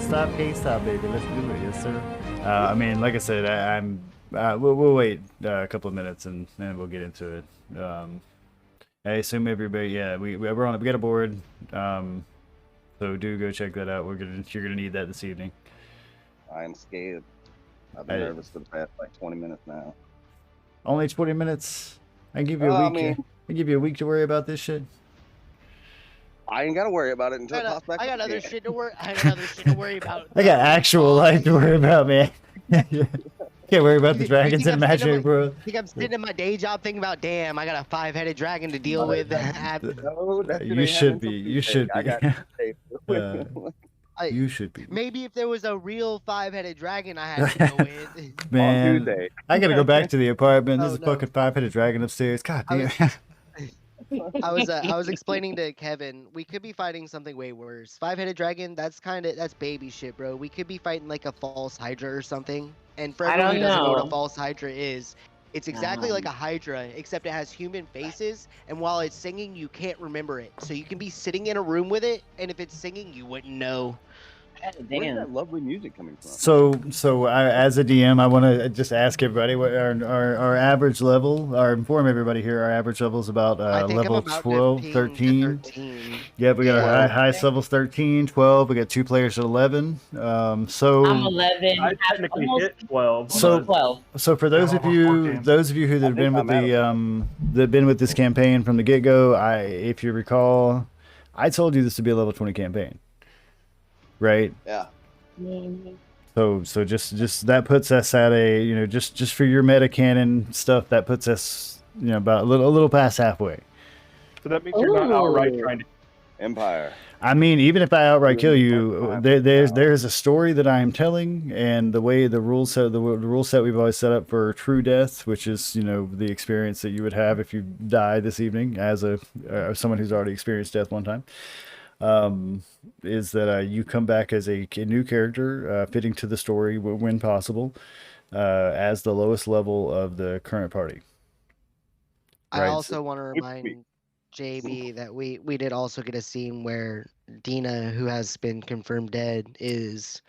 stop, can't stop, baby. Let's do it, yes, sir. I mean, like I said, we'll wait a couple of minutes and then we'll get into it. I assume everybody, yeah, we got a board. So do go check that out. You're gonna need that this evening. I am scared. I've been nervous for the past like 20 minutes now. Only 20 minutes. I can give you a week. I give you a week to worry about this shit. I ain't gotta worry about it until it pops back. I got other shit to worry. I got other shit to worry about. I got actual life to worry about, man. Can't worry about the dragons in Magic World. I think I'm sitting in my day job thinking about, damn, I got a 5-headed dragon to deal with. No, you should be. You should be. You should be. Maybe if there was a real 5-headed dragon, I had to go with. Man, I gotta go back to the apartment. There's a fucking 5-headed dragon upstairs. God damn. I was explaining to Kevin, we could be fighting something way worse. 5-headed dragon, that's baby shit, bro. We could be fighting like a false hydra or something. And for everyone who doesn't know what a false hydra is, it's exactly like a hydra, except it has human faces, and while it's singing, you can't remember it. So you can be sitting in a room with it, and if it's singing, you wouldn't know. Where's that lovely music coming from? So as a DM, I want to just ask everybody what our average level, or inform everybody here, our average level is about level 12, 13. Yeah, we got our highest levels 13, 12. We got 2 players at 11. So I'm 11. I technically hit 12. So for those of you who have been with that been with this campaign from the get-go, if you recall, I told you this would be a level 20 campaign. Right. Yeah. So just that puts us at a just for your meta canon stuff, that puts us about a little past halfway. So that means you're not outright trying to Empire. I mean, even if I outright kill you, there's a story that I am telling, and the way the rule set we've always set up for true death, which is the experience that you would have if you die this evening as someone who's already experienced death one time. Is that you come back as a new character, fitting to the story when possible, as the lowest level of the current party. I also want to remind JB that we did also get a scene where Dina, who has been confirmed dead, is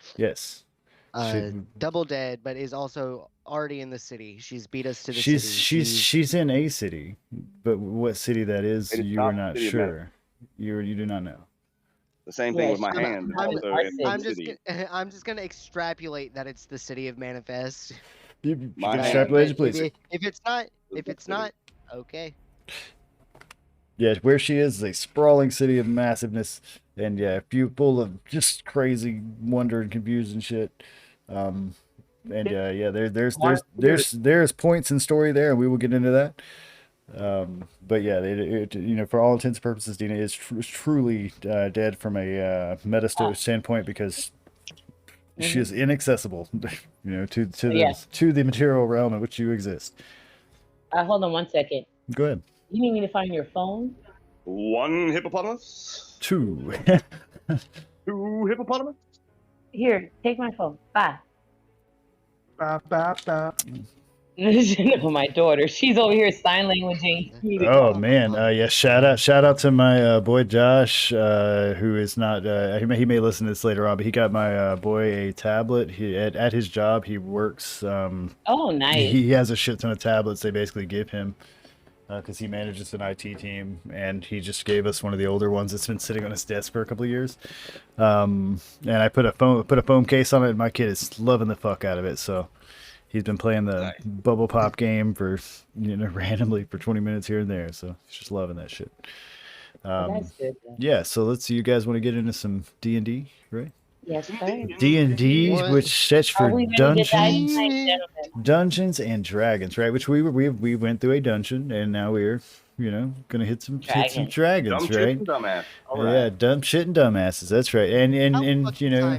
double dead, but is also already in the city. She's beat us to the city. She's in a city, but what city that is, you are not sure. You do not know. The same thing with my hand. I'm just gonna extrapolate that it's the city of Manifest. You can extrapolate, please. If it's not, okay. Yeah, where she is a sprawling city of massiveness, and full of just crazy wonder and confusion shit. There's points in story there, and we will get into that. But yeah, for all intents and purposes, Dina is truly dead from a meta standpoint, because she is inaccessible, to the material realm in which you exist. Hold on 1 second. Go ahead. You need me to find your phone? 1 hippopotamus. 2. 2 hippopotamus. Here, take my phone. Bye. My daughter, she's over here sign languaging. Oh man, shout out to my boy Josh, who is not. He may listen to this later on, but he got my boy a tablet. He at his job he works. Oh, nice. He has a shit ton of tablets. They basically give him because he manages an IT team, and he just gave us one of the older ones that's been sitting on his desk for a couple of years. And I put a foam case on it, and my kid is loving the fuck out of it. So. He's been playing the bubble pop game for randomly for 20 minutes here and there, so he's just loving that shit. That's good. Yeah, so let's see. You guys want to get into some D&D, right? Yes, sir. D&D, which sets for Dungeons and Dragons, right? Which we went through a dungeon, and now we're gonna hit some dragons, dumb right? Shit and dumbass. Yeah, dumb shit and dumbasses. That's right. And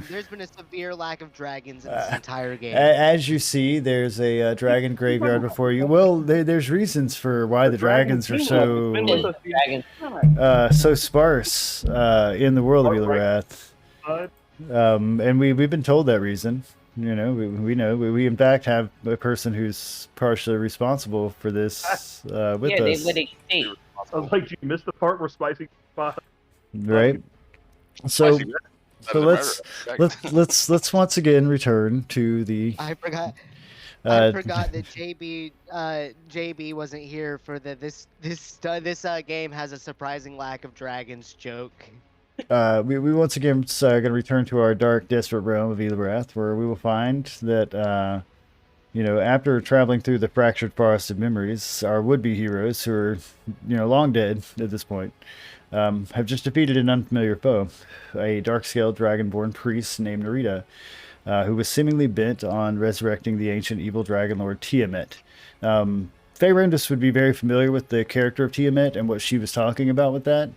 there's been a severe lack of dragons in this entire game. As you see, there's a dragon graveyard before you. Well, there's reasons for why the dragons are so sparse in the world of Elorath. And we've been told that reason. We know we in fact have a person who's partially responsible for this with us. They would extinct. I was like, you missed the part where Spicy spot. Right. So So let's once again return to the. I forgot. I Uh, forgot that JB wasn't here for this game has a surprising lack of dragons joke. we once again going to return to our dark, desperate realm of Elorath, where we will find that, after traveling through the fractured forest of memories, our would-be heroes, who are, long dead at this point, have just defeated an unfamiliar foe, a dark-scaled dragonborn priest named Narita, who was seemingly bent on resurrecting the ancient evil dragon lord Tiamat. Faerundis would be very familiar with the character of Tiamat and what she was talking about with that.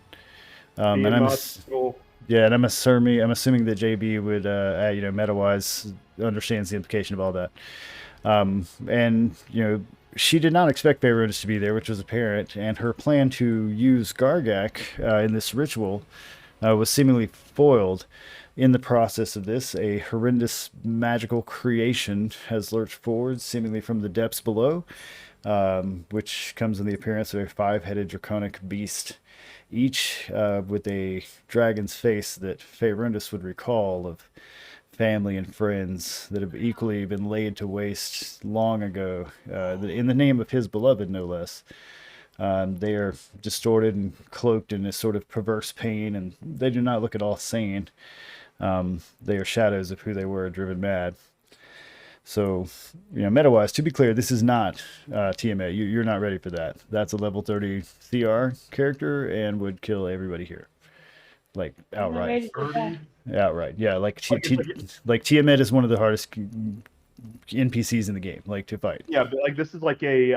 And I'm assuming that JB would, meta-wise, understands the implication of all that. She did not expect Faerundis to be there, which was apparent, and her plan to use Gargak in this ritual was seemingly foiled. In the process of this, a horrendous magical creation has lurched forward, seemingly from the depths below, which comes in the appearance of a 5-headed draconic beast, each with a dragon's face that Faerundis would recall of family and friends that have equally been laid to waste long ago, in the name of his beloved, no less. They are distorted and cloaked in a sort of perverse pain, and they do not look at all sane. They are shadows of who they were, driven mad. So, meta-wise, to be clear, this is not Tiamat. You're not ready for that. That's a level 30 CR character and would kill everybody here. Like, outright. Outright, yeah. Like Tiamat is one of the hardest NPCs in the game, to fight. Yeah, but this is like a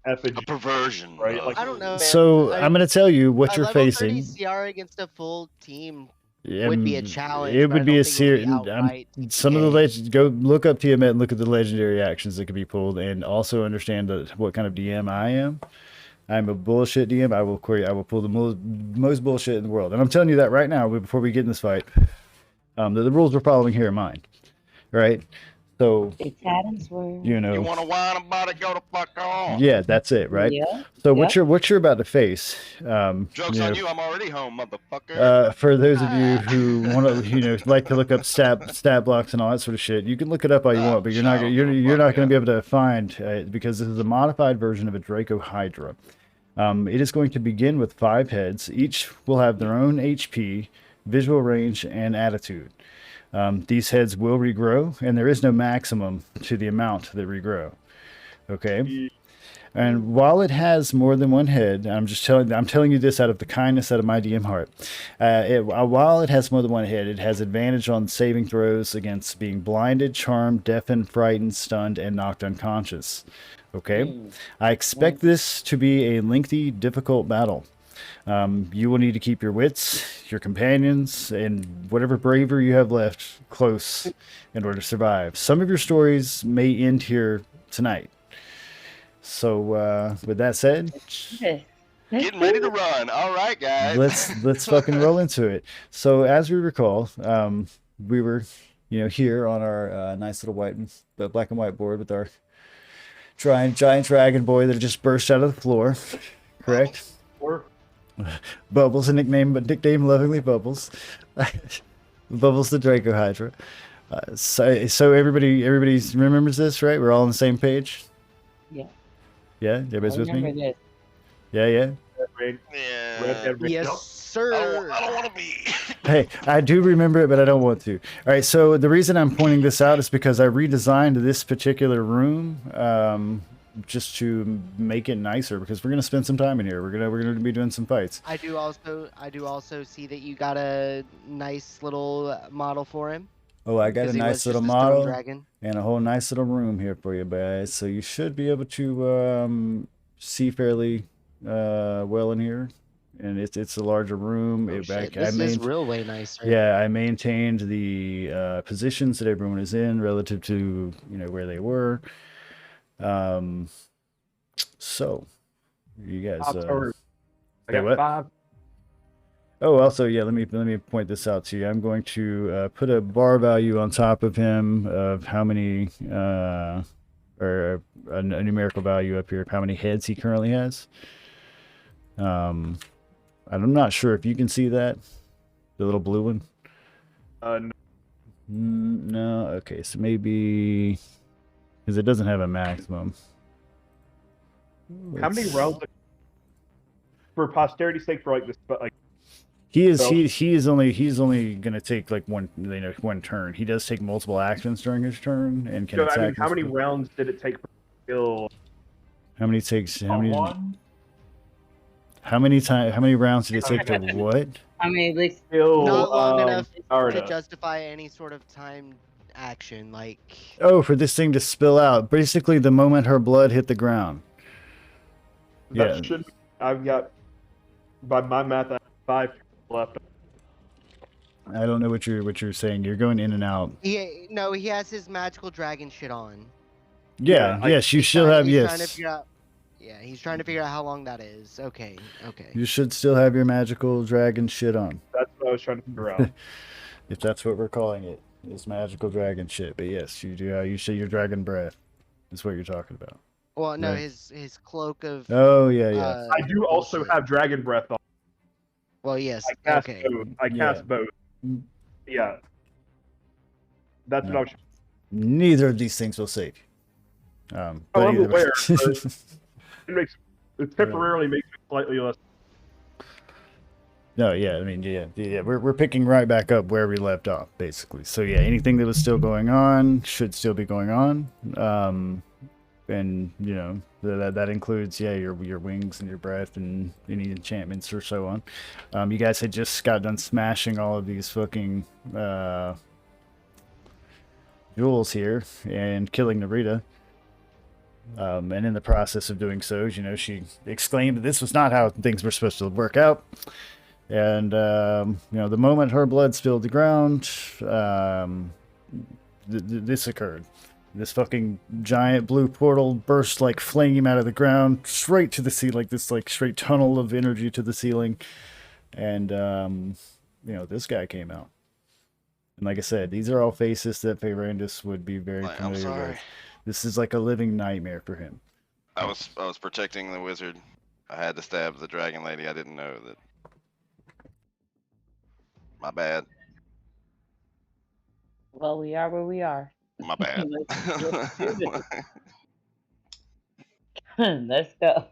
effigy, a perversion, right? I don't know. Man. So I'm going to tell you what you're facing. Level 30 CR against a full team would be a challenge. It would be a serious. Some of the legends. go look up Tiamat and look at the legendary actions that could be pulled, and also understand what kind of DM I am. I'm a bullshit DM. I will pull the most bullshit in the world, and I'm telling you that right now before we get in this fight. The rules we're following here are mine, right? So it's Adam's word. You want to whine about it? Go the fuck on. Yeah, that's it, right? Yeah. So what you're about to face. Joke's on you. I'm already home, motherfucker. For those of you who want to, like to look up stat blocks and all that sort of shit, you can look it up all you want, but you're not going to be able to find because this is a modified version of a Draco Hydra. It is going to begin with 5 heads. Each will have their own HP, visual range, and attitude. These heads will regrow, and there is no maximum to the amount that regrow. Okay? And while it has more than one head, I'm telling you this out of the kindness out of my DM heart. While it has more than one head, it has advantage on saving throws against being blinded, charmed, deafened, frightened, stunned, and knocked unconscious. Okay? I expect this to be a lengthy, difficult battle. You will need to keep your wits, your companions, and whatever bravery you have left close in order to survive. Some of your stories may end here tonight. So, with that said, getting ready to run. All right, guys. Let's fucking roll into it. So, as we recall, we were, here on our nice little black and white board with our giant dragon boy that just burst out of the floor. Correct? Bubbles, a nickname lovingly Bubbles. Bubbles the Draco Hydra. So everybody remembers this, right? We're all on the same page. Yeah. Yeah, everybody's with me. This. Yeah. Yeah. Yes, sir. I don't want to be. Hey, I do remember it, but I don't want to. All right. So the reason I'm pointing this out is because I redesigned this particular room. Just to make it nicer, because we're gonna spend some time in here. We're gonna be doing some fights. I do also see that you got a nice little model for him. Oh, I got a nice little model and a whole nice little room here for you guys. So you should be able to see fairly well in here. And it's a larger room. This is real way nicer. Yeah, I maintained the positions that everyone is in relative to where they were. So you guys I got 5. Oh, also, yeah, let me point this out to you. I'm going to put a bar value on top of him of how many or a numerical value up here of how many heads he currently has. I'm not sure if you can see that. The little blue one? No. No. Okay, so maybe because it doesn't have a maximum. How many Let's- rounds? For posterity's sake, for like this, but like He's So- only gonna take like one turn. He does take multiple actions during his turn and can so, attack. I mean, how many multiple- rounds did it take for kill? How many takes? How many? One? How many rounds did it take to what? I mean, like, Kill. Not long enough to Arda. justify any sort of timed action. Like, Oh, for this thing to spill out. Basically, the moment her blood hit the ground. That Yeah. should. I've got, by my math, I have 5 turns left. I don't know what you're saying. You're going in and out. he has his magical dragon shit on. Yeah. Yeah, Yes, you He's still trying- have he's trying to yes. figure out- Yeah, he's trying to figure out how long that is. Okay. You should still have your magical dragon shit on. That's what I was trying to figure out. If that's what we're calling it. It's magical dragon shit. But yes, you do. You say your dragon breath. Is what you're talking about. Well, no, Right. his cloak of. Oh yeah. I do also bullshit. have Dragon Breath on. Well, yes. I cast Okay. both. I Yeah. cast both. Yeah. That's No. what I was. Neither of these things will save you. Oh, But I'm either- aware. It temporarily makes me slightly less. No, yeah, I mean, yeah. We're picking right back up where we left off, basically. So yeah, anything that was still going on should still be going on. And you know that includes your wings and your breath and any enchantments or so on. You guys had just got done smashing all of these fucking jewels here and killing Narita. And in the process of doing so, you know, she exclaimed that this was not how things were supposed to work out. And, you know, the moment her blood spilled the ground, this occurred. This fucking giant blue portal burst like flame out of the ground straight to the ceiling, like this like straight tunnel of energy to the ceiling. And, you know, this guy came out. And like I said, these are all faces that Fayrandis would be very Like, I'm familiar sorry. with. This is like a living nightmare for him. I was protecting the wizard. I had to stab the dragon lady. I didn't know that. My bad. well, we are where we are. My bad. Let's do Let's go.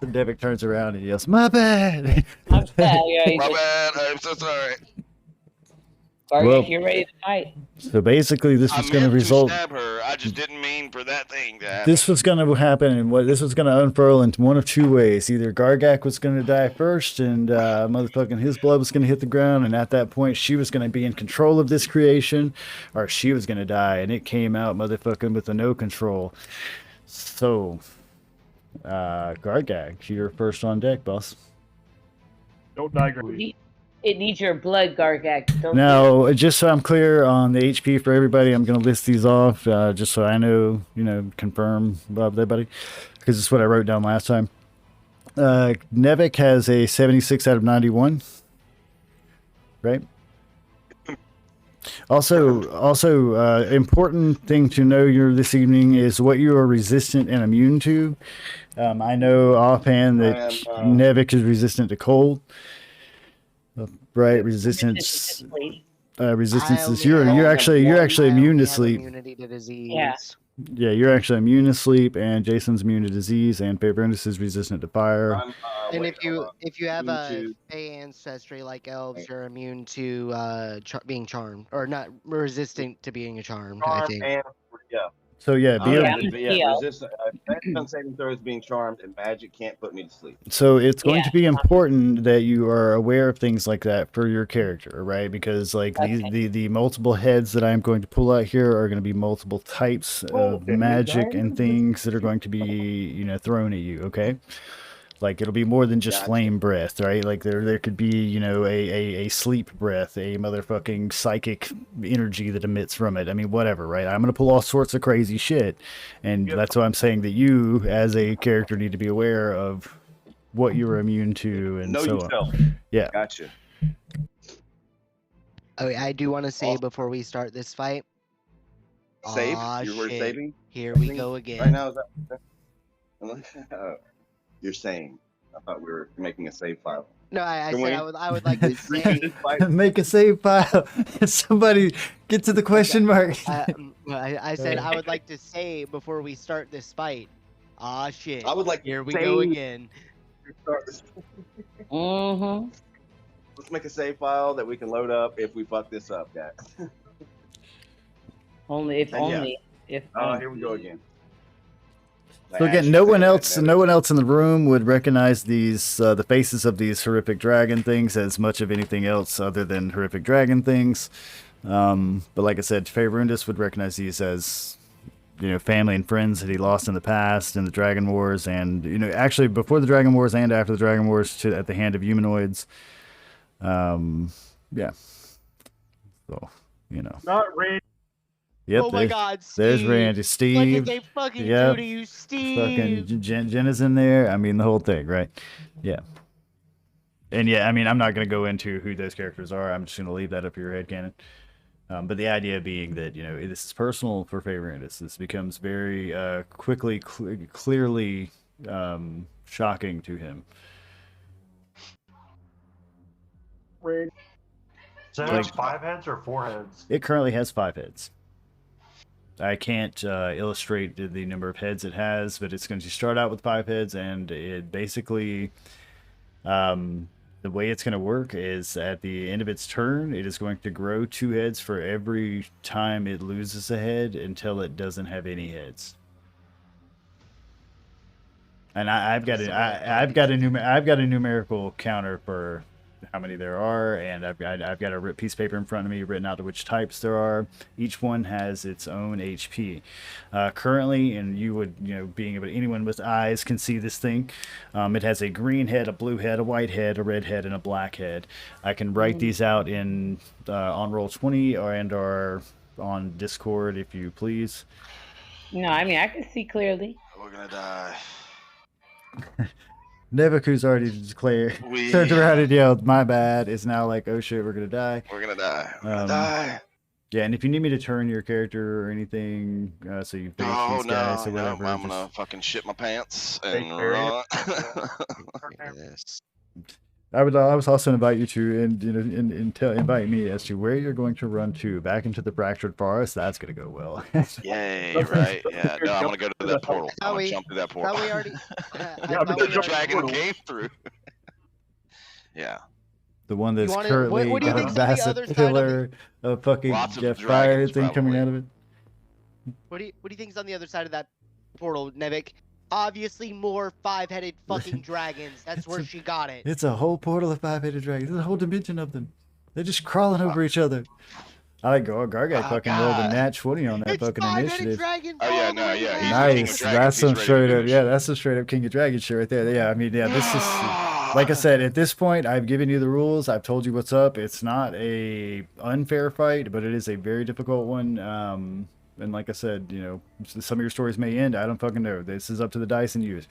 Devik turns around and yells, "My bad!" I'm sad. Yeah, My bad. I'm so sorry. Well- you're ready to fight. So basically, this I was going to meant result. to stab her. I just didn't mean for that thing to happen. This was going to happen, and what this was going to unfurl into one of two ways. Either Gargak was going to die first, and motherfucking his blood was going to hit the ground, and at that point, she was going to be in control of this creation, or she was going to die, and it came out motherfucking with the no control. So, Gargak, you're first on deck, boss. Don't diagram. It needs your blood, Gargak. Don't Now, just so I'm clear on the HP for everybody, I'm going to list these off just so I know, you know, confirm with everybody, because it's what I wrote down last time. Nevik has a 76 out of 91, right? Also, important thing to know this evening is what you are resistant and immune to. I know offhand that I am, Nevik is resistant to cold. Right, resistance. Resistance is you're actually immune to sleep. Immunity to disease. Yeah. Yeah, you're actually immune to sleep, and Jason's immune to disease, and Fabrandis is resistant to fire. And wait, hold on. if you have Immune a to- Fey ancestry like elves, you're immune to being charmed, or not resistant to being charmed. I Charmed think. and yeah. So yeah, be Yeah. Resistant. Saving throws being charmed and magic can't put me to sleep. so it's going Yeah. to be important that you are aware of things like that for your character, right? Because like Okay. the multiple heads that I'm going to pull out here are going to be multiple types of Okay, magic and guys. things that are going to be, you know, thrown at you. Okay. Like it'll be more than just Gotcha. flame breath, right? Like there could be, you know, a sleep breath, a motherfucking psychic energy that emits from it. I mean, whatever, right? I'm gonna pull all sorts of crazy shit, and Yep. that's why I'm saying that you, as a character, need to be aware of what you're immune to and Know so on. yourself. Yeah. Gotcha. Oh, I do want to say before we start this fight. Save. Aw, You were shit. saving Here we go again. right now. Is that? You're saying I thought we were making a save file. No, I Can said we- I would like to Redo say. this fight? Make a save file. Somebody get to the question mark. I said I would like to say before we start this fight. Ah shit. I would like to Here we go save- again. Start this. Mm-hmm. Let's make a save file that we can load up if we fuck this up, guys. Only if And yeah. only if. Here we go again. So again, no one else in the room would recognize these the faces of these horrific dragon things as much of anything else other than horrific dragon things. But like I said, Faerundis would recognize these as, family and friends that he lost in the past in the Dragon Wars, and actually before the Dragon Wars and after the Dragon Wars at the hand of humanoids. Yeah. So Not Randy. Yep. Oh my God, There's Steve. Randy, What Steve. did they fucking Yep. do to you, Steve? Fucking Jen is in there. I mean, the whole thing, right? Yeah. And yeah, I mean, I'm not going to go into who those characters are. I'm just going to leave that up to your headcanon. But the idea being that, this is personal for Faerundis. This becomes very quickly, clearly shocking to him. Randy. So it has 5 heads or 4 heads? It currently has 5 heads. I can't illustrate the number of heads it has, but it's going to start out with 5 heads, and it basically, the way it's going to work is at the end of its turn, it is going to grow 2 heads for every time it loses a head until it doesn't have any heads. And I've got a numerical counter for how many there are, and I've got a piece of paper in front of me written out to which types there are. Each one has its own HP. Currently, and you would, being able to, anyone with eyes can see this thing. It has a green head, a blue head, a white head, a red head, and a black head. I can write these out in on Roll20 or on Discord if you please. No, I mean I can see clearly. We're gonna die. Nebuchadnezzar's already declared, turned around and yelled, "My bad." It's now like, oh shit, we're gonna die. We're gonna die. We're gonna die. Yeah, and if you need me to turn your character or anything, so you face Oh these guys or no, whatever, I'm gonna fucking shit my pants and run. I would also invite you to invite me as to where you're going to run to back into the fractured forest. That's gonna go well. Yay! Right? Yeah. No, I'm gonna go to that portal. I'm gonna jump through that portal. Thought we already. The dragon came through. Yeah. The one that's wanna- currently what do you got a think's on the massive other side of pillar of fucking Lots of fire dragons, thing coming out of it. What do you think's on the other side of that portal, Nevik? Obviously, more 5-headed fucking dragons. That's where she got it. It's a whole portal of 5-headed dragons. There's a whole dimension of them. They're just crawling over each other. I like Gargak fucking rolled a nat 20 on that It's fucking 5-headed initiative. dragons. Oh, yeah, all no, the way yeah, down. he's Nice. King of Dragons. That's some He's ready to straight up. finish. Yeah, that's some straight up King of Dragons shit right there. Yeah, I mean, yeah, this is like I said. At this point, I've given you the rules. I've told you what's up. It's not a unfair fight, but it is a very difficult one. And like I said, some of your stories may end. I don't fucking know. This is up to the dice and you.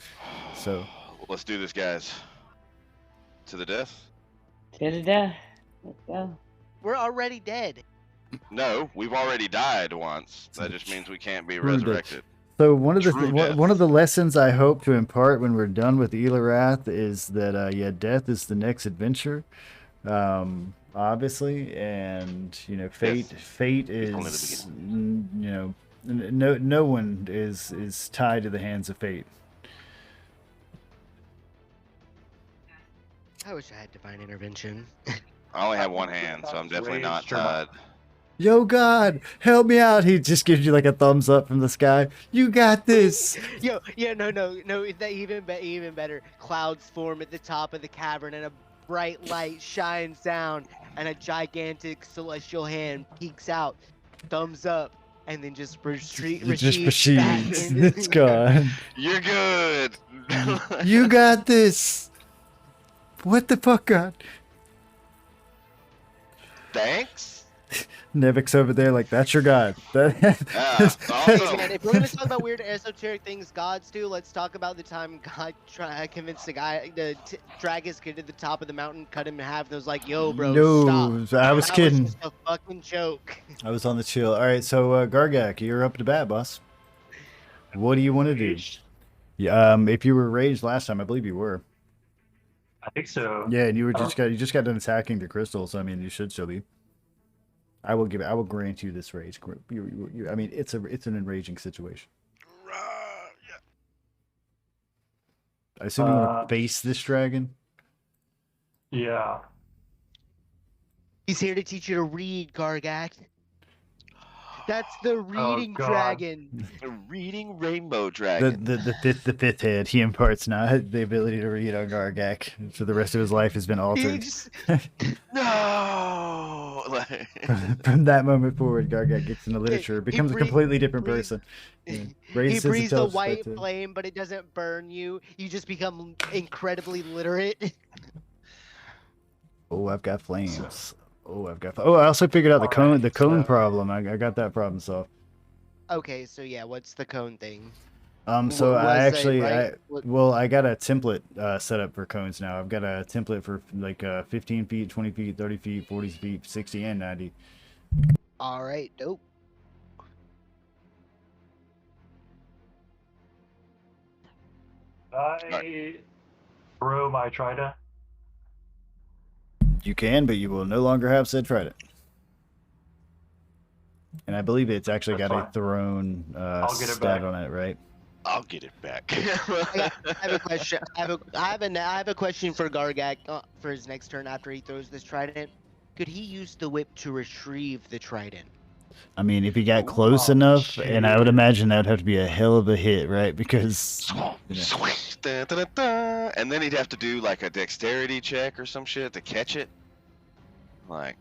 So Let's do this, guys. To the death? To the death. Let's go. We're already dead. No, we've already died once. That just means we can't be True death. resurrected. So one of the True death. one of the lessons I hope to impart when we're done with Elorath is that death is the next adventure, obviously, and fate is only the no one is tied to the hands of fate. I wish I had divine intervention. I only have one hand, so I'm definitely not tied. Yo, God, help me out! He just gives you like a thumbs up from the sky. You got this. No. That even better. Clouds form at the top of the cavern, and a bright light shines down, and a gigantic celestial hand peeks out. Thumbs up, and then just It just recedes back proceeds. into It's gone. You're good. You got this. What the fuck, God? Thanks. Nevic's over there like, that's your God. Yeah, Hey, awesome. man, if we're gonna talk about weird esoteric things gods do, let's talk about the time God convinced the Dragus kid to the top of the mountain, cut him in half, and was like, "Yo, bro, No, stop." I was That kidding. Was just a fucking joke. I was on the chill. All right, so Gargak, you're up to bat, boss. What do you want to do? Yeah, if you were raged last time, I believe you were. I think so. Yeah, and you I don't- just got done attacking the crystals. I mean, you should still be. I will grant you this rage. I mean, it's an enraging situation. Yeah. I assume you want to face this dragon. Yeah. He's here to teach you to read, Gargak. That's the reading God. dragon. A reading rainbow dragon. The fifth head. He imparts not the ability to read on Gargak for the rest of his life has been altered. No. Like, From that moment forward, Gargak gets into literature, becomes a completely different person. Yeah. He breathes the himself white back to- flame, but it doesn't burn you. You just become incredibly literate. Oh, I've got flames. Oh, I also figured out the cone problem. I got that problem solved. Okay, so yeah, what's the cone thing? So Was I it actually, right? I got a template set up for cones now. I've got a template for like 15 feet, 20 feet, 30 feet, 40 feet, 60, and 90. All right, dope. I throw my trident. You can, but you will no longer have said trident. And I believe it's actually That's got a fine. thrown I'll get it stat back. on it, right? I'll get it back. I have a question. I have a question for Gargak for his next turn after he throws this trident. Could he use the whip to retrieve the trident? I mean, if he got close Oh, enough, and I would shit. imagine that would have to be a hell of a hit, right? Because Dun, dun, dun, dun. And then he'd have to do like a dexterity check or some shit to catch it. Like,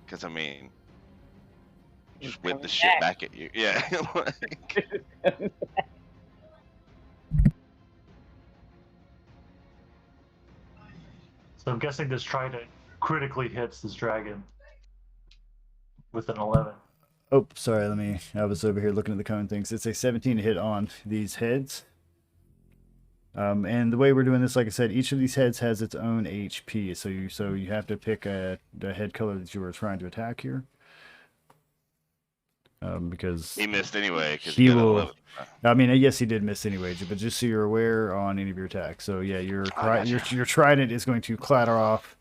because I mean, just whip the shit back at you. Yeah. Like, So I'm guessing this trident critically hits this dragon with an 11. oh, sorry, I was over here looking at the cone things. It's a 17 to hit on these heads. And the way we're doing this, like I said, each of these heads has its own HP. So you have to pick the head color that you were trying to attack here. Because he missed anyway. Cause he got an will. 11. I mean, yes, he did miss anyway, but just so you're aware on any of your attacks. So yeah, your trident is going to clatter off.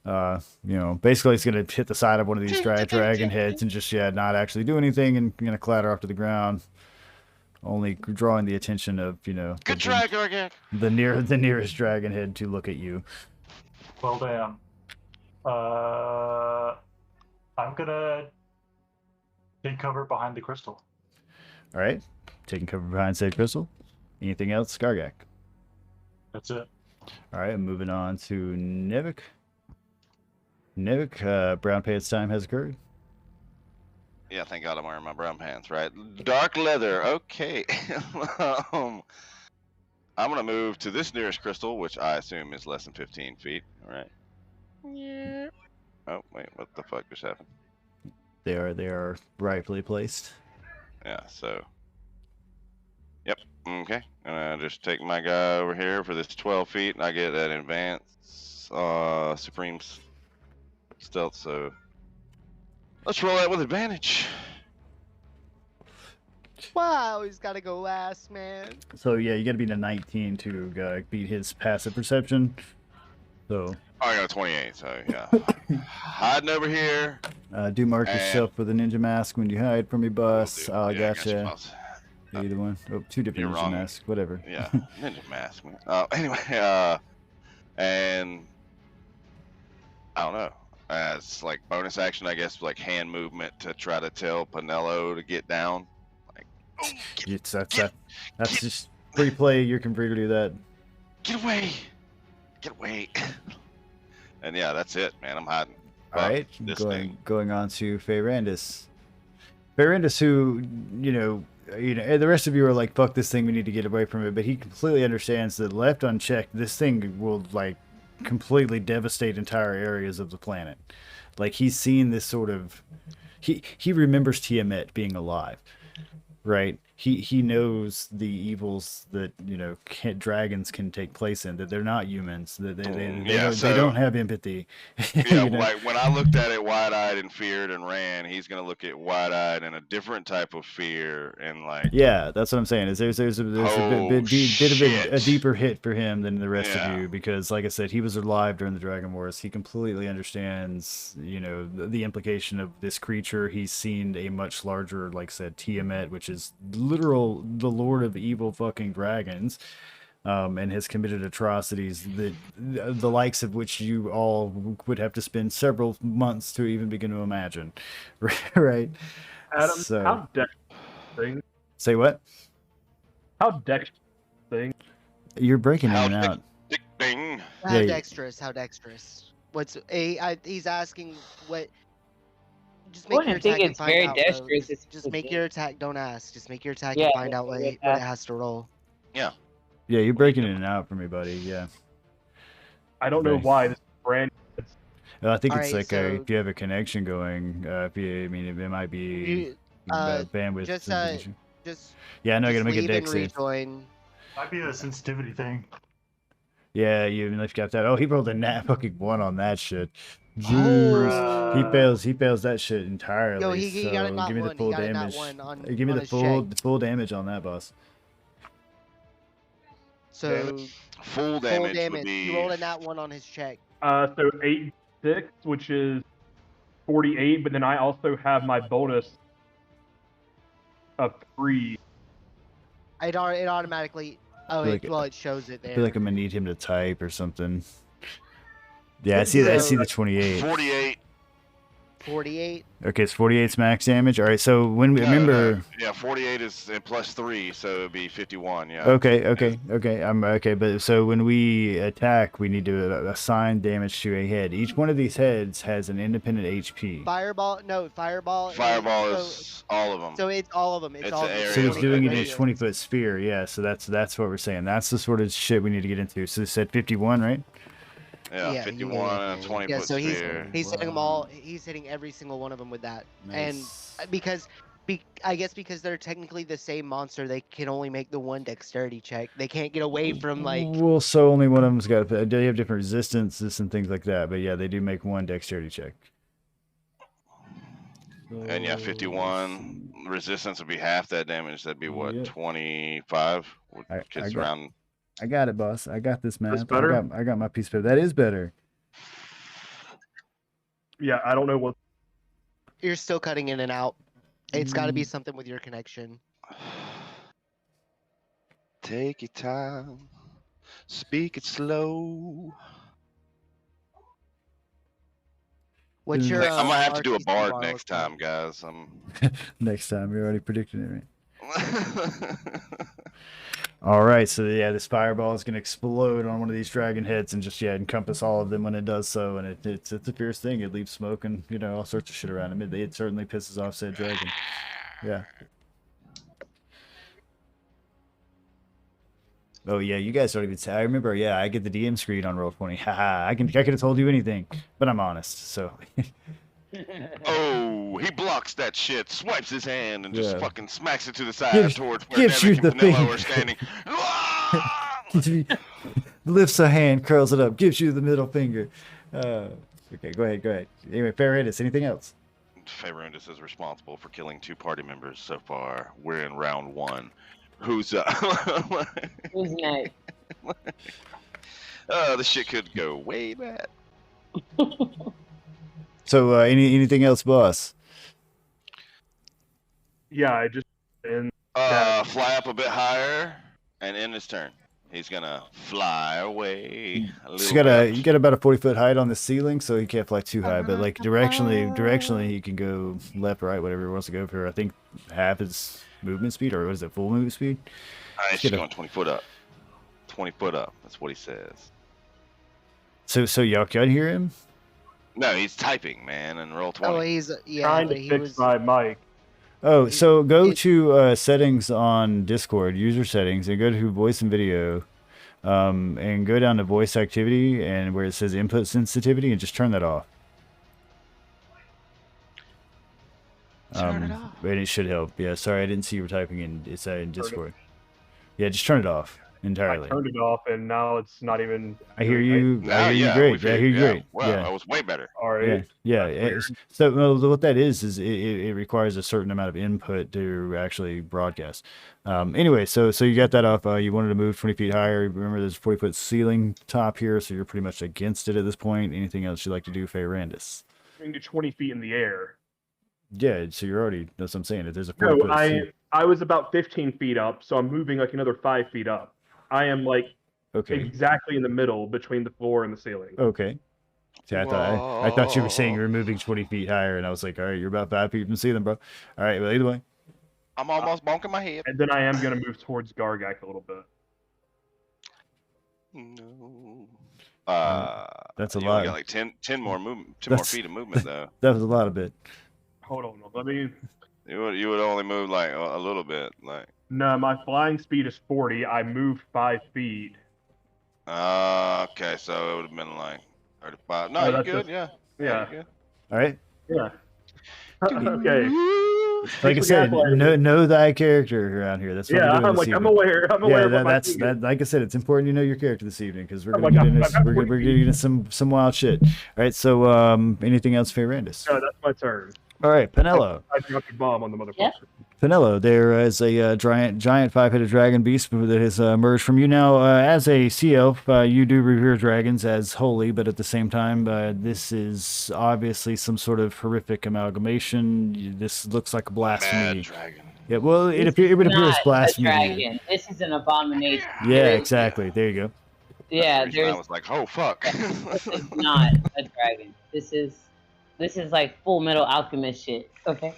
Basically it's going to hit the side of one of these dragon heads and just not actually do anything and going to clatter off to the ground, only drawing the attention of Good try, Gargak. the nearest dragon head to look at you. Well, damn. I'm gonna take cover behind the crystal. All right, taking cover behind said crystal. Anything else, Gargak? That's it. All right, moving on to Nevik. Nevik, brown pants time has occurred. Yeah, thank God I'm wearing my brown pants, right? Dark leather. Okay. I'm gonna move to this nearest crystal, which I assume is less than 15 feet. All right. Yeah. Oh wait, what the fuck just happened? They are rightfully placed. Yeah. So. Yep. Okay. And I just take my guy over here for this 12 feet, and I get that advanced supreme stealth. So. Let's roll that with advantage. Wow, he's got to go last, man. So yeah, you got to beat a 19 to beat his passive perception. So Oh, I got a 28, so yeah. Hiding over here. do mark And- yourself with a ninja mask when you hide from your boss. Will do. Oh, I Yeah, got you, gotcha. boss. Either one. Oh, two different You're ninja wrong. masks. Whatever. Yeah, ninja mask, man. Anyway, and I don't know. It's like bonus action, I guess, like hand movement to try to tell Pinello to get down. Like, oh, That's just free play. You're free to do that. get away, get away. And yeah, that's it, man. I'm hiding. All right, This going on to Ferrandis. Ferrandis, who the rest of you are like, "Fuck this thing, we need to get away from it." But he completely understands that left unchecked, this thing will like completely devastate entire areas of the planet. Like he's seen this sort of, he remembers Tiamat being alive, right? he knows the evils that dragons can take place in, that they're not humans, that they don't have empathy. Yeah, you know? like when I looked at it wide-eyed and feared and ran, he's gonna look at wide-eyed and a different type of fear and like. Yeah, that's what I'm saying. Is there's a bit of a shit. deeper hit for him than the rest Yeah. of you, because like I said, he was alive during the Dragon Wars. He completely understands, the implication of this creature. He's seen a much larger, like I said, Tiamat, which is the lord of evil fucking dragons, and has committed atrocities that the likes of which you all would have to spend several months to even begin to imagine, right? Adam, So- how dexterous thing? Say what? How dexterous thing? You're breaking in How and out. Ding. How Yeah, dexterous? How dexterous? He's asking what. Just I make your wouldn't think attack and it's find very out. Bro. dexterous. Just make your attack. Don't ask. Just make your attack Yeah, and find out what with it that. has to roll. Yeah, you're breaking in and out for me, buddy. Yeah. I don't know Okay. why this is brand. It's, I think it's Alright, like so- if you have a connection going, it might be You, bandwidth. just, issue. just Yeah, I know. I gotta just make a leave dex and save. rejoin. Might be a sensitivity thing. Yeah, you even got that. Oh, he rolled a nat fucking 1 on that shit. Oh. Jeez. He fails that shit entirely. Yo, he got a so nat give me the 1. full He got a nat damage. 1 on. Give me on the his full check. damage on that, boss. So Full full damage, damage. would be. He rolled a nat 1 on his check. so 8-6, which is 48, but then I also have my bonus of 3. It automatically. Oh, Feel like- it shows it I there. feel like I'm gonna need him to type or something. Yeah, I see that. I see the 28. 48. 48. Okay, it's 48's max damage. All right, so when we remember. Yeah, 48 is plus 3, so it'd be 51. Yeah. Okay. I'm okay, but so when we attack, we need to assign damage to a head. Each one of these heads has an independent HP. Fireball. No, fireball. Fireball so, is all of them. So it's all of them. It's It's all an of them. area So it's of doing it in a radius. 20-foot sphere, yeah. So that's what we're saying. That's the sort of shit we need to get into. So it said 51, right? Yeah, 51 and a 20 Yeah, foot so sphere. he's hitting them all. He's hitting every single one of them with that. Nice. And because I guess because they're technically the same monster, they can only make the one dexterity check. They can't get away from like. Well, so only one of them's got. They have different resistances and things like that, but yeah, they do make one dexterity check. And yeah, 51 resistance would be half that damage. That'd be what, Yep. 25? I Kids got- around. I got it, boss. I got this, man. better? I got my piece of paper. That is better. Yeah, I don't know what. You're still cutting in and out. It's got to be something with your connection. Take your time. Speak it slow. What's your? I'm gonna have to do a RTC bard bar next look like? time, guys. Next time, you're already predicting it, right? All right, so yeah, this fireball is going to explode on one of these dragon heads and just encompass all of them when it does so, and it's a fierce thing. It leaves smoke and all sorts of shit around him. It certainly pisses off said dragon. Yeah. Oh yeah, you guys don't even say. I remember. Yeah, I get the DM screen on Roll20. Haha, I could have told you anything, but I'm honest. So. Oh, he blocks that shit, swipes his hand, and just Yeah. fucking smacks it to the side Gives- towards where gives you Nevik and the Vanilla thing. are standing. Ah! Lifts a hand, curls it up, gives you the middle finger. Okay, go ahead. Anyway, Fairendus, anything else? Faerundis is responsible for killing 2 party members so far. We're in round 1. Who's up? Who's next? Oh, this shit could go way bad. So, anything else, boss? Yeah, I just. And Fly up a bit higher and end his turn. He's gonna fly away. A So little bit. you got about a 40-foot height on the ceiling, so he can't fly too high. But like directionally, he can go left, right, whatever he wants to go for. I think half his movement speed, or what is it, full movement speed? He's just going 20 foot up. 20 foot up. That's what he says. So y'all can hear him? No, he's typing, man, and roll 20. Oh, he's trying but to he fix was. my mic. Oh, so go to settings on Discord, user settings, and go to voice and video, and go down to voice activity, and where it says input sensitivity, and just turn that off. Turn it off. And it should help. Yeah, sorry, I didn't see you were typing in. It's in Discord. Yeah, just turn it off entirely. I turned it off, and now it's not even. I hear you. Now, I hear yeah, you great. we I hear you figured- great. Wow, Yeah. that was way better. All Yeah, right. yeah. That's weird. So well, what that is it requires a certain amount of input to actually broadcast. Anyway, so you got that off. You wanted to move 20 feet higher. Remember, there's a 40-foot ceiling top here, so you're pretty much against it at this point. Anything else you'd like to do, Fayrandis? Moving to 20 feet in the air. Yeah, so you're already. That's what I'm saying. If there's a No, 40-foot I was about 15 feet up, so I'm moving like another 5 feet up. I am like okay, exactly in the middle between the floor and the ceiling. okay. See, I thought you were saying you were moving 20 feet higher, and I was like, all right, you're about 5 feet from the ceiling, bro. All right, well, either way. I'm almost bonking my head. And then I am gonna move towards Gargak a little bit. No. That's a you lot. only got like 10 more movement, 10 more That's- feet of movement though. That was a lot of it. Hold on, let me. You would only move like a little bit, like. No, my flying speed is 40. I moved 5 feet. Okay, so it would have been like 35. No, No, you're that's good. just- Yeah. Yeah. you're good. All right. Yeah. Okay. Like I said, know thy character around here. That's what Yeah, we're doing I'm this like I'm evening. aware. I'm aware Yeah, of what my that's thing is. that. Like I said, it's important you know your character this evening because we're I'm gonna like, get into I'm we're 40 gonna get into some wild shit. All right, so anything else, Fayrandis? No, that's my turn. All right, Penello. I dropped a bomb on the motherfucker. Yeah. Penello, there is a giant five-headed dragon beast that has emerged from you. Now, as a sea elf, you do revere dragons as holy, but at the same time, this is obviously some sort of horrific amalgamation. This looks like a blasphemy. Mad dragon. Yeah, well, it This appears is not blasphemy. a to you. dragon. This is an abomination. Yeah, exactly. There you go. Yeah, That's the reason I there's was like, oh fuck. this is not a dragon. This is like Full Metal Alchemist shit. Okay.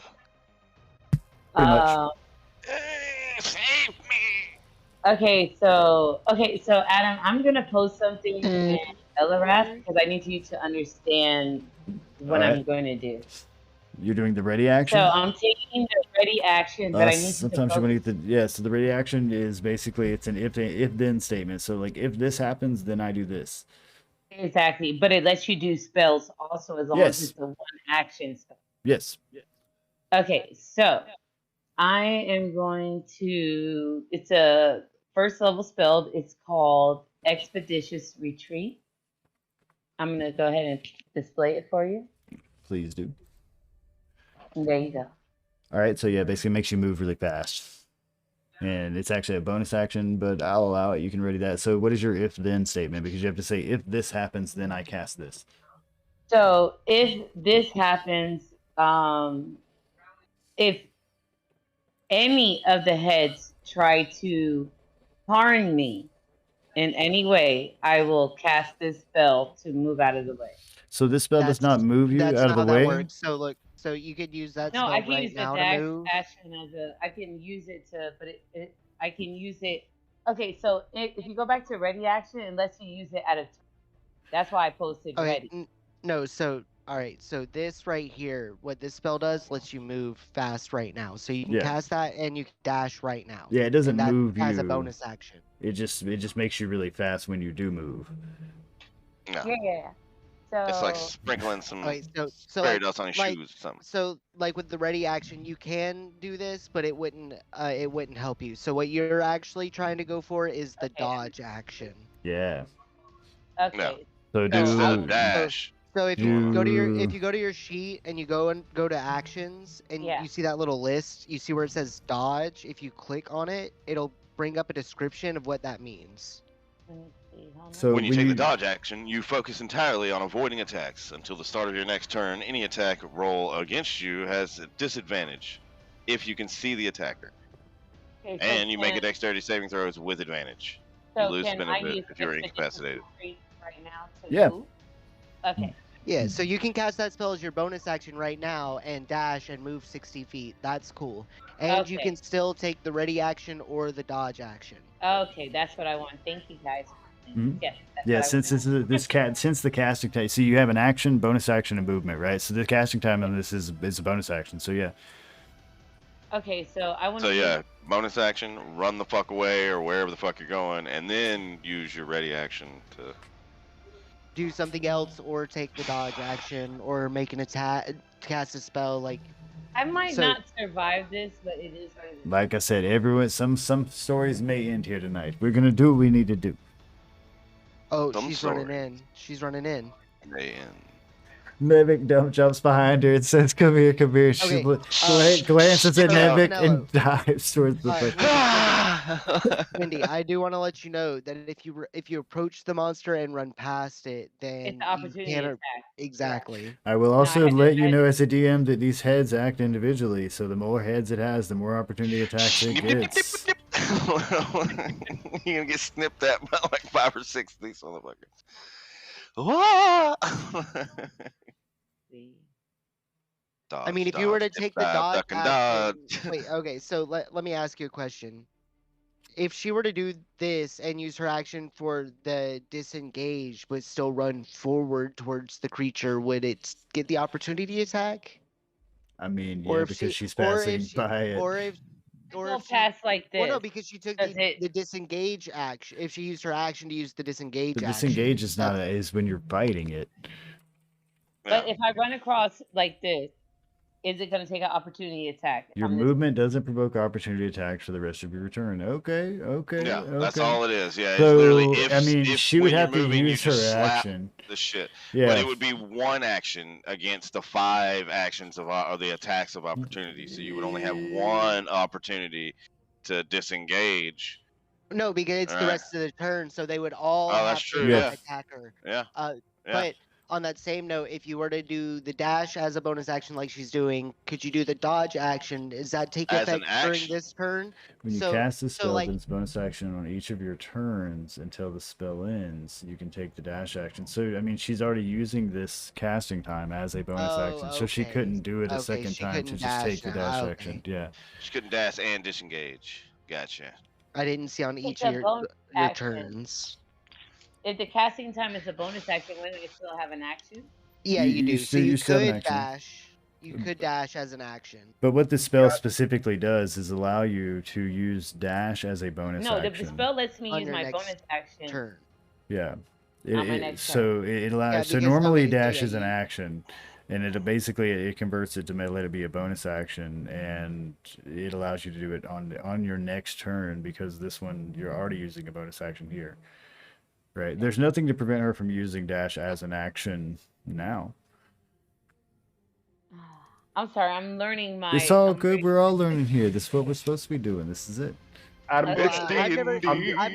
Pretty much. Save me. Okay, so Adam, I'm gonna post something in Elorath because I need you to understand what Alright. I'm going to do. You're doing the ready action. So I'm taking the ready action that I need Sometimes to you want to get the so the ready action is basically it's an if then statement. So like if this happens, then I do this. exactly, but it lets you do spells also as long Yes. as it's a one action spell. Yes. Okay, so I am going to. It's a first level spell. It's called Expeditious Retreat. I'm gonna go ahead and display it for you. Please do. And there you go. All right. So yeah, basically makes you move really fast. And it's actually a bonus action, but I'll allow it. You can ready that. So what is your if then statement? Because you have to say if this happens, then I cast this. So if this happens, if any of the heads try to harm me in any way, I will cast this spell to move out of the way. So this spell does That's- not move you That's out of not the how way. that works. So look, so you could use that No, spell I can right use the now to dash move. action as a. I can use it to, but I can use it. Okay, so if you go back to ready action, it lets you use it at a turn. That's why I posted Okay, ready. no, so all right, so this right here, what this spell does, lets you move fast right now. So you can Yeah. cast that and you can dash right now. Yeah, it doesn't and that move as you. a bonus action. It just makes you really fast when you do move. No. Yeah. So It's like sprinkling some Wait, so fairy like, dust on your like- shoes or something. so like with the ready action, you can do this, but it wouldn't help you. So what you're actually trying to go for is the Okay. dodge action. Yeah. okay. No. So do Instead so- of dash. So if you go to Do- your sheet and you go to actions and Yeah. you see that little list, you see where it says dodge. If you click on it, it'll bring up a description of what that means. Let me see, hold on. So When you take the dodge action, you focus entirely on avoiding attacks. Until the start of your next turn, any attack roll against you has a disadvantage if you can see the attacker. Okay, so And you make a can- dexterity saving throws with advantage. so You lose can I benefit use if you're Expeditious incapacitated. Retreat right now to Yeah. move? Okay. Yeah, so you can cast that spell as your bonus action right now and dash and move 60 feet. That's cool. And you Okay. can still take the ready action or the dodge action. Okay, that's what I want. Thank you guys. Mhm. Yes. that's Yeah, what I since want. since the casting time, see you have an action, bonus action, and movement, right? So the casting time on this is a bonus action. So yeah, Okay, so I want So to. yeah, bonus action, run the fuck away or wherever the fuck you're going, and then use your ready action to. Do something else or take the dodge action or make an attack, cast a spell like I might So- not survive this, but it is what it is. Like I said, everyone, some stories may end here tonight. We're gonna do what we need to do. Oh, Some she's running story. in. She's running in. Man. Nevik jumps behind her and says, "Come here, come here." She Okay, glances at Nevik Canelo. and dives towards the fucking. Wendy, I do want to let you know that if you approach the monster and run past it, then It's the you opportunity can't. attack. Exactly. I will No, also I had let to- you I know had as a DM that these heads act individually. So the more heads it has, the more opportunity attacks it gets. You're gonna get snipped at by like 5 or 6 of these motherfuckers. Wah! See. I mean, if you were to dodge, take dip, the dive, dodge duck and dodge. action, wait, okay, so let me ask you a question. If she were to do this and use her action for the disengage, but still run forward towards the creature, would it get the opportunity attack? I mean, Or yeah, if because she, she's or passing if she, by it. or if, or Go if she, past like this. well, no, because she took Does the it- disengage action. If she used her action to use the disengage The action, disengage is not that's- is when you're fighting it. But if I run across like this, is it going to take an opportunity attack? Your on this- movement doesn't provoke opportunity attacks for the rest of your turn. Okay, okay, Yeah, okay. that's all it is. Yeah, it's So literally if I mean, if she would when have to you're moving, use you her just slap action. the shit. Yeah, But it would be one action against the 5 actions of the attacks of opportunity. So you would only have one opportunity to disengage. no, because it's the Alright. rest of the turn, so they would all Oh, have that's to true, yeah. attack her. Yeah. Uh, Yeah. But on that same note, if you were to do the dash as a bonus action like she's doing, could you do the dodge action? Does that take As an effect during action. this turn? when you so- cast a so, spell, like- then its bonus action on each of your turns until the spell ends. You can take the dash action. So I mean, she's already using this casting time as a bonus Oh, action, so she okay. couldn't do it a Okay, second she time to couldn't just take dash the now. dash Okay. action. Yeah. She couldn't dash and disengage. Gotcha. I didn't see on It's each a of your bonus action. turns. If the casting time is a bonus action, wouldn't it still have an action? Yeah, You- you, you do. still- So you you still have an could action. dash. You could dash as an action. But what the spell specifically does is allow you to use dash as a bonus No, action. the spell lets me On use your my next bonus action. Turn. Yeah. On my next So it allows. Yeah, so because- normally okay, so dash yeah, is an you- action, and it basically it converts it to let it be a bonus action, and it allows you to do it on your next turn because this one you're already using a bonus action here. Right. There's nothing to prevent her from using dash as an action now. I'm sorry, I'm learning my. It's all I'm good. learning- We're all learning here. This is what we're supposed to be doing. This is it. Adam, Okay. it's I've never, D&D. I've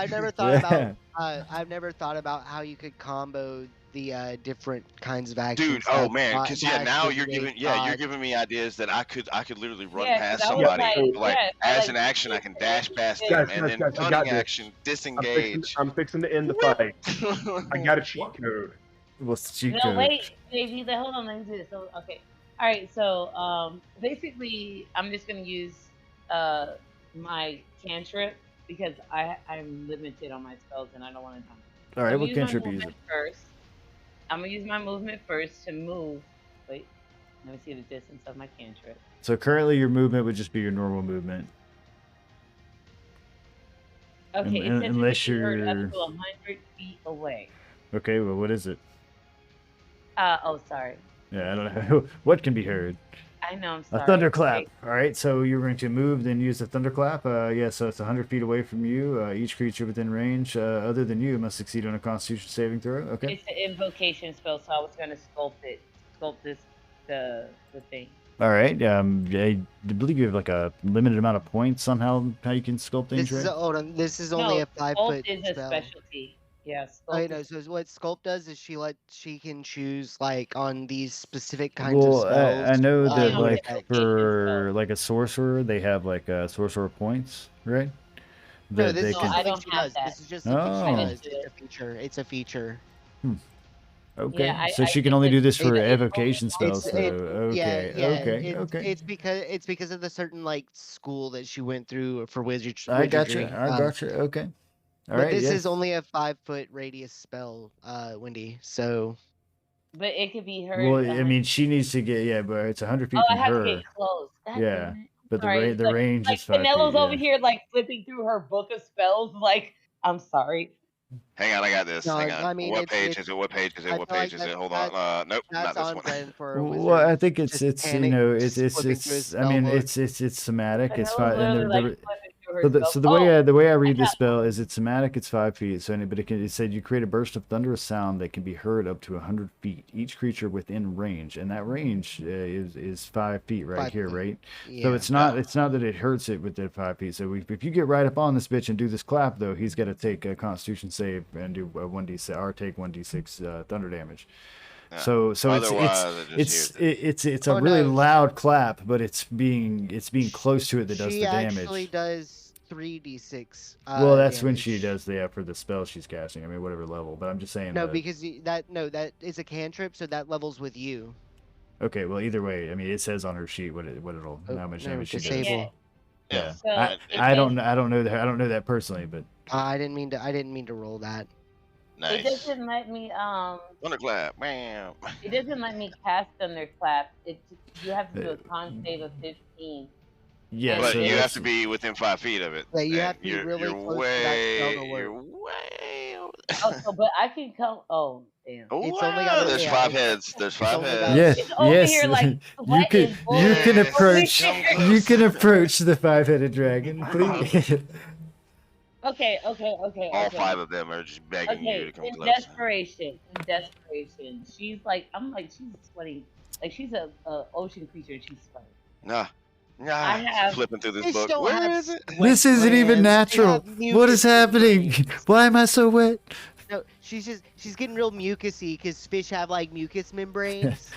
never thought Yeah. about. I've never thought about how you could combo the different kinds of actions. Dude, oh like man, because yeah, dash, now you're disengage, giving you're dodge. giving me ideas that I could literally run Yeah, past 'cause I was somebody. like, yeah, I as like an action, I can dash past Yeah. them, Guys, and then guys, I got running this. action, disengage. I'm fixing to end the fight. I got a cheat code. What's the cheat No, code? wait, baby, hold on, let me do this. So, okay, all right. So, basically, I'm just gonna use my cantrip because I'm limited on my spells and I don't want to die. All right, I'm what gonna use my cantrip you movement using? first. I'm gonna use my movement first to move. Wait, let me see the distance of my cantrip. So currently your movement would just be your normal movement. Okay, Un- it says unless it can be heard you're- up to 100 feet away. Okay, well, what is it? Oh, sorry. Yeah, I don't know. What can be heard? I know, I'm A sorry. thunderclap. Wait, All right, so you're going to move, then use the thunderclap. Yeah, so it's 100 feet away from you. Each creature within range, other than you, must succeed on a Constitution saving throw. Okay. It's an invocation spell, so I was gonna sculpt the thing. All right. I believe you have like a limited amount of points on how you can sculpt things, This is right? hold on. This is only No, a 5 Sculpt foot is a spell. specialty. Yeah, Oh, sculpt. no. So what sculpt does is she can choose like on these specific kinds Well, of spells. I know Oh, that no, like it's for spell. like a sorcerer, they have like sorcerer points, right? No, That this they is No, can. I something don't she have does. that. This is just something Oh. she I does. didn't do It's a feature. It's a feature. Okay, Yeah, so she I can think only do it's- this for it's evocation only- spells, though. Okay, okay, it's, okay. It's because of the certain like school that she went through for wizardry. I gotcha. I gotcha. Okay. All But right. this yes. is only a 5 foot radius spell, Wendy. So But it could be heard. Well, I mean, she needs to get but it's 100 feet oh, I from have to her. get close. God Yeah, damn it. but Sorry, the like- range like is 5 feet. Canelo's over Yeah. here, like flipping through her book of spells. Like, I'm sorry. Hang on, I got this. No, Hang on. I mean, What it's- page is it? What page is I it? feel What like page is it? that- Hold that- on. Nope, not That's this on one. brand for a Well, wizard. I think it's Just you panic, know just flipping through his I mean spell it's somatic. It's Vanilla fine. And literally, like, flipping through her so spell. the Oh, way I read this spell is it's somatic. It's 5 feet. So but it said you create a burst of thunderous sound that can be heard up to 100 feet. Each creature within range, and that range is 5 feet right 5 here, feet. right? Yeah. So it's not that it hurts it within 5 feet. So if you get right up on this bitch and do this clap though, he's got to take a Constitution save and do a 1d6 or take 1d6 thunder damage. Yeah. So Otherwise, it just hears it. it's a Oh, really no. loud clap, but it's being close to it that does She the actually damage. does 3d6. Well, that's when she damage. does for the spell she's casting. I mean, whatever level. But I'm just saying. No, that, because that is a cantrip, so that levels with you. okay, well, either way, I mean, it says on her sheet how much no, damage she does. disable. Yeah. So I don't know that personally, but I didn't mean to roll that. it Nice. doesn't let me Thunderclap. Bam. it doesn't let me cast Thunderclap. You have to do a con save of 15. yeah. But so you have that's- to be within 5 feet of it. Yeah, you and have to be you're, really you're close for that spell to way, work. You're way. Oh, so, but I can come. Oh, damn. It's only got a- There's yeah, 5 it's- heads. There's it's 5 only heads. got- Yes, It's over yes. here, like, you sweat can is boiling. you can Yes. approach Come you can close. approach the 5-headed dragon, please. Okay. All 5 of them are just begging you Okay, to come in close. desperation, she's like, she's sweating, like she's a ocean creature. And she's sweating. Nah. I have- Flipping through this Fish book. don't Where have is it? This isn't even glands, they natural. have What is mucus happening? membranes. Why am I so wet? No, she's getting real mucusy because fish have like mucus membranes.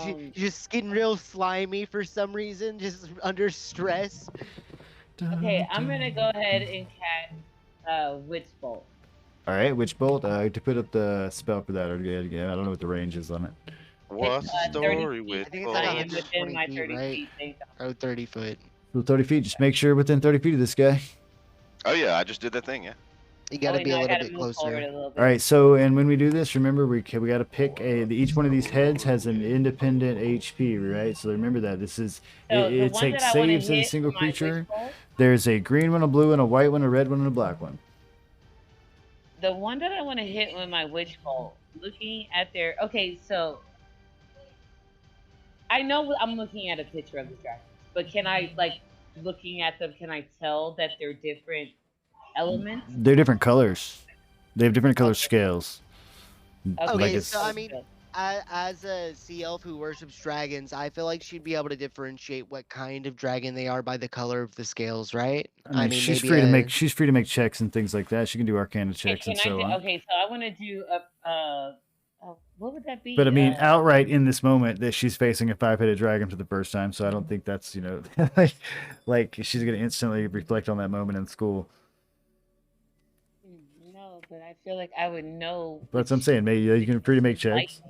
She's just getting real slimy for some reason, just under stress. Okay, I'm gonna go ahead and cast Witch Bolt. All right, Witch Bolt. To put up the spell for that, again, I don't know what the range is on it. What's It's, the 30 story feet. with I think it's I like am 120 within my feet, 30 right? feet. Thank God. Oh, 30 foot. So 30 feet. Just make sure within 30 feet of this guy. Oh yeah, I just did that thing, yeah. You gotta Oh, be no, a I little gotta bit move forward closer. a little bit. All right. So and when we do this, remember we got to pick each one of these heads has an independent HP, right? So remember that this is So it the one takes that I wanna saves as a hit single with my Witch creature. Bolt, There's a green one, a blue one, a white one, a red one, and a black one. the one that I want to hit with my Witch Bolt, looking at their. Okay, so I know I'm looking at a picture of the dragons, but can I, like, looking at them, can I tell that they're different elements? They're different colors. They have different color scales. Okay, Like it's- so I mean, as a sea elf who worships dragons, I feel like she'd be able to differentiate what kind of dragon they are by the color of the scales, right? I mean, she's maybe free to a- make checks and things like that. She can do Arcana Okay, checks and can I so do, on. okay, so I want to do a what would that be? But I mean, outright in this moment that she's facing a 5-headed dragon for the first time, so I don't think that's like she's gonna instantly reflect on that moment in school. No, but I feel like I would know. But that's what I'm saying. Maybe you can free to make checks.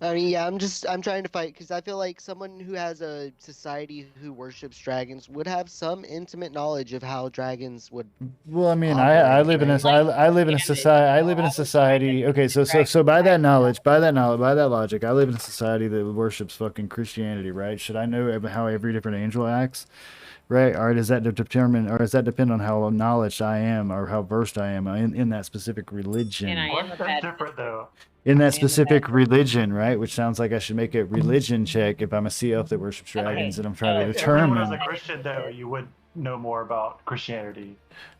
I mean, yeah, I'm trying to fight because I feel like someone who has a society who worships dragons would have some intimate knowledge of how dragons would. Well, I mean, Operate, I live in a right? I live in a society. I live in a society. Okay, so by that knowledge, by that logic, I live in a society that worships fucking Christianity, right? Should I know how every different angel acts, right? Or does that depend on how knowledge I am or how versed I am in that specific religion? And I am a That's bad different though. In that am a specific bad- religion, right? Which sounds like I should make a religion check if I'm a sea elf that worships dragons and I'm trying to If everyone was determine. a Christian though, you would know more about Christianity.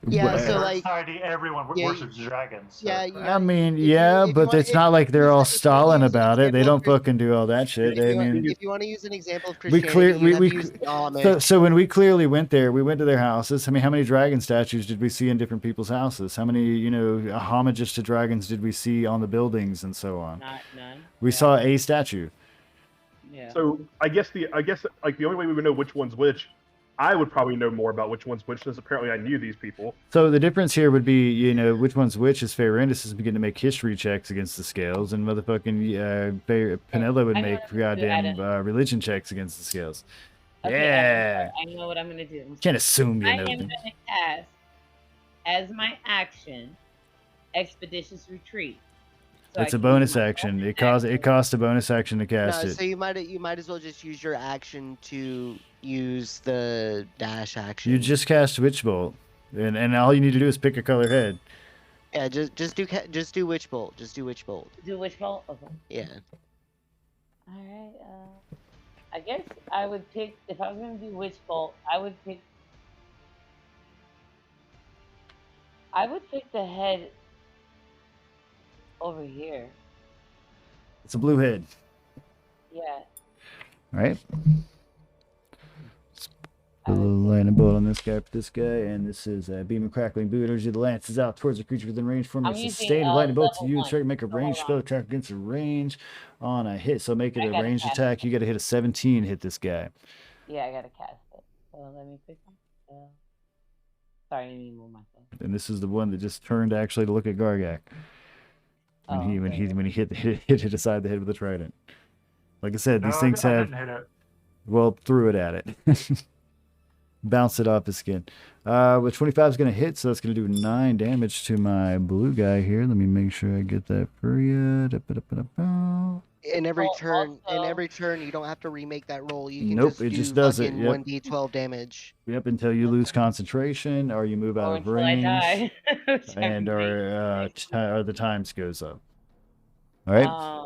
Yeah, In so our like, society, everyone yeah, worships dragons. So. yeah, you I know, mean, if you- yeah, if you but wanna- it's if- not like they're all if you wanna stalling use an about it. They example don't of Chris- fucking do all that shit. I mean, if you want to use an example of we Christianity, clear you have we to use the Amish. so when we clearly went there, we went to their houses. I mean, how many dragon statues did we see in different people's houses? How many homages to dragons did we see on the buildings and so on? Not none. We saw a statue. Yeah. So I guess like the only way we would know which one's which, I would probably know more about which one's which, since apparently I knew these people. So the difference here would be, which one's which is Ferendis is beginning to make history checks against the scales, and motherfucking Penella would I know make what to do, goddamn Adam. religion checks against the scales. Okay, Yeah. I know what I'm gonna do. Can't assume I you know. am gonna cast as my action Expeditious Retreat. So I It's a can bonus use my action. bonus It costs action. a bonus action to cast No, it. so you might as well just use your action to use the dash action. You just cast Witch Bolt, and all you need to do is pick a color head. Yeah, just do Witch Bolt. Just do Witch Bolt. Do which bolt? Okay. Yeah. All right. I guess I would pick if I was gonna do witch bolt. I would pick the head over here. It's a blue head. Yeah. All right. I A would little pick- lightning bolt on this guy, and this is a beam of crackling blue energy that lances out towards the creature within range. Forming I'm a using, sustained lightning bolt to level you. one. Try to make a So range hold spell on. attack against a range on a hit. So make it I a gotta ranged cast attack. You got to hit a 17. Hit this guy. Yeah, I gotta cast it. So let me pick one. Sorry, I didn't even move myself. And this is the one that just turned actually to look at Gargak when he hit it aside the head with a trident. Like I said, No, these things I have didn't hit it. threw it at it. Bounced it off his skin. With 25 is going to hit, so that's going to do 9 damage to my blue guy here. Let me make sure I get that for you. In every Oh, turn, also- you don't have to remake that roll. You can Nope, just it do just does it, fucking yep. 1d12 damage. Yep, until you lose concentration or you move out Or of until I range, die. Which I and may. or the times goes up. All right.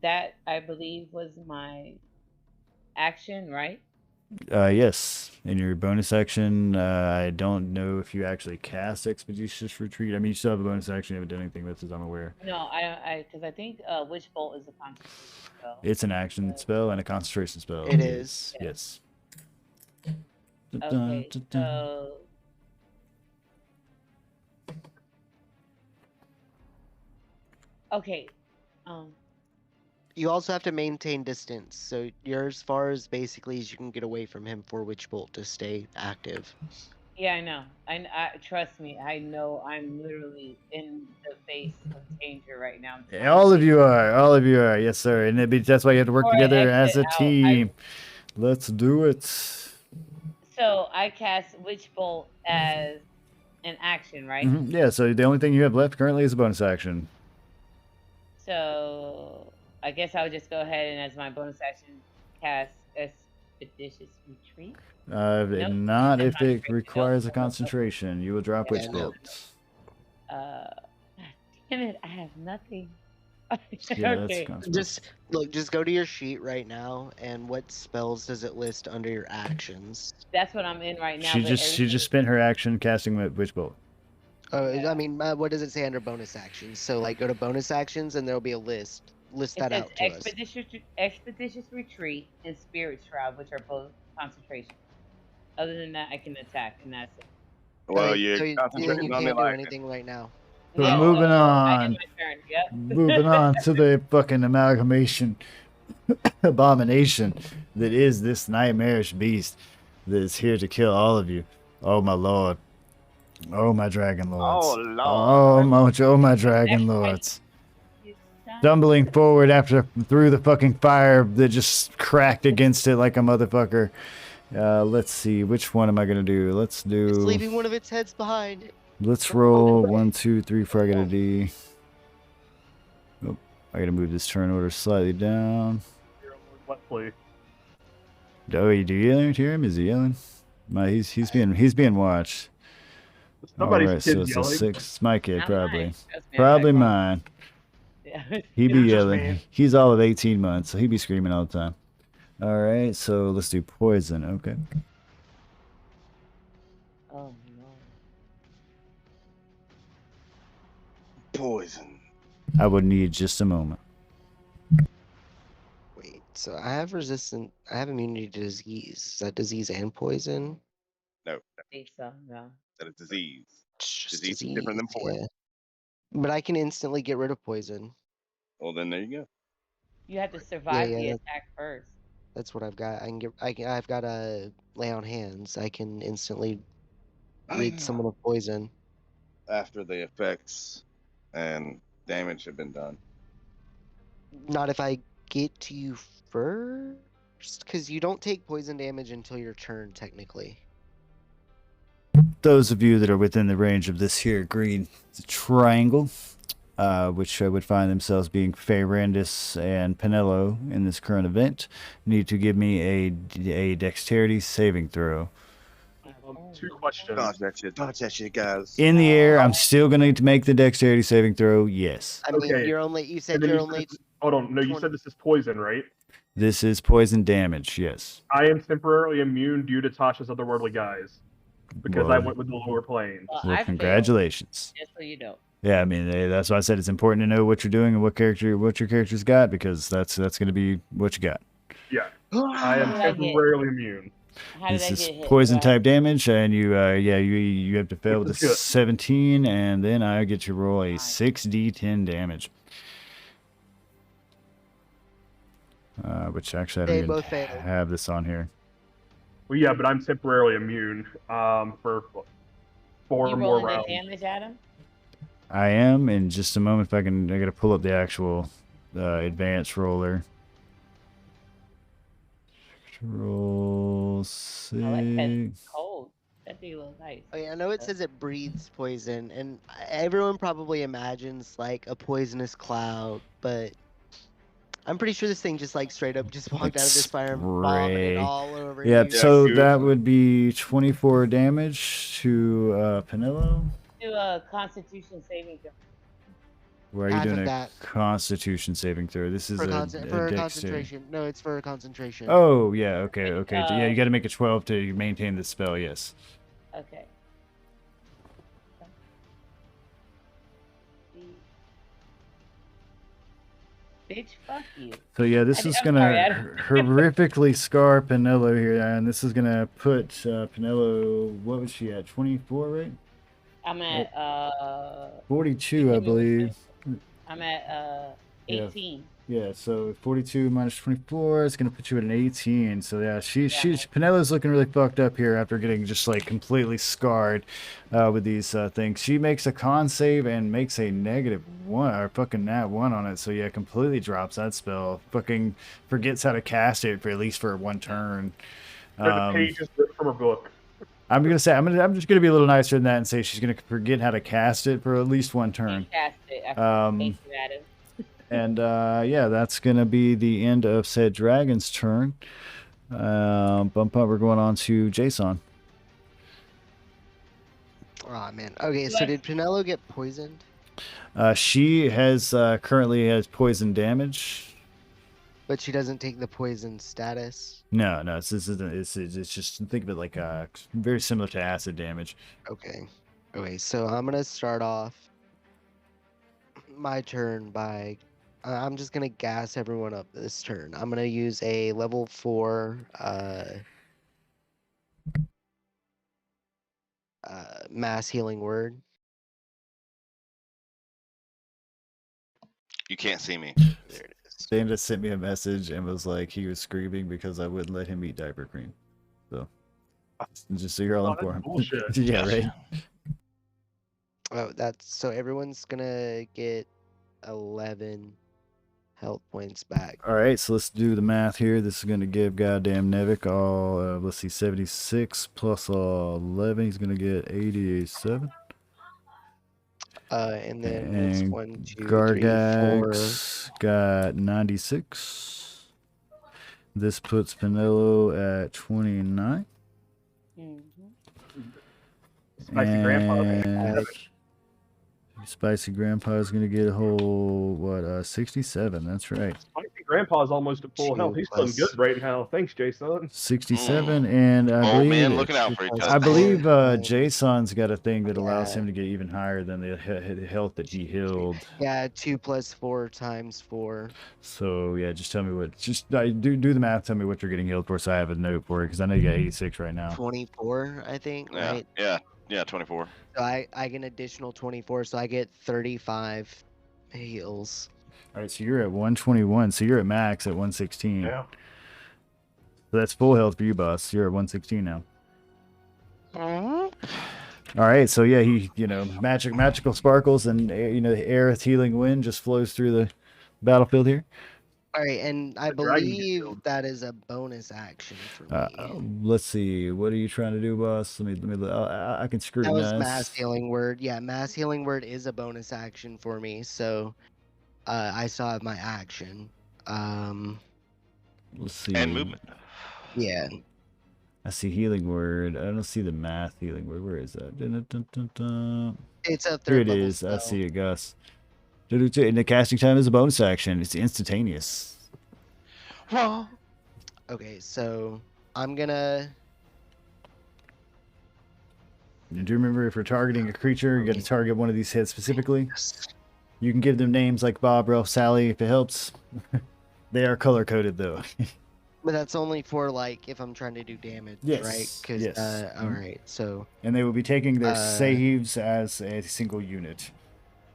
That I believe was my action, right? Yes. In your bonus action, I don't know if you actually cast Expeditious Retreat. I mean, you still have a bonus action. You haven't done anything with it, as I'm aware. No, because I think Witch Bolt is a concentration spell. It's an action spell and a concentration spell. It is. Yes. Okay, so okay, You also have to maintain distance, so you're as far as basically as you can get away from him for Witch Bolt to stay active. yeah, I know. I trust me. I know I'm literally in the face of danger right now. Yeah, all of you are. Yes, sir. And that's why you have to work Before I together as a exit out, team. Let's do it. So I cast Witch Bolt as an action, right? Mhm. Yeah, so the only thing you have left currently is a bonus action. So I guess I would just go ahead and as my bonus action cast Expeditious Retreat. Not if it Concentration. requires a Nope. concentration. You will drop Witch no. Bolt. Damn it, I have nothing. Yeah, that's Okay. concentration. Just go to your sheet right now, and what spells does it list under your actions? That's what I'm in right now. She but just everything- spent her action casting Witch Bolt. I mean, what does it say under bonus actions? So, like, go to bonus actions, and there'll be a list. List It that says out to us. expeditious Retreat and Spirit Shroud, which are both concentration. Other than that, I can attack, and that's it. Well, so you're you concentrating on the can't do election. anything right now. So Yeah, moving I on. get my turn. Yep. Moving on to the fucking amalgamation abomination that is this nightmarish beast that is here to kill all of you. Oh my lord. Oh my dragon lords. Oh, Lord. Oh my dragon lords. Stumbling forward through the fucking fire that just cracked against it like a motherfucker. Let's see, which one am I gonna do? Let's It's do. leaving one of its heads behind. Let's roll 1, 2, 3, 4. I got a D. Oh, I gotta move this turn order slightly down. Let's play. Oh, you do you hear him? Is he yelling? He's being watched. Somebody's Alright, kid so it's a yelling. 6. It's my kid, Not probably. mine. Trust me, I Probably tried. mine. Yeah. He be It's just yelling. me. He's all of 18 months, so he be screaming all the time. Alright, so let's do poison. Okay. Oh no. Poison. I would need just a moment. Wait, so I have immunity to disease. Is that disease and poison? No, I think so. No. that is disease. It's just Disease is different than poison. yeah. But I can instantly get rid of poison. Well, then there you go. You have to survive yeah, the that- attack first. That's what I've got. I've got a lay on hands. I can instantly rid someone of poison. After the effects and damage have been done. Not if I get to you first, because you don't take poison damage until your turn, technically. Those of you that are within the range of this here green triangle, which would find themselves being Fayrandis and Penelo in this current event, need to give me a dexterity saving throw. 2 questions. Dodge that shit, guys. In the air, I'm still going to need to make the dexterity saving throw. Yes. I mean, Okay. you said And then you're you only. said, hold on, no, you 20. said this is poison, right? This is poison damage. Yes. I am temporarily immune due to Tasha's otherworldly guys because I Well, went with the lower plane. Well, well, I failed, congratulations. just so you know. Yeah, I mean that's why I said it's important to know what you're doing and what your character's got, because that's going to be what you got. Yeah, I am How did I get- temporarily immune. How did This I is get hit? poison Do I- type damage, and you have to fail with a Which is good. 17, and then I get to roll a 6d10 damage. Which actually I They don't both even failed. have this on here. Well, yeah, but I'm temporarily immune for 4 You more rolling rounds. the damage at him? I am in just a moment. If I gotta pull up the actual advanced roller. Roll I like that 6. cold. That'd be a little nice. Okay, I know it says it breathes poison, and everyone probably imagines like a poisonous cloud, but I'm pretty sure this thing just like straight up just walked out of this fire and vomited Spray. all over Yep. you. So good. that would be 24 damage to Penelo. Do a Constitution saving throw. Where are you Half doing of a that. Constitution saving throw? This is For, a for dexterity. concentration. No, it's for concentration. Oh yeah. Okay. Okay. Yeah, you Uh, got to make a 12 to maintain the spell. Yes. Okay. Bitch, fuck you. So yeah, this is I'm sorry, I gonna horrifically scar Penelo here, and this is gonna put Penelo. What was she at? 24, right? I'm at 42, I believe. I'm at Yeah. 18. Yeah. So 42 minus 24 is gonna put you at an 18. So yeah, she's Yeah. Penelo's looking really fucked up here after getting just like completely scarred with these things. She makes a con save and makes a -1 or fucking -1 on it. So yeah, completely drops that spell. Fucking forgets how to cast it for at least for 1 turn. The page is ripped from her book. I'm gonna say I'm just gonna be a little nicer than that and say she's gonna forget how to cast it for at least 1 turn. Cast it. I Um, at him. And yeah, that's gonna be the end of said dragon's turn. Bump up. We're going on to Jason. Oh man. Okay, so did Penelo get poisoned? She has currently has poison damage. But she doesn't take the poison status. No, it's just think of it like very similar to acid damage. Okay. Okay, so I'm gonna start off my turn by I'm just gonna gas everyone up this turn. I'm gonna use a level 4 mass healing word. You can't see me. There it is. Dan just sent me a message and was like he was screaming because I wouldn't let him eat diaper cream. So just so you're all Oh, that's informed. bullshit. Yeah, Gotcha. right. Oh, that's so everyone's gonna get 11 health points back. All right, so let's do the math here. This is going to give goddamn Nevik all, let's see, 76 plus 11. He's going to get 87. And then it's And 1, 2, 3, 4. Gargax got 96. This puts Penelo at 29. Mhm. Spicy Grandpa. And Spicy Grandpa is going to get a whole, 67. That's right. Spicy Grandpa is almost at full health. He's doing good right now. Thanks, Jason. 67. And I Old believe, man looking out for each I other. I believe Yeah. Jason's got a thing that allows Yeah. him to get even higher than the health that he healed. Yeah, 2 plus 4 times 4. So yeah, just tell me what. Just do the math. Tell me what you're getting healed for, so I have a note for it. Because I know you got 86 right now. 24, I think, Yeah, right? yeah, 24. So I get an additional 24, so I get 35 heals. All right, so you're at 121. So you're at max at 116. Yeah. So that's full health for you, boss. You're at 116 now. All right, so yeah, he magical sparkles and the air healing wind just flows through the battlefield here. All right, and I The dragon gets believe killed. that is a bonus action for me. Let's see. What are you trying to do, boss? Let me. I can That was scrutinize. mass healing word. Yeah, mass healing word is a bonus action for me. So, I still have my action. Let's see. And movement. Yeah. I see healing word. I don't see the math healing word. Where is that? Dun, dun, dun, dun. It's a Here third it level is. I spell. see it, Gus. And the casting time is a bonus action. It's instantaneous. Well, Okay, so I'm gonna. And do you remember if you're targeting a creature, you got to target one of these heads specifically? Yes. You can give them names like Bob, Ralph, Sally if it helps. They are color coded though. But that's only for like if I'm trying to do damage, Yes, right? Because yes. all right, so And they will be taking their Uh, saves as a single unit.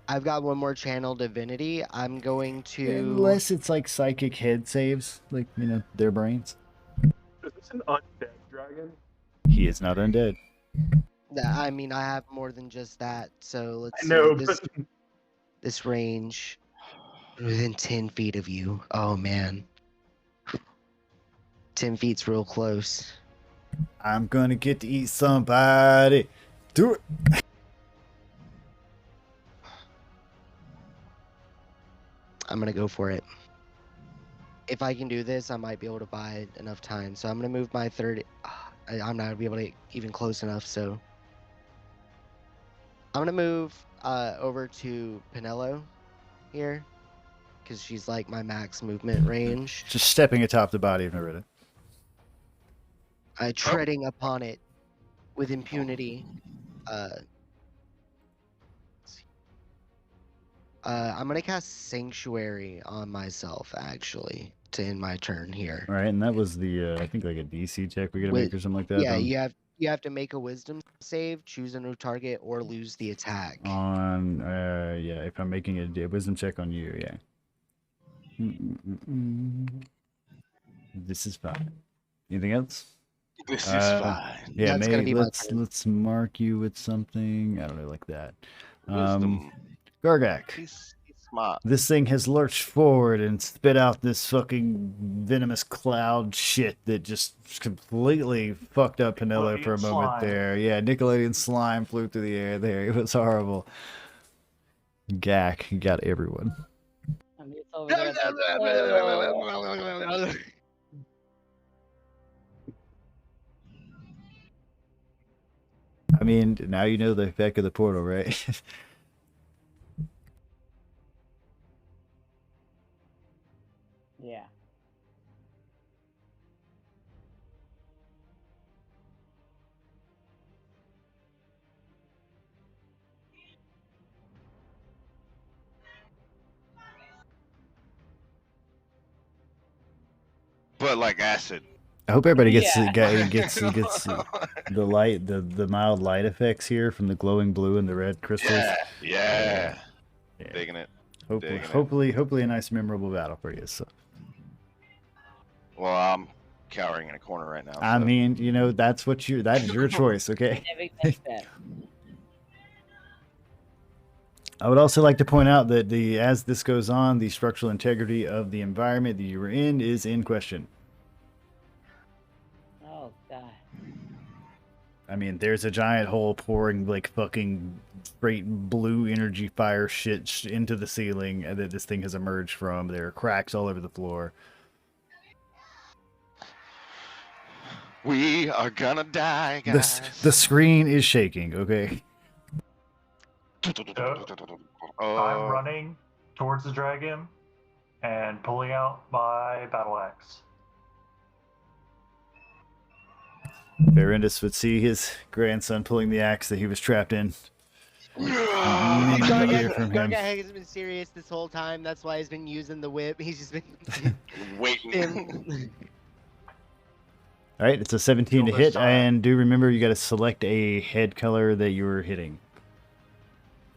I've got one more channel divinity. I'm going to. Unless it's like psychic head saves, like, their brains. Is this an undead dragon? He is not undead. I mean, I have more than just that. So let's I see. know, This but this range within 10 feet of you. Oh man, 10 feet's real close. I'm gonna get to eat somebody. Do it. I'm gonna go for it. If I can do this, I might be able to buy enough time. So I'm gonna move my 30. I'm not gonna be able to even close enough. So I'm gonna move over to Pinello here because she's like my max movement range. Just stepping atop the body of Narita. Treading upon it with impunity. I'm gonna cast Sanctuary on myself actually to end my turn here. All right, and that was the I think like a DC check we gotta With- make or something like that. Yeah, you have to make a Wisdom save, choose a new target, or lose the attack. On yeah, if I'm making a wisdom check on you, yeah. This is fine. Anything else? this is fine. Yeah, That's gonna be my turn. let's mark you with something. I don't know, like that. Wisdom. Gargak. He's smart. This thing has lurched forward and spit out this fucking venomous cloud shit that just completely fucked up Pinello for a Nickelodeon moment slime. there. Yeah, Nickelodeon slime flew through the air there. It was horrible. Gak got everyone. I mean, it's over there. I mean, now you know the effect of the portal, right? Yeah. But like acid. I hope everybody gets Yeah. gets the light, the mild light effects here from the glowing blue and the red crystals. Yeah. Yeah. Digging it. Hopefully, digging it. hopefully a nice memorable battle for you. So Well, I'm cowering in a corner right now. I so- mean, that is your choice, okay? Every next step. I would also like to point out that as this goes on, the structural integrity of the environment that you were in is in question. Oh god. I mean, there's a giant hole pouring like fucking straight blue energy fire shit into the ceiling that this thing has emerged from. There are cracks all over the floor. We are gonna die, guys. The screen is shaking, okay? I'm running towards the dragon and pulling out my battle axe. Verendus would see his grandson pulling the axe that he was trapped in. You need to hear from him. Gargak has been serious this whole time. That's why he's been using the whip. He's just been. Waiting. All right, it's a 17 to Kill this hit, time. and do remember you got to select a head color that you were hitting.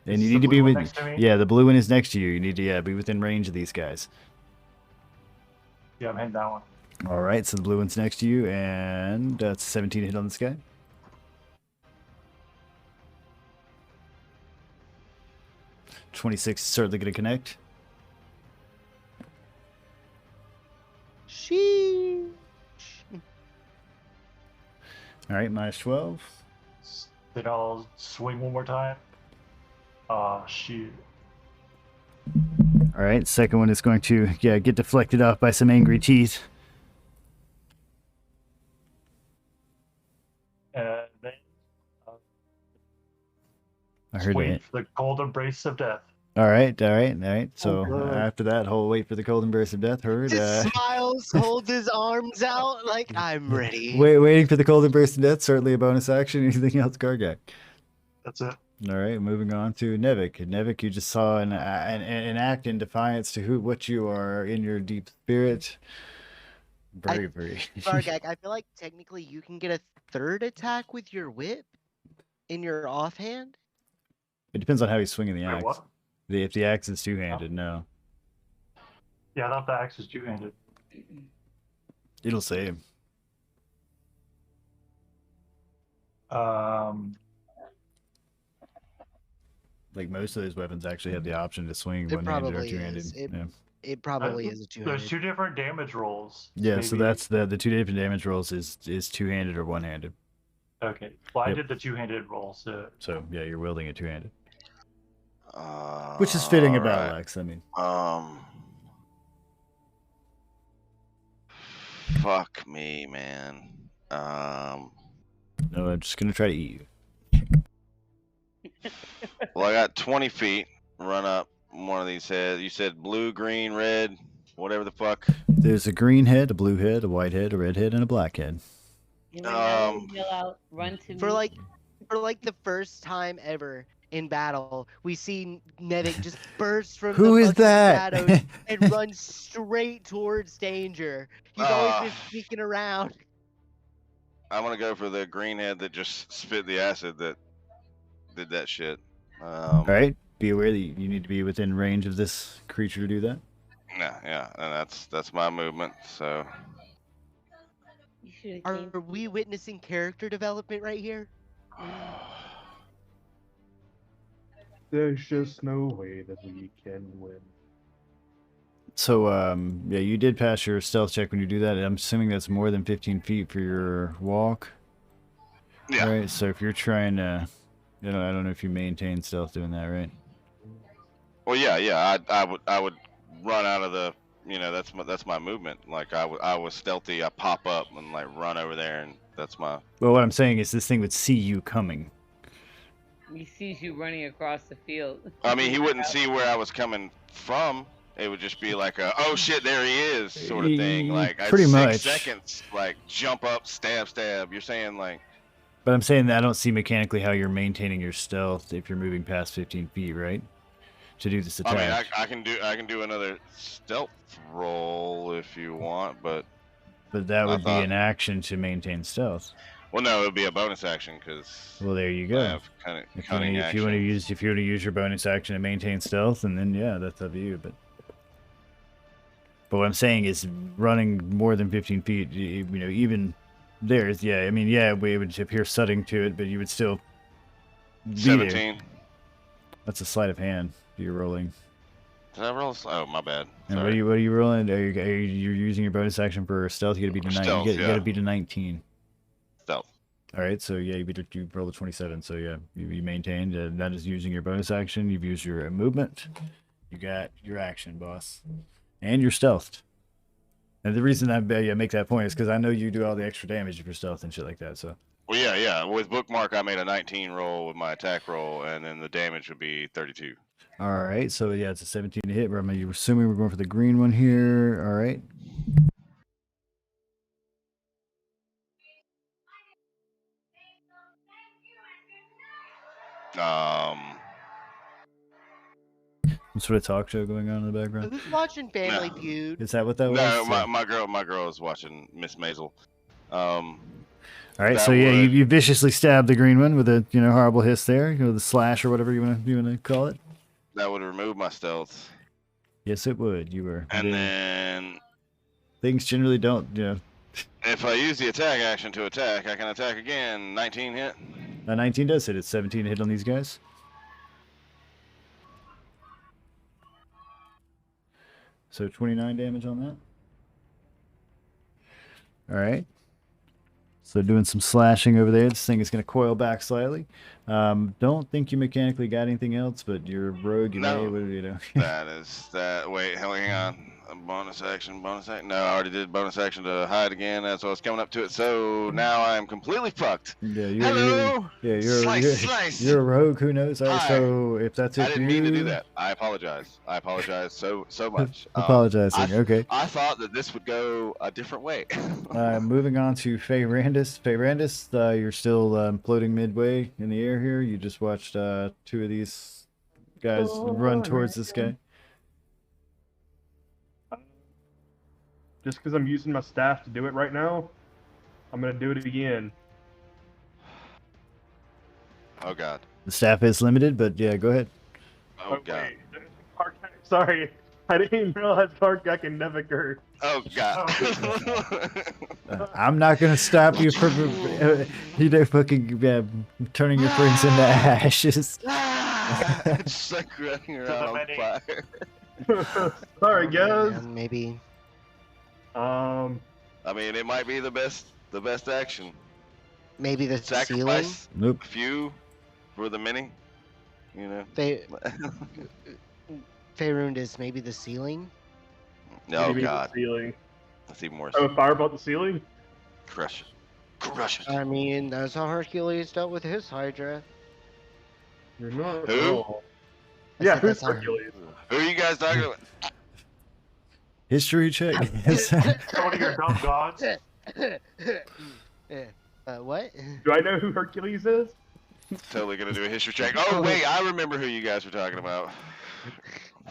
And Is you the need to be blue one with, next to me? yeah, the blue one is next to you. You need to, be within range of these guys. Yeah, I'm hitting that one. All right, so the blue one's next to you, and that's 17 to hit on this guy. .26 is certainly going to connect. All right, minus 12. Then I'll swing one more time. Shoot. All right, second one is going to get deflected off by some angry teeth. And then I heard wait it. for the cold embrace of death. All right, all right, all right. So God. after that whole wait for the cold embrace of death, heard. Just smiles, holds his arms out like I'm ready. Waiting for the cold embrace of death. Certainly a bonus action. Anything else, Gargak? That's it. All right, moving on to Nevik. Nevik, you just saw an act in defiance to what you are in your deep spirit. Bravery. Gargak, I feel like technically you can get a third attack with your whip in your offhand. It depends on how he's swinging the Wait, axe. what? If the axe is two-handed, no. Yeah, I thought the axe was two-handed. It'll save. Like most of those weapons actually have the option to swing It one-handed or probably two-handed. is. Yeah. It probably is a two-handed. There's two different damage rolls. Yeah, so maybe- that's the two different damage rolls is two-handed or one-handed. Okay. Well, I Yep. did the two-handed roll, so So yeah, you're wielding it two-handed, Uh, which is fitting about alright. Lex. I mean, Fuck me, man. no, I'm just gonna try to eat you. Well, I got 20 feet. Run up one of these heads. You said blue, green, red, whatever the fuck. There's a green head, a blue head, a white head, a red head, and a black head. You know, yell out, run to For me. like the first time ever in battle, we see Nevik just burst from Who the is fucking that? shadows and run straight towards danger. He's always Ah. been sneaking around. I'm gonna go for the green head that just spit the acid that did that shit. All right, be aware that you need to be within range of this creature to do that. Yeah, and that's my movement. So You should have Are came. we witnessing character development right here? There's just no way that we can win. So, yeah, you did pass your stealth check when you do that. I'm assuming that's more than 15 feet for your walk. yeah, All right, so if you're trying to, I don't know if you maintain stealth doing that, right? well, yeah. I would run out of the. That's my movement. Like I was stealthy. I pop up and like run over there, and that's my. Well, what I'm saying is this thing would see you coming. He sees you running across the field. I mean, he wouldn't see where I was coming from. It would just be like a, oh shit, there he is, sort of thing. Like Pretty I'd much. 6 seconds, like jump up, stab. You're saying like. But I'm saying that I don't see mechanically how you're maintaining your stealth if you're moving past 15 feet, right? To do this attack. I mean, I can do another stealth roll if you want, but But that I would be thought- an action to maintain stealth. well, no, it would be a bonus action because Well, there you I go. have kind of If you, cunning wanna, action. if you want to use your bonus action to maintain stealth, and then yeah, that's up to you. But what I'm saying is running more than 15 feet. Even there's I mean, yeah, we would appear sutting to it, but you would still be there. 17. That's a sleight of hand you're rolling. Did I roll? Oh, my bad. And Sorry. what are you rolling? You're using your bonus action for stealth. You got to beat a 9. Stealth, You got yeah. to beat a 19. Stealth. All right, so yeah, you rolled a 27. So yeah, you maintained. That is using your bonus action. You've used your movement. You got your action, boss, and you're stealthed. And the reason I make that point is because I know you do all the extra damage if you're stealth and shit like that. So Well, yeah. With bookmark, I made a 19 roll with my attack roll, and then the damage would be 32. all right, so yeah, it's a 17 to hit. But you're assuming we're going for the green one here. All right. Some sort of talk show going on in the background. Who's watching Family No. Feud? Is that what that was? No, So- my girl is watching Miss Maisel. All right, That so yeah, would- you viciously stabbed the green one with a horrible hiss there, the slash or whatever you wanna call it. That would remove my stealth, Yes, it would. You were. and then Things generally don't. if I use the attack action to attack, I can attack again. 19 hit. A 19 does hit. It's 17 to hit on these guys. So 29 damage on that. All right. So doing some slashing over there. This thing is going to coil back slightly. Don't think you mechanically got anything else, but you're a rogue. You No. may, what, you know. That is that. Wait, hang on. A bonus action. No, I already did bonus action to hide again. That's what I was coming up to it. So now I'm completely fucked. Yeah, Hello. Slice. You're a rogue. Who knows? All right, Hi. so if that's it I for didn't mean to do you- that. I apologize. I apologize so much. Apologizing. Okay. I thought that this would go a different way. Moving on to Faye Randis. Faye Randis, you're still floating midway in the air here. You just watched two of these guys run towards this guy. Just because I'm using my staff to do it right now, I'm gonna do it again. Oh God. The staff is limited, but yeah, go ahead. Oh God. Wait. Sorry, I didn't even realize Karkak and Neviker. Oh God. I'm not gonna stop you from fucking turning your friends into ashes. It's like running around on fire. Sorry, guys. Man, maybe. I mean, it might be the best action. Maybe the ceiling. Sacrifice Nope. a few for the many. You know. Faerundis, maybe the ceiling. Oh Maybe the God. Ceiling. That's even worse. Oh, fireball at the ceiling? Crush it. Crush it. I mean, that's how Hercules dealt with his Hydra. You're not Who? wrong. I Yeah, said who's that's how- Hercules? Who are you guys talking about? History check. One of your dumb gods. What? Do I know who Hercules is? Totally gonna do a history check. Oh wait, I remember who you guys were talking about.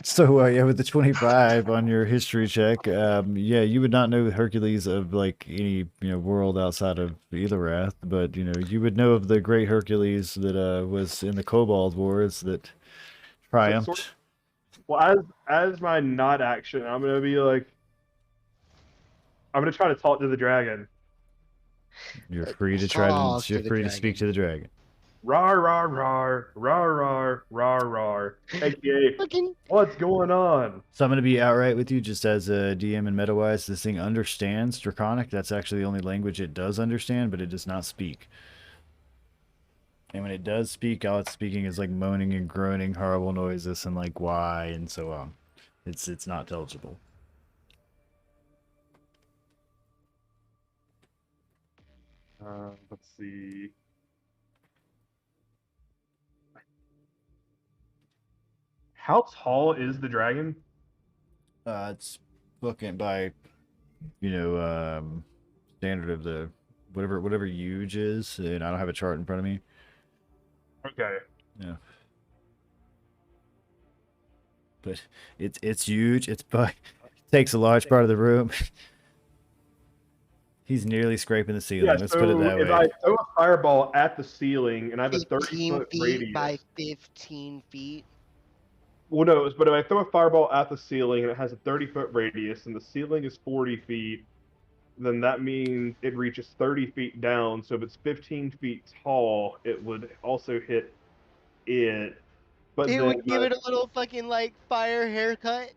So yeah, with the 25 on your history check, yeah, you would not know Hercules of like any world outside of Elorath, but you would know of the great Hercules that was in the Kobold Wars that triumphed. Well, as my not action, I'm gonna be like, I'm gonna try to talk to the dragon. You're free to try to. Talk You're to the free to speak to the dragon. Rar rar rar rar rar rar rar. AKA, Fucking what's going on? So I'm going to be outright with you, just as a DM and meta-wise. This thing understands Draconic. That's actually the only language it does understand, but it does not speak. And when it does speak, all it's speaking is like moaning and groaning, horrible noises, and like why and so on. It's not intelligible. Let's see. How tall is the dragon? It's looking by, standard of the whatever huge is, and I don't have a chart in front of me. Okay. Yeah. But it's huge. It takes a large part of the room. He's nearly scraping the ceiling. Yeah, Let's so put it that if way. I throw a fireball at the ceiling and I have a 15 30-foot feet radius. by 15 feet. Well, no, but if I throw a fireball at the ceiling and it has a 30-foot radius and the ceiling is 40 feet, then that means it reaches 30 feet down. So if it's 15 feet tall, it would also hit it. But It then, would give it a little fucking like fire haircut.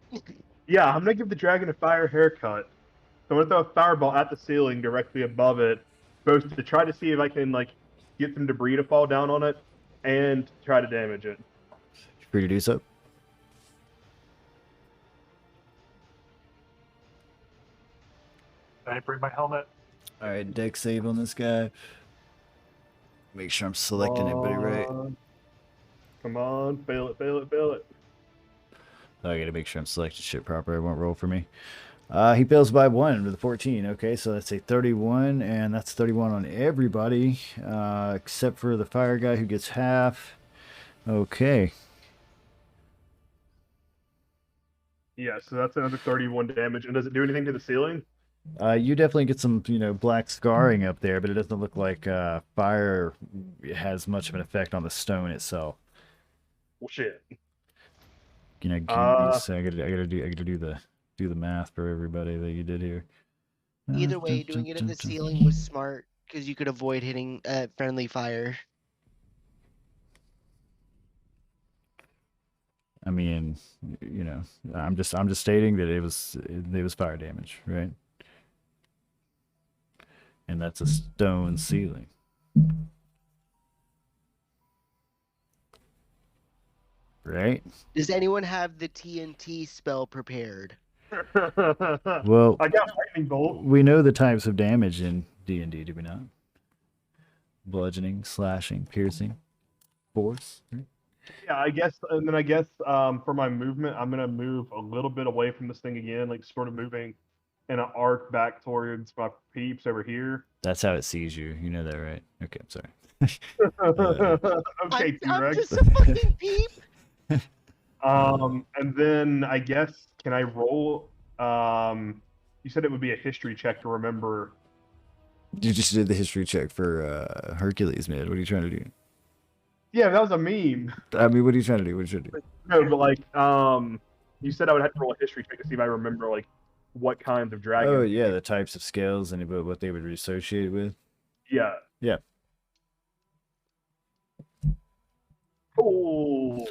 yeah, I'm gonna give the dragon a fire haircut. So I'm gonna throw a fireball at the ceiling directly above it, both to try to see if I can like get some debris to fall down on it, and try to damage it. Free to do so. I bring my helmet. All right, deck save on this guy. Make sure I'm selecting everybody right. Come on, fail it, fail it, fail it. I gotta make sure I'm selecting shit proper. It won't roll for me. He fails by 1 with a 14. Okay, so that's a 31, and that's 31 on everybody, except for the fire guy who gets half. Okay. Yeah, so that's another 31 damage. And does it do anything to the ceiling? You definitely get some, black scarring up there, but it doesn't look like fire has much of an effect on the stone itself. Well, shit. Give me a sec. I gotta do the math for everybody that you did here. Either way, doing it in the ceiling was smart because you could avoid hitting friendly fire. I mean, I'm just stating that it was fire damage, right? And that's a stone ceiling. Right? Does anyone have the TNT spell prepared? Well, I got lightning bolt. we know the types of damage in D&D, do we not? Bludgeoning, slashing, piercing, force. Right? Yeah, I guess, and then I guess for my movement, I'm gonna move a little bit away from this thing again, like sort of moving in an arc back towards my peeps over here. That's how it sees you. You know that, right? Okay, I'm sorry. Okay, I'm T-Rex. just a fucking peep. And then I guess, can I roll? You said it would be a history check to remember. You just did the history check for Hercules, man. What are you trying to do? Yeah, that was a meme. I mean, what are you trying to do? What are you trying to do? No, but like, you said I would have to roll a history check to see if I remember like what kinds of dragons. Oh, yeah, the types of scales and what they would be associated with. Yeah. Yeah. Oh.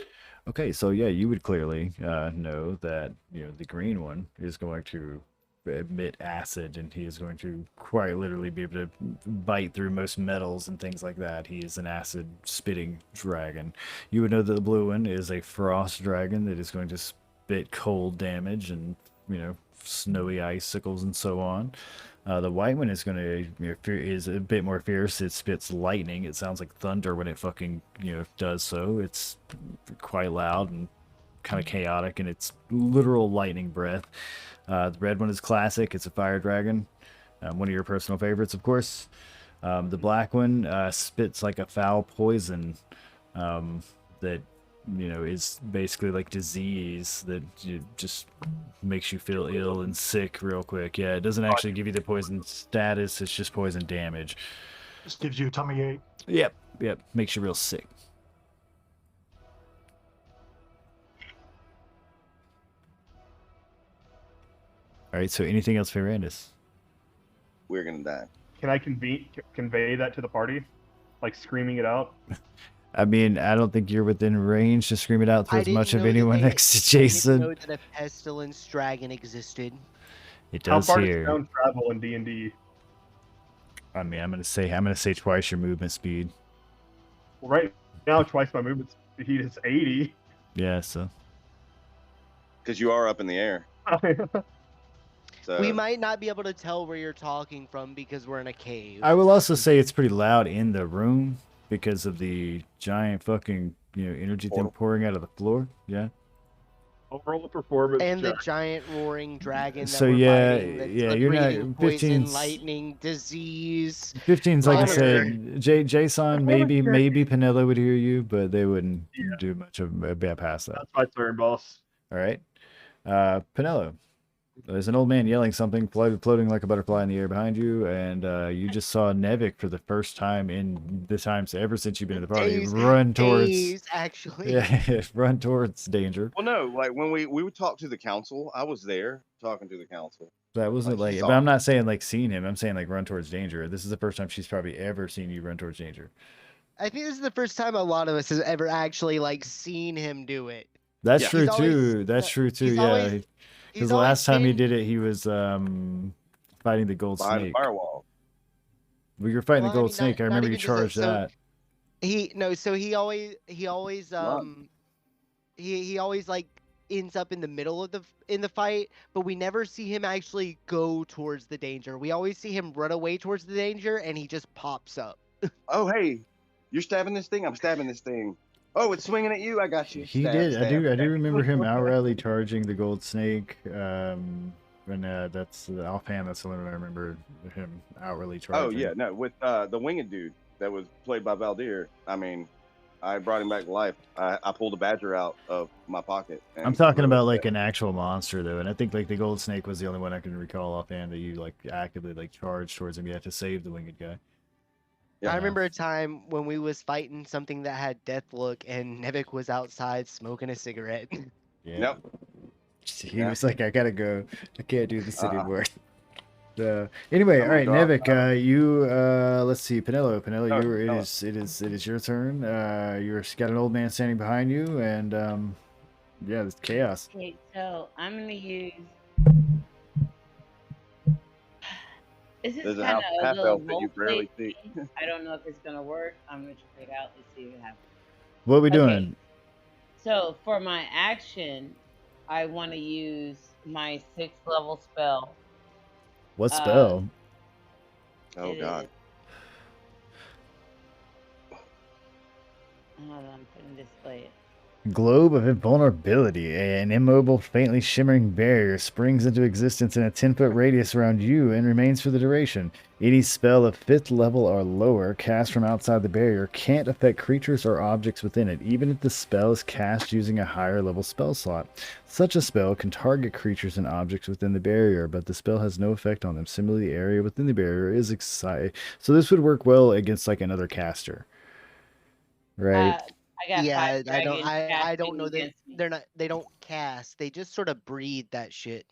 Okay, so yeah, you would clearly know that the green one is going to emit acid, and he is going to quite literally be able to bite through most metals and things like that. He is an acid spitting dragon. You would know that the blue one is a frost dragon that is going to spit cold damage and snowy icicles and so on. The white one is going to is a bit more fierce. It spits lightning. It sounds like thunder when it fucking does so. It's quite loud and kind of chaotic in its literal lightning breath. The red one is classic. It's a fire dragon, one of your personal favorites, of course. The black one spits like a foul poison that is basically like disease that just makes you feel ill and sick real quick. Yeah, it doesn't actually give you the poison status. It's just poison damage. Just gives you a tummy ache. Yep, makes you real sick. All right, so anything else for Randus? We're gonna die. Can I convey that to the party, like screaming it out? I mean, I don't think you're within range to scream it out to I as didn't much of know that anyone they- next to I didn't Jason. know that a pestilence dragon existed. It How does far does here. sound travel in D&D? I mean, I'm gonna say twice your movement speed. Well, right now, twice my movement speed is 80. Yeah, so Because you are up in the air. So We might not be able to tell where you're talking from because we're in a cave. I will also say it's pretty loud in the room because of the giant fucking energy thing Portal. pouring out of the floor. Yeah. I'll roll a performance And the check. giant roaring dragon that So we're yeah, fighting that's yeah, you're not- breathing poison, 15's lightning, disease. 15's like I Water. said, Jason, maybe Panella would hear you, but they wouldn't do much of a bad past that. That's my turn, boss. All right. Panello, there's an old man yelling something, floating like a butterfly in the air behind you, and you just saw Nevik for the first time in the times ever since you've been in the party run towards. Days, actually. Yeah, run towards danger. well, no, like when we would talk to the council, I was there talking to the council. That wasn't Like, like, she but saw I'm him. not saying like seeing him. I'm saying like run towards danger. This is the first time she's probably ever seen you run towards danger. I think this is the first time a lot of us has ever actually seen him do it. That's Yeah. true He's always- too. That's true too. he's Yeah, always- because He's the always last time he been- did it, he was fighting the gold Behind the snake. firewall. Well, you're fighting Well, the I gold mean, snake. I not remember even you just that, charged so- that. he always Run. he always like ends up in the middle of the fight, but we never see him actually go towards the danger. We always see him run away towards the danger and he just pops up. Oh, hey, you're stabbing this thing. I'm stabbing this thing. Oh, it's swinging at you. I got you. He Stab, did. I stab, do stab. remember him outrightly charging the gold snake. And that's offhand. That's the one I remember him outrightly charging. Oh yeah, no, with the winged dude that was played by Valdir. I mean, I brought him back to life. I pulled a badger out of my pocket. and I'm talking rode about it. like an actual monster though, and I think like the gold snake was the only one I can recall offhand that you like actively like charged towards him. You had to save the winged guy. Yeah. I remember a time when we was fighting something that had death look and Nevik was outside smoking a cigarette. Yeah. Yep. He Yeah. was like, I gotta go. I can't do this anymore. Anyway, I'm all right, gonna go Nevik, you let's see, Penelo, Oh, it Penelo. is your turn. You're got an old man standing behind you, and yeah, there's chaos. Okay, so I'm gonna use This is There's a kind of a half little elf that you role barely play see. thing. I don't know if it's gonna work. I'm gonna try it out. Let's see what happens. What are we Okay. doing? So for my action, I want to use my 6th level spell. What spell? Oh It God. is. Hold on, I'm gonna display it. Globe of Invulnerability. An immobile, faintly shimmering barrier springs into existence in a 10-foot radius around you and remains for the duration. Any spell of 5th level or lower cast from outside the barrier can't affect creatures or objects within it, even if the spell is cast using a higher level spell slot. Such a spell can target creatures and objects within the barrier, but the spell has no effect on them. Similarly, the area within the barrier is excited. So this would work well against like another caster. Right? I got Yeah, 5 dragons I don't casting know that against me. they don't cast. They just sort of breed that shit.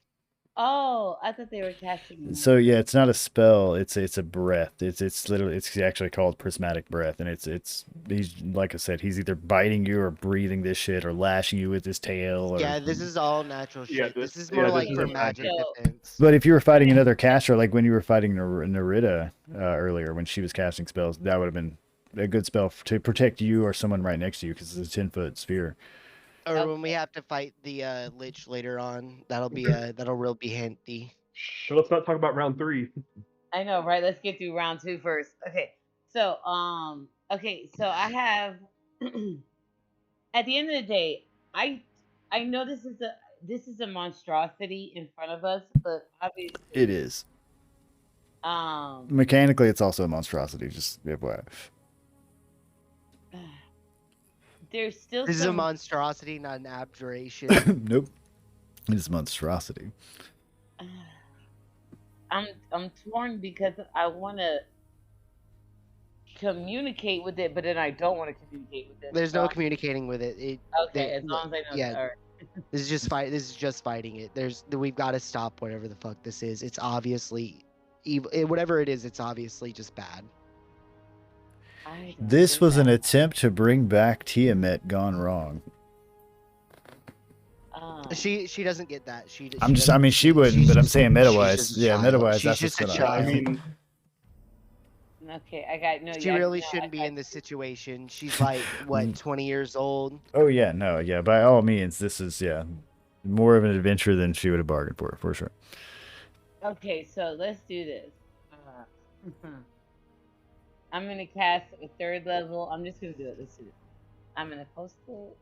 Oh, I thought they were casting. So yeah, it's not a spell. It's a breath. It's literally it's actually called prismatic breath, and it's he's like I said, he's either biting you or breathing this shit or lashing you with his tail. Or, Yeah, this is all natural shit. Yeah, this this- is more yeah, like this for is magic magic. defense. But if you were fighting another caster, like when you were fighting Nerida earlier, when she was casting spells, that would have been a good spell to protect you or someone right next to you because it's a 10-foot sphere. Or when we have to fight the lich later on, that'll be real be handy. Shh, let's not talk about round 3. I know, right? Let's get through round 2 first. Okay. So, so I have at the end of the day, I know this is a monstrosity in front of us, but obviously It is. um Mechanically, it's also a monstrosity. Just FYI. there's still This is a some monstrosity, not an abjuration. Nope. It's a monstrosity. I'm torn because I want to communicate with it, but then I don't want to communicate with it. There's so no communicating with it. Okay, as long as I know yeah. that. All right. This is just fighting it. We've got to stop whatever the fuck this is. It's obviously evil. Whatever it is, it's obviously just bad. This was an attempt to bring back Tiamat gone wrong. She doesn't get that. I mean, she wouldn't, but I'm saying she's meta-wise. just a Yeah, child. meta-wise, She's that's just what's a gonna child. I mean, Okay, I got no. She really shouldn't be in this situation. She's like what, 20 years old. Oh yeah, no, yeah. By all means, this is more of an adventure than she would have bargained for sure. Okay, so let's do this. I'm gonna cast a 3rd level. I'm just gonna do it. Let's do it. I'm gonna post it,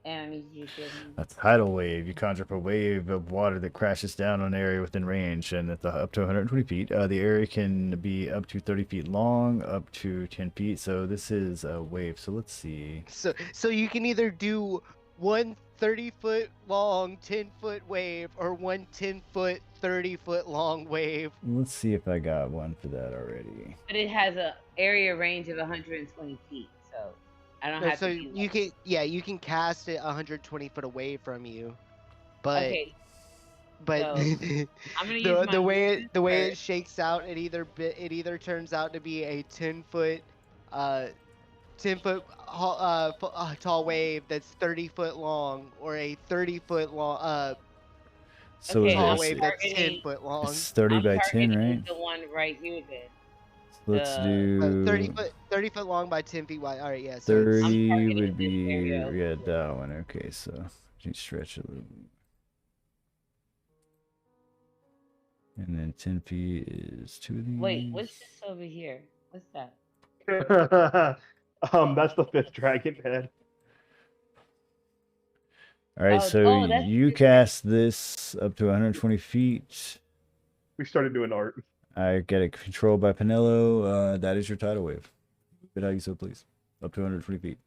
and I need you to give me. A tidal wave. You conjure up a wave of water that crashes down on an area within range, and at up to 120 feet. The area can be up to 30 feet long, up to 10 feet. So this is a wave. So let's see. So you can either do one 30-foot long 10-foot wave or one 10-foot 30-foot long wave. Let's see if I got one for that already. But it has a area range of 120 feet, so I don't have So to. you can cast it 120 foot away from you, but Okay. but So, I'm gonna use the way movement it first. shakes out, it either turns out to be a 10-foot tall wave that's 30 foot long, or a 30-foot long So Okay, tall I'm wave that's targeting- 10 foot long. it's 30 I'm by 10, targeting right? the one right here then. Let's the- do 30 foot long by 10 feet wide. All right, yeah. So 30 targeting would this be area. that one. Okay, so you stretch a little. And then 10 feet is 2 of these. Wait, what's this over here? What's that? that's the 5th dragon head. All right, Oh, so that's you the- cast this up to 120 feet. We started doing art. I get it controlled by Pinello. That is your tidal wave. But how you so please. Up to 120 feet.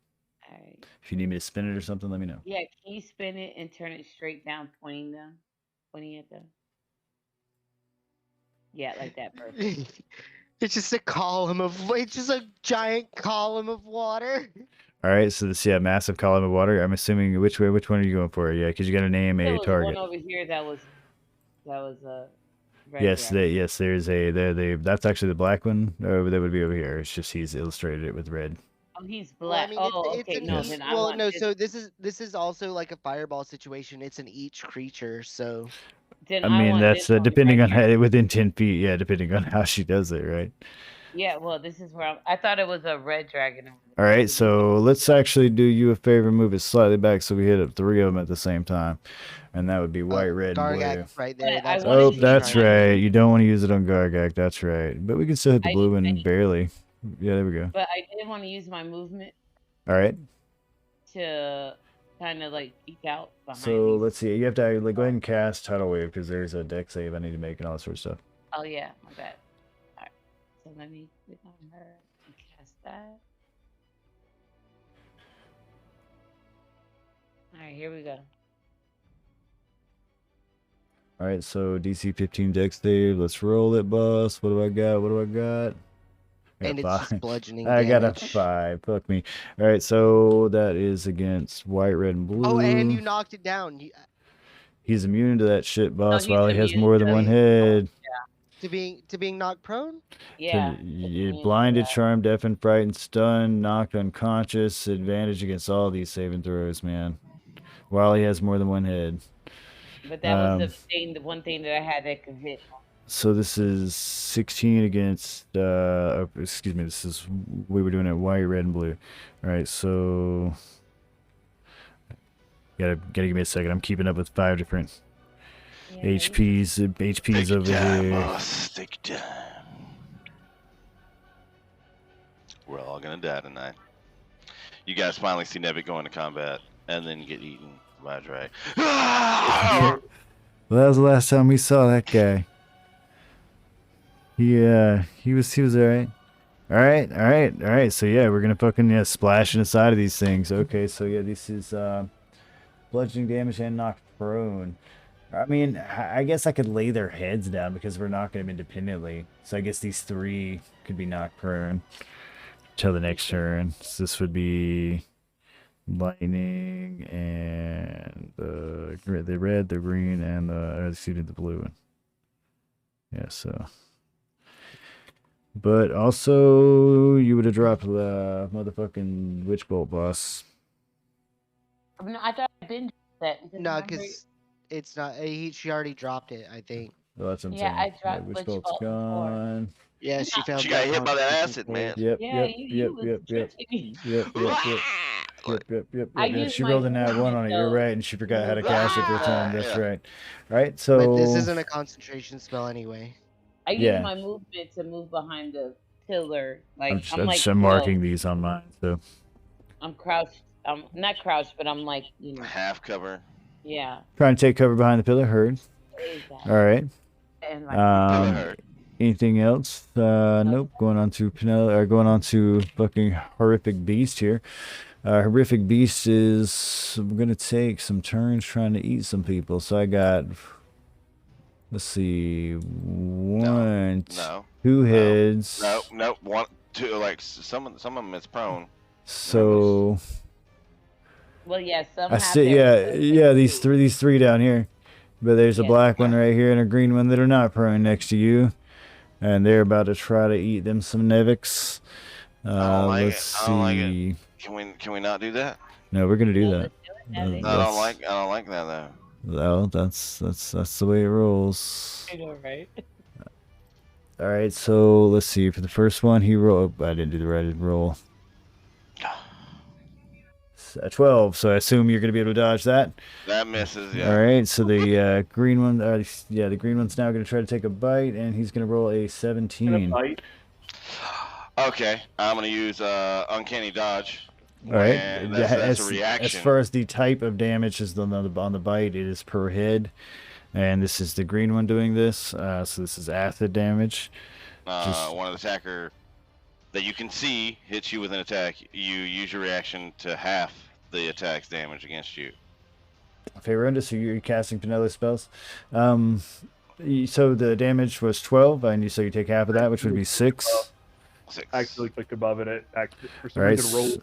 All right. If you need me to spin it or something, let me know. Yeah, can you spin it and turn it straight down, pointing at them? Yeah, like that. Perfect. it's just a giant column of water. All right, so this massive column of water. I'm assuming which one are you going for? Yeah, because you got to name There a was target. one over here that was red Yes, dragon. there's that's actually the black one. That would be over here. It's just he's illustrated it with red. Oh, he's Well, black. I mean, okay. No, then I want this. So this is also like a fireball situation. It's an each creature. So Then I mean, want that's this one depending right on here. how, within 10 feet. Yeah, depending on how she does it, right? Yeah, well, this is where I thought it was a red dragon. All right, so let's actually do you a favor, move it slightly back so we hit up 3 of them at the same time, and that would be white, red, and Gargak blue. right there. But I That's wanted Oh, to use that's my right. You don't want to use it on Gargak. That's right. But we can still hit the I blue didn't- one barely. Yeah, there we go. But I did want to use my movement All right. to kind of like peek out behind So these. let's see. You have to like go ahead and cast Tidal Wave because there's a deck save I need to make and all that sort of stuff. Oh yeah, my bad. All right, so let me click on her and cast that. All right, here we go. All right, so DC 15 deck save. Let's roll it, boss. What do I got? What do I got? and it's just bludgeoning I got a damage. 5. Fuck me. All right, so that is against white, red, and blue. Oh, and you knocked it down. He's immune to that shit, boss. he's While he has immune more than to one it. head. To being knocked prone. Yeah. Blinded, that. charmed, deafened, frightened, stunned, knocked unconscious. Advantage against all these saving throws, man. While he has more than one head. But that was the thing, the one thing that I had that could hit. So this is 16 against. Excuse me. This is we were doing it white, red, and blue. All right, so gotta give me a second. I'm keeping up with 5 different Yeah, HPs Take your over time, here. boss. Take your time. We're all gonna die tonight. You guys finally see Nebit go into combat and then get eaten by a dragon. Well, that was the last time we saw that guy. He was alright. Alright. So yeah, we're gonna fucking splash inside of these things. Okay, so yeah, this is bludgeoning damage and knocked prone. I mean, I guess I could lay their heads down because we're knocking them independently. So I guess these 3 could be knocked prone till the next turn. So this would be lightning and the red, the green, and the blue one. Yeah, so. But also, you would have dropped the motherfucking witch bolt, boss. No, I thought I'd been that. No, because it's not. She already dropped it, I think. Oh, that's what I'm Yeah, saying. I dropped Witch Witch bolt's Bolt before. gone. Yeah, she found. She got hit by that Constitution acid, save. man. Yep. I Yeah, used she my rolled a nat 1 on it. You're movement, right, and she forgot how to cast it for a time. That's Yeah. right. Right. So. But this isn't a concentration spell anyway. I Yeah. used my movement to move behind the pillar. Like I'm marking these on mine. So. I'm crouched. I'm not crouched, but I'm like, you know, Half cover. yeah. Trying to take cover behind the pillar. Heard. Exactly. All right. And like, Hurt. Anything else? Nope. Going on to going on to fucking horrific beast here. Horrific beast is gonna take some turns trying to eat some people. So I got, let's see, one, No. 2 heads. No. 1, 2. Like some of them is prone. So well, yeah, some I have see. their- Yeah. These three down here. But there's a Yeah. black one right here and a green one that are not prone next to you. And they're about to try to eat them some Nevix. I don't like Let's it. I don't like it. see. Can we not do that? No, we're gonna do Yeah, that. let's do it, Daddy. I don't like that though. Well, that's the way it rolls. I know, right? All right, so let's see. For the first one, he rolled. I didn't do the right roll. 12. So I assume you're gonna be able to dodge that. That misses. Yeah. All right. So the green one. The green one's now gonna try to take a bite, and he's gonna roll a 17. Fight. Okay, I'm gonna use uncanny dodge. All right. And that's a reaction. As far as the type of damage is on the bite, it is per head, and this is the green one doing this. So this is acid damage. One of the attacker that you can see hits you with an attack. You use your reaction to half the attack's damage against you. Okay, Ronda, so you're casting Pinelli spells. So the damage was 12, and so you take half of that, which would be 6. 6. I actually clicked above it. For some All right, reason, rolled.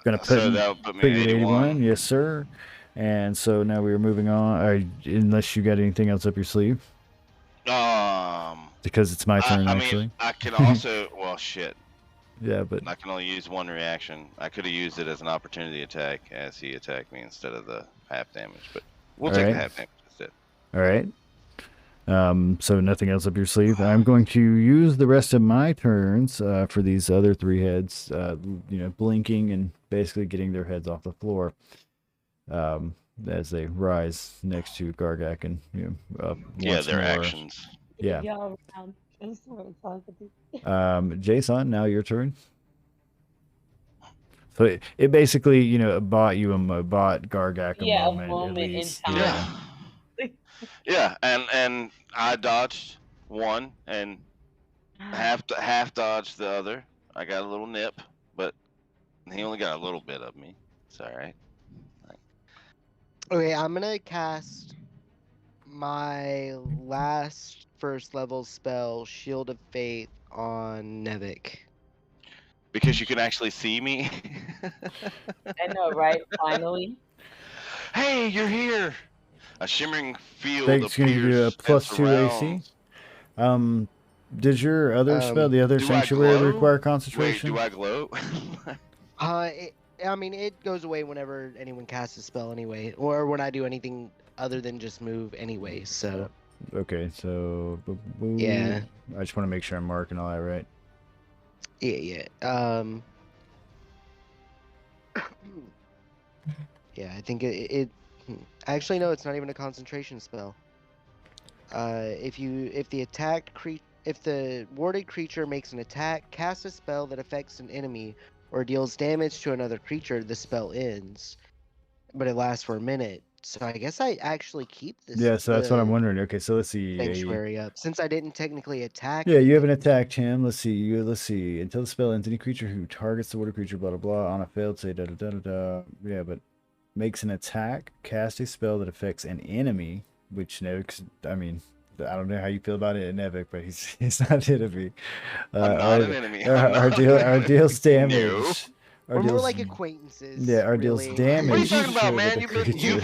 Gonna put, So that would put me put at you at 81. 81, yes sir. And so now we're moving on. Unless you got anything else up your sleeve, because it's my turn actually. Mean, I can also. Well, shit. Yeah, but I can only use one reaction. I could have used it as an opportunity attack as he attacked me instead of the half damage, but we'll take Alright. the half damage instead. all right. So nothing else up your sleeve. I'm going to use the rest of my turns for these other three heads, blinking and basically getting their heads off the floor as they rise next to Gargak and up Yeah, once their more. actions. Yeah. Y'all around. That's what I'm talking to. Jason, now your turn. So it basically, bought Gargak a Yeah, a moment at moment in least. time. Yeah. Yeah, and I dodged one and half dodged the other. I got a little nip, but he only got a little bit of me. It's all right. Okay, I'm gonna cast my last first level spell, Shield of Faith, on Nevik. Because you can actually see me. I know, right? Finally. Hey, you're here. A shimmering field Thanks, gonna give you a appears and +2 AC. surrounds. Did your other spell, the other Do I sanctuary, glow? require Wait, concentration? do I glow? It goes away whenever anyone casts a spell anyway, or when I do anything other than just move anyway. So Okay, so yeah, I just want to make sure I'm marking all that right. yeah. Yeah, I think actually no, it's not even a concentration spell. If the warded creature makes an attack, casts a spell that affects an enemy, or deals damage to another creature, the spell ends, but it lasts for a minute. So I guess I actually keep this. Yeah, so that's what I'm wondering. Okay, so let's see. Sanctuary up, since I didn't technically attack. Yeah, you haven't attacked him. Let's see. Let's see. Until the spell ends, any creature who targets the water creature, blah blah blah, on a failed save, da da da da da. Yeah, but makes an attack, cast a spell that affects an enemy, which I mean, I don't know how you feel about it in Nevik, but he's not an enemy. I'm not an enemy. Our deals damage. We're more like acquaintances. Yeah, our deals really. damage. What are you talking about, man? You've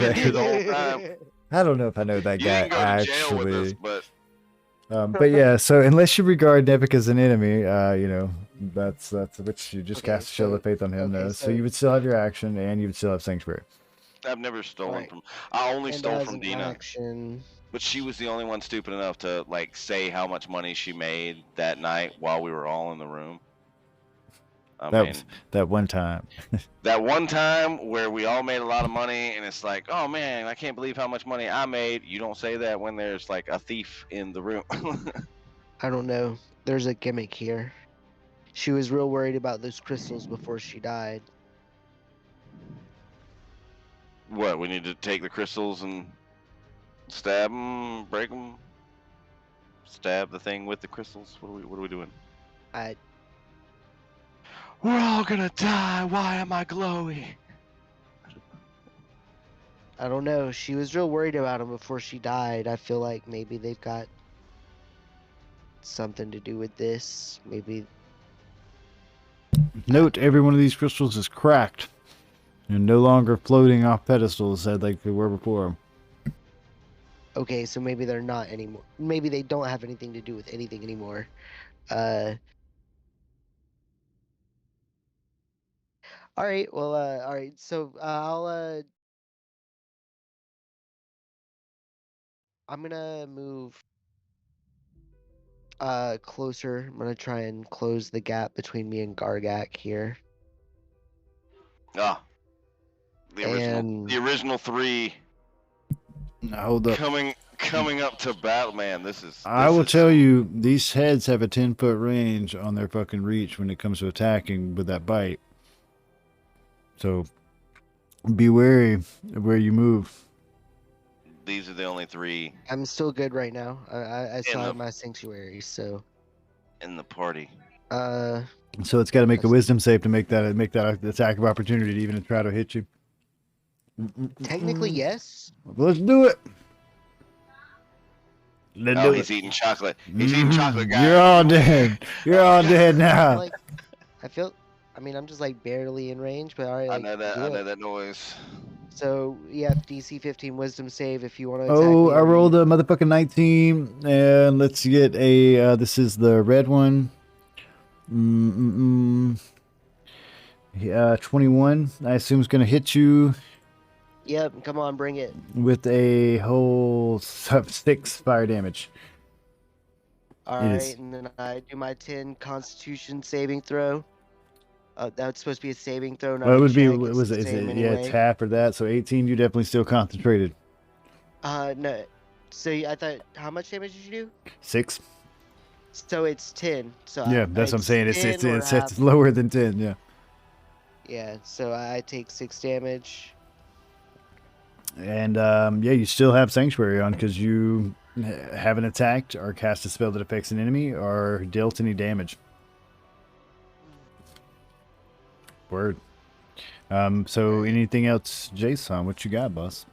been here the whole time. I don't know if I know that You guy didn't go to jail with us, actually. but But yeah, so unless you regard Nevik as an enemy, that's which you just Okay, cast a Shield of Faith on him, okay, though. So so- you would still have your action, and you would still have Sanctuary. I've never stolen Right. from. I only And stole as from an Dina, action, but she was the only one stupid enough to say how much money she made that night while we were all in the room. I mean, That one time. that one time where we all made a lot of money, and it's like, oh man, I can't believe how much money I made. You don't say that when there's like a thief in the room. I don't know. There's a gimmick here. She was real worried about those crystals before she died. What? We need to take the crystals and stab them, break them, stab the thing with the crystals. What are we doing? We're all gonna die. Why am I glowy? I don't know. She was real worried about him before she died. I feel like maybe they've got something to do with this. Maybe. Note: every one of these crystals is cracked and no longer floating off pedestals like they were before. Okay, so maybe they're not anymore. Maybe they don't have anything to do with anything anymore. All right. Well. All right. So I'll. I'm gonna move closer. I'm gonna try and close the gap between me and Gargak here. Ah, the original three Now, hold up. coming up to battle. Man, I will tell you, these heads have a 10-foot range on their fucking reach when it comes to attacking with that bite. So be wary of where you move. These are the only three I'm still good right now. I still have my sanctuary, so. in the party. So it's got to make a wisdom save to make that attack of opportunity to even try to hit you. Technically, yes. Let's do it. He's eating chocolate. He's eating chocolate, guys. You're all dead. You're all dead now. I mean, I'm just like barely in range, but all right. I Like, know that. do I it. know that noise. So yeah, DC 15 Wisdom save if you want to. Oh, I rolled a motherfucking 19, and let's get a. This is the red one. 21. I assume is gonna hit you. Yep, come on, bring it. With a whole level 6 fire damage. All It right, is. and then I do my 10 Constitution saving throw. That's supposed to be a saving throw, not Well, it a would be, check. It's was the it, is same it, yeah, anyway. tap or that. So 18, you definitely still concentrated. No. So I thought, how much damage did you do? 6. So it's 10. So Yeah, that's what I'm saying. 10 or half. It's lower than 10, yeah. Yeah, so I take 6 damage. And yeah, you still have Sanctuary on because you haven't attacked or cast a spell that affects an enemy or dealt any damage. Word. So anything else, Jason? What you got, boss?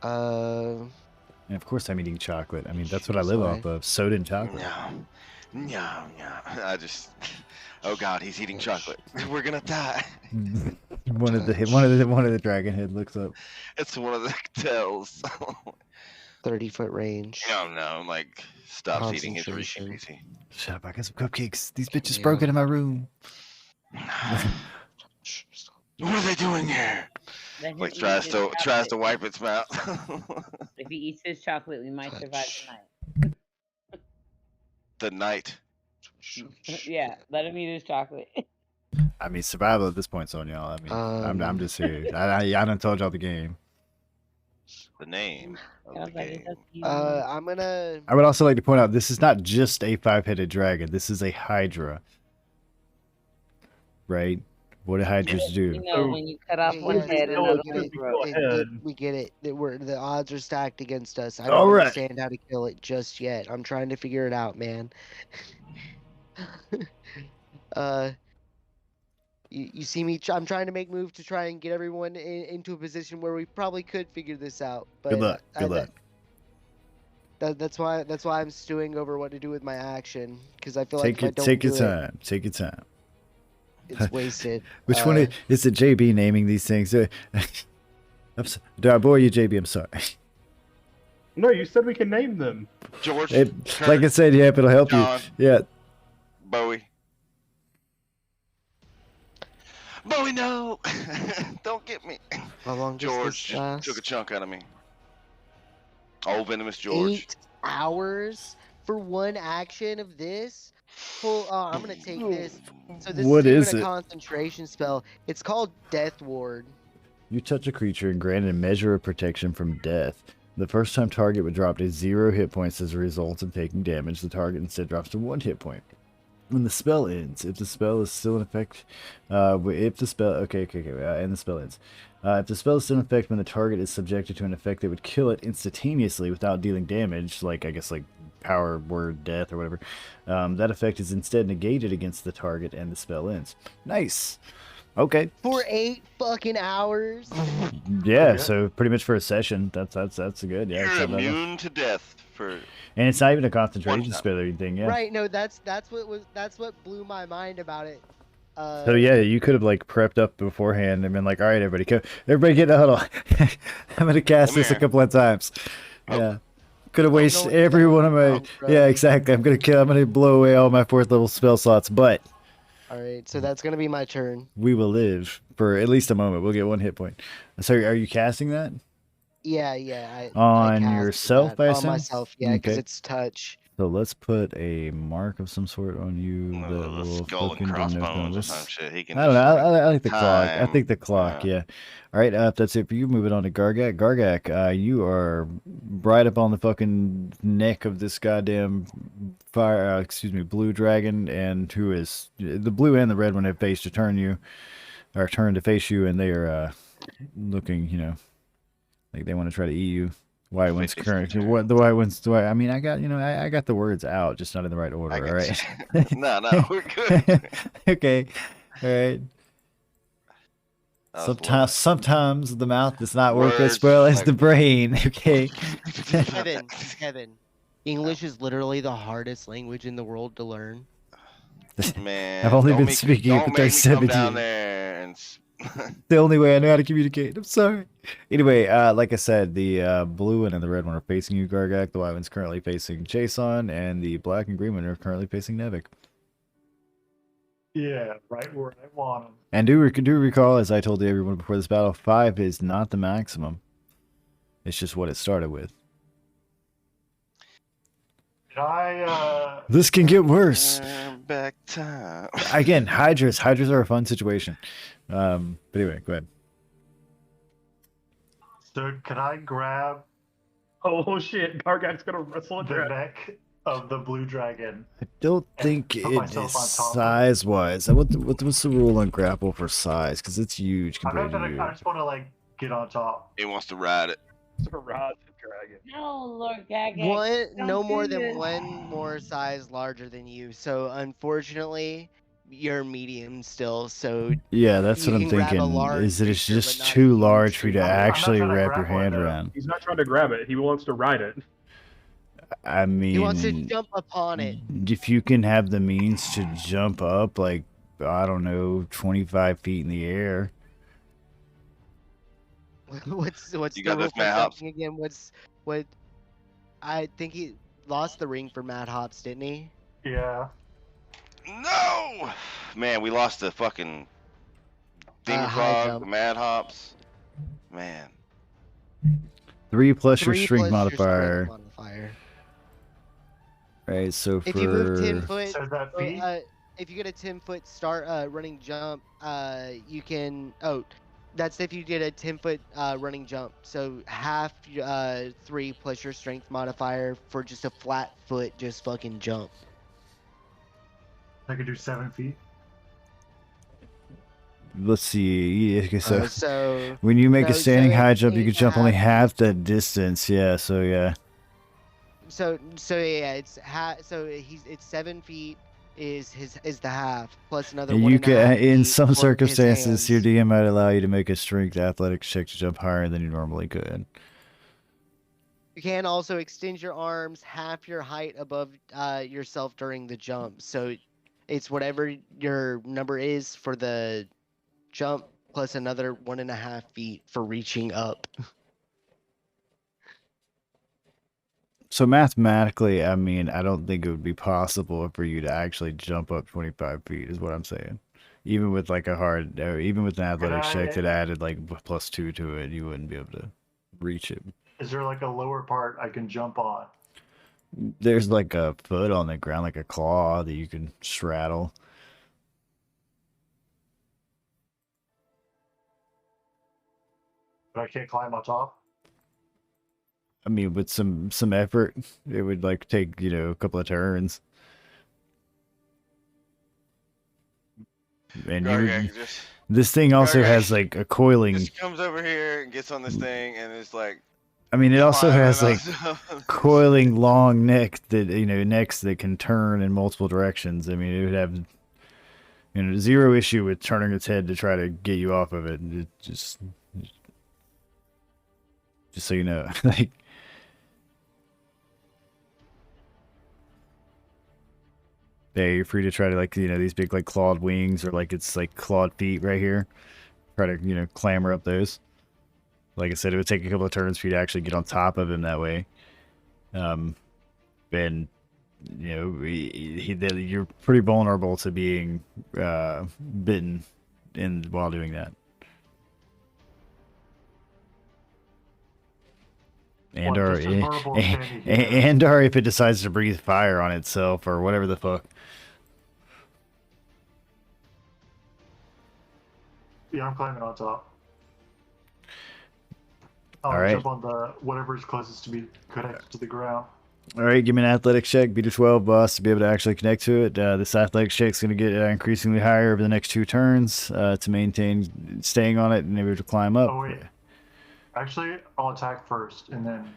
Uh, And of course, I'm eating chocolate. I mean, that's what I Jeez, live why? off of: soda and chocolate. No. I just. Oh God, he's eating chocolate. We're gonna die. one of the dragon head looks up. It's one of the tells. 30-foot range. No, like stops eating his Rishi Concentration. Pixie. Shut up! I got some cupcakes. These bitches Yeah. broke into my room. What are they doing here? Let him Like eat tries his to chocolate. wipe its mouth. If he eats his chocolate, we might survive Touch. the night. The night. Yeah, let him eat his chocolate. I mean, survival at this point, Sonya. I mean, I'm just serious. I done told y'all the game. The name I of was the like, it's game. up to you. I'm gonna. I would also like to point out this is not just a 5-headed dragon. This is a Hydra. Right? What do Hydras do? You know, when you cut off one Yeah, head, yeah, another we one get grows. it. We get it. The odds are stacked against us. I All don't right. understand how to kill it just yet. I'm trying to figure it out, man. You see me? I'm trying to make move to try and get everyone into a position where we probably could figure this out. But Good luck. Good luck. That's why I'm stewing over what to do with my action, because I feel like if I don't Take your do time. Take your time. it's wasted. Which one is it? JB naming these things? Did I bore you, JB? I'm sorry. No, you said we can name them. George. Like I Kurt, said, yeah, it'll help John. you. Yeah. Bowie. Bowie, no! Don't get me. How long does George this last? just took a chunk out of me. Old venomous George. 8 hours for one action of this? I'm gonna take this. So this What is is even it? a concentration spell. It's called Death Ward. You touch a creature and grant a measure of protection from death. The first time target would drop to 0 hit points as a result of taking damage. The target instead drops to 1 hit point. When the spell ends, if the spell is still in effect, and the spell ends. If the spell is still in effect when the target is subjected to an effect that would kill it instantaneously without dealing damage, like power word death or whatever, that effect is instead negated against the target and the spell ends. Nice. Okay. For 8 fucking hours. Yeah. So pretty much for a session, that's good. Yeah. it's You're not bad enough. immune to death for. And it's not even a concentration One time. spell or anything. Yeah. Right, no, that's what blew my mind about it. So yeah, you could have prepped up beforehand and been like, all right, everybody get in a huddle. I'm gonna cast Come this a here. couple of times. Oh. Yeah. Could have wasted no, every one of my. no, bro. Yeah, exactly. I'm gonna blow away all my 4th level spell slots, but Alright, so that's gonna be my turn. we will live for at least a moment. We'll get 1 hit point. So are you casting that? Yeah, I On casted yourself, that. I On assume? myself, yeah, because Okay. it's touch. So let's put a mark of some sort on you that will Skull fucking and denote crossbones or this. some shit. He can. I don't know. just, like, I like the clock. I time. think the clock. Yeah. All right. If that's it for you, moving on to Gargak. Gargak, you are right up on the fucking neck of this goddamn blue dragon, and who is the blue and the red one have faced to turn you, or turn to face you, and they are looking, like they want to try to eat you. White one's current. What the white one's? I mean, I got the words out, just not in the right order. I All get right. you. No, we're good. Okay. All right. That was Sometimes the mouth does not work as Words, well as like- the brain. Okay. Kevin, English is literally the hardest language in the world to learn. Man, I've only don't been make- speaking it don't for make me 37 come down years. there and The only way I know how to communicate. I'm sorry. Anyway, like I said, the blue one and the red one are facing you, Gargak. The white one's currently facing Jason, and the black and green one are currently facing Nevik. Yeah, right where I want them. And do recall, as I told everyone before this battle, 5 is not the maximum. It's just what it started with. Did I? This can get worse. Turn back time. Again, Hydras are a fun situation. But anyway, go ahead. So can I grab Oh shit, Gargak's gonna wrestle a the dragon. neck of the blue dragon? I don't And think put it myself is on top of it. size-wise. What's the rule on grapple for size? Because it's huge I compared know to that you. I just want to like get on top. He wants to ride it. It's a rod dragon. No, Lord Gaga. One, don't no do more than this. one more size larger than you. So unfortunately, you're medium still. So Yeah, that's you what I'm can grab a thinking. large Is that it's creature, but just not a too huge large for you to creature. I'm not actually trying to wrap your grapple it, hand though. around? He's not trying to grab it. He wants to ride it. I He wants to mean, jump upon it. if you can have the means to jump up, like, I don't know, 25 feet in the air. What's You the got rule those for Mad Hops? jumping again? What? I think he lost the ring for Mad Hops, didn't he? Yeah. No! Man, we lost the fucking Demon high Frog, jump. the Mad Hops. Man. 3 plus your 3 strength plus your modifier. strength modifier. Right, so If you move 10 for... foot, So is that feet? if you get a 10-foot start running jump, you can. Oh, that's if you get a 10-foot running jump. So half 3 plus your strength modifier for just a flat foot, just fucking jump. I could do 7 feet. Let's see. Yeah, so So when you make no, a standing so high jump, you can it's jump only half. half that distance. Yeah, so yeah. So yeah, it's so it's 7 feet is the half plus another And one you and a can, half in feet some for his circumstances, your hands. DM might allow you to make a strength athletics check to jump higher than you normally could. You can also extend your arms half your height above yourself during the jump. So it's whatever your number is for the jump plus another 1.5 feet for reaching up. So mathematically, I mean, I don't think it would be possible for you to actually jump up 25 feet, is what I'm saying. Even with like a hard, even with an athletics check that added like +2 to it, you wouldn't be able to reach it. Is there like a lower part I can jump on? There's like a foot on the ground, like a claw that you can straddle. But I can't climb on top? I mean, with some effort, it would like take, you know, a couple of turns. And you would, Gargak just this thing also Gargak has like a coiling. just comes over here and gets on this thing and it's like I mean, it also has climbing like on stuff. coiling long neck that, you know, necks that can turn in multiple directions. I mean, it would have, you know, zero issue with turning its head to try to get you off of it. It just so you know, like. Yeah, you're free to try to, like, you know, these big like clawed wings or like it's like clawed feet right here. Try to, you know, clamber up those. Like I said, it would take a couple of turns for you to actually get on top of him that way. And you know, you're pretty vulnerable to being bitten while doing that. And Well, or just as vulnerable as Sandy here. and or if it decides to breathe fire on itself or whatever the fuck. Yeah, I'm climbing on top. I'll All right. jump on the whatever's closest to be connected to the ground. All right, give me an athletics check, beat a 12, boss, to be able to actually connect to it. This athletics check is going to get increasingly higher over the next 2 turns to maintain staying on it and able to climb up. Oh wait. Actually, I'll attack first and then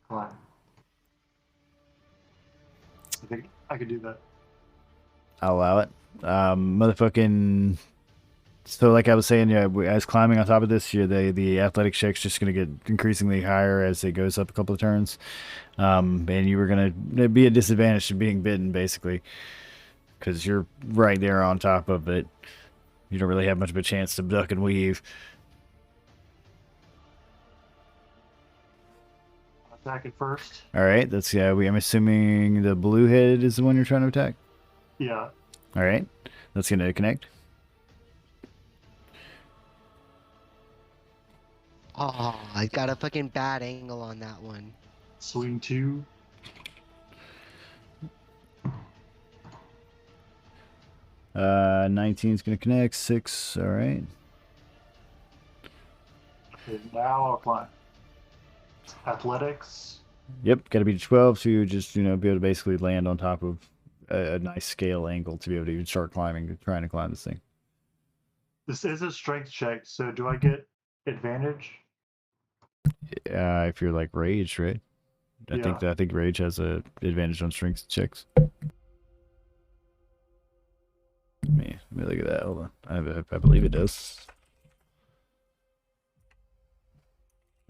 climb. I think I could do that. I'll allow it. Motherfucking. So, like I was saying, yeah, as climbing on top of this, the athletics check's just going to get increasingly higher as it goes up a couple of turns. And you were going to be at disadvantage to being bitten, basically, because you're right there on top of it. You don't really have much of a chance to duck and weave. Attack it first. All right, that's I'm assuming the blue head is the one you're trying to attack. Yeah. All right, that's going to connect. Oh, I got a fucking bad angle on that one. Swing 2. Uh, 19 is gonna connect. 6. All right. Okay, now apply. Athletics. Yep. Got to be 12 to just be able to basically land on top of a nice scale angle to be able to even start trying to climb this thing. This is a strength check, so do I get advantage? If you're like rage, right? I think rage has a advantage on strength checks. Let me look at that. Hold on. I believe it does.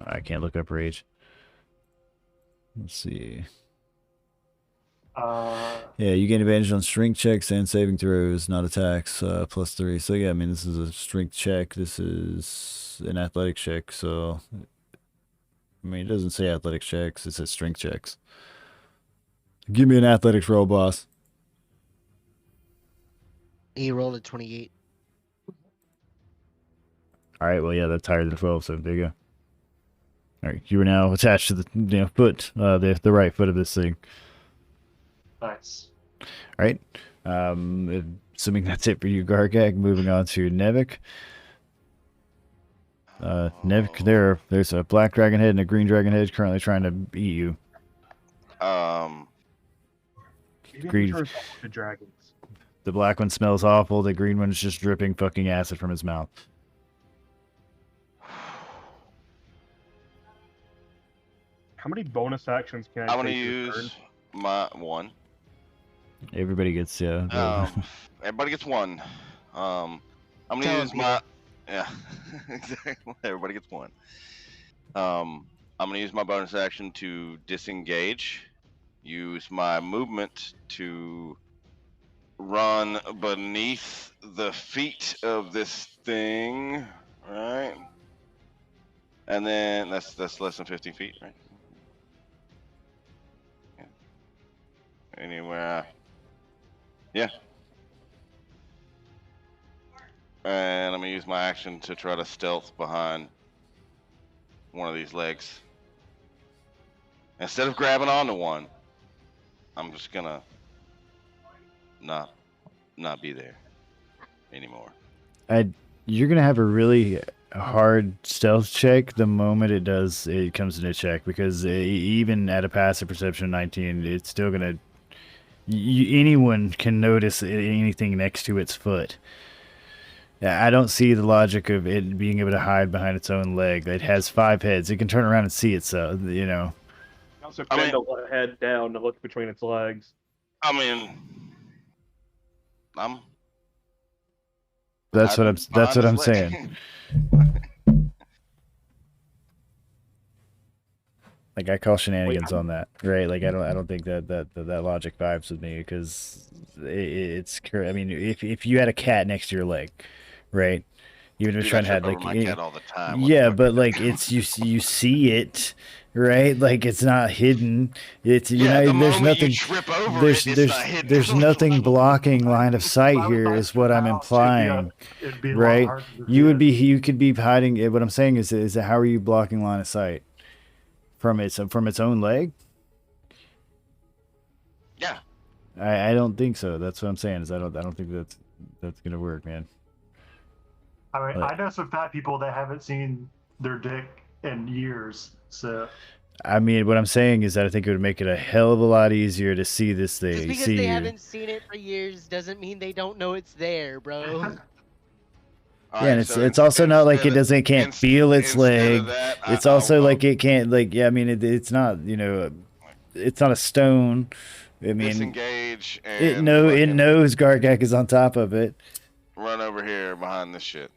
I can't look up rage. Let's see. Yeah, you gain advantage on strength checks and saving throws, not attacks, +3. So yeah, I mean, this is a strength check. This is an athletic check. So, I mean, it doesn't say athletic checks. It says strength checks. Give me an athletics roll, boss. He rolled a 28. All right, well, yeah, that's higher than 12, so there you go. All right, you are now attached to the foot, the right foot of this thing. Nice. All right. Assuming that's it for you, Gargak. Moving on to Nevik. Nevik, there's a black dragon head and a green dragon head currently trying to eat you. Green. The dragons. The black one smells awful. The green one is just dripping fucking acid from his mouth. How many bonus actions can I I'm gonna take this use turn? my one. Everybody gets Everybody gets one. I'm gonna Tell use him, my exactly. Everybody gets one. I'm gonna use my bonus action to disengage. Use my movement to run beneath the feet of this thing, right? And then that's less than 15 feet, right? Yeah. Anywhere. Yeah. And I'm gonna use my action to try to stealth behind one of these legs. Instead of grabbing onto one, I'm just gonna not be there anymore. You're gonna have a really hard stealth check the moment it comes into check, because even at a passive perception 19, it's still gonna. Anyone can notice anything next to its foot. I don't see the logic of it being able to hide behind its own leg. It has 5 heads. It can turn around and see itself. Also, bend the head down to look between its legs. I mean, That's what I'm saying. Like, I call shenanigans on that, right? Like, I don't think that logic vibes with me, because it's. I mean, if you had a cat next to your leg, right? Even if it's trying to have like, my cat all the time. yeah, but like it's you see it, right? Like, it's not hidden. It's there's nothing. There's nothing blocking line of sight here, is what I'm implying, right? You could be hiding. What I'm saying is how are you blocking line of sight? From its own leg? Yeah. I don't think so. That's what I'm saying. Is I don't think that's gonna work, man. I mean, I know some fat people that haven't seen their dick in years, so. I mean, what I'm saying is that I think it would make it a hell of a lot easier to see this thing. Just because they haven't seen it for years doesn't mean they don't know it's there, bro. Yeah, and it's also not like it can't feel its leg. It's also like it can't, like, yeah, I mean, it's not, it's not a stone. I mean, disengage and it knows Gargak is on top of it. Run over here behind this shit.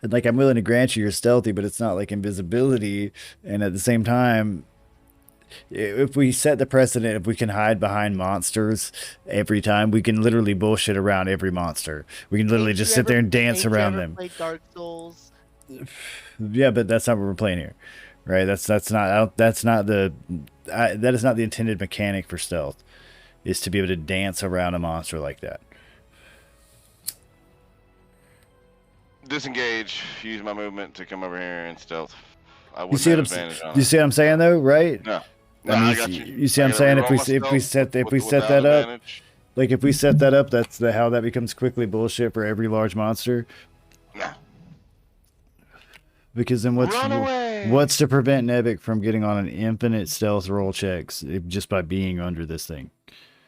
And like, I'm willing to grant you're stealthy, but it's not like invisibility. And at the same time, if we set the precedent, if we can hide behind monsters every time, we can literally bullshit around every monster. We can literally just sit there and dance around them. Play Dark Souls? Yeah, but that's not what we're playing here, right? That is not the intended mechanic for stealth, is to be able to dance around a monster like that. disengage. Use my movement to come over here and stealth. I You wouldn't see have what advantage on you it. see what I'm saying though, right? No. No, I mean, I got you. you see I what I'm gotta saying? reroll my If we stealth set without that up, advantage. like if we set that up, that's how that becomes quickly bullshit for every large monster. Nah. Because then Run away. what's to prevent Nevik from getting on an infinite stealth roll checks just by being under this thing?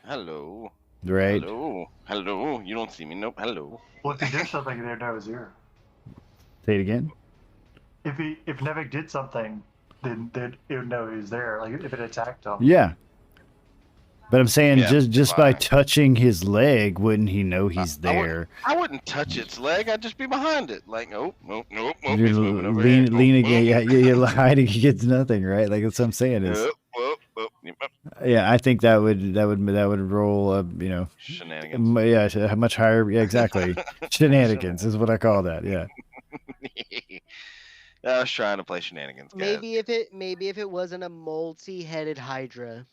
Hello. Right? Hello. Hello. You don't see me. Nope. Hello. Well, if he did something, they'd know his ear. Say it again. If Nevik did something, then it would know he was there. Like if it attacked him. Yeah. But I'm saying Yeah, just by fine. touching his leg, wouldn't he know he's there? I wouldn't touch its leg. I'd just be behind it. Like, nope. He's You're moving over here. leaning, Nope, you're hiding again's nothing, right? Like that's what I'm saying is, Yep. yeah, I think that would roll, Shenanigans. yeah, much higher. Yeah, exactly. Shenanigans is what I call that. Yeah. I was trying to play shenanigans, guys. Maybe if it wasn't a multi-headed Hydra.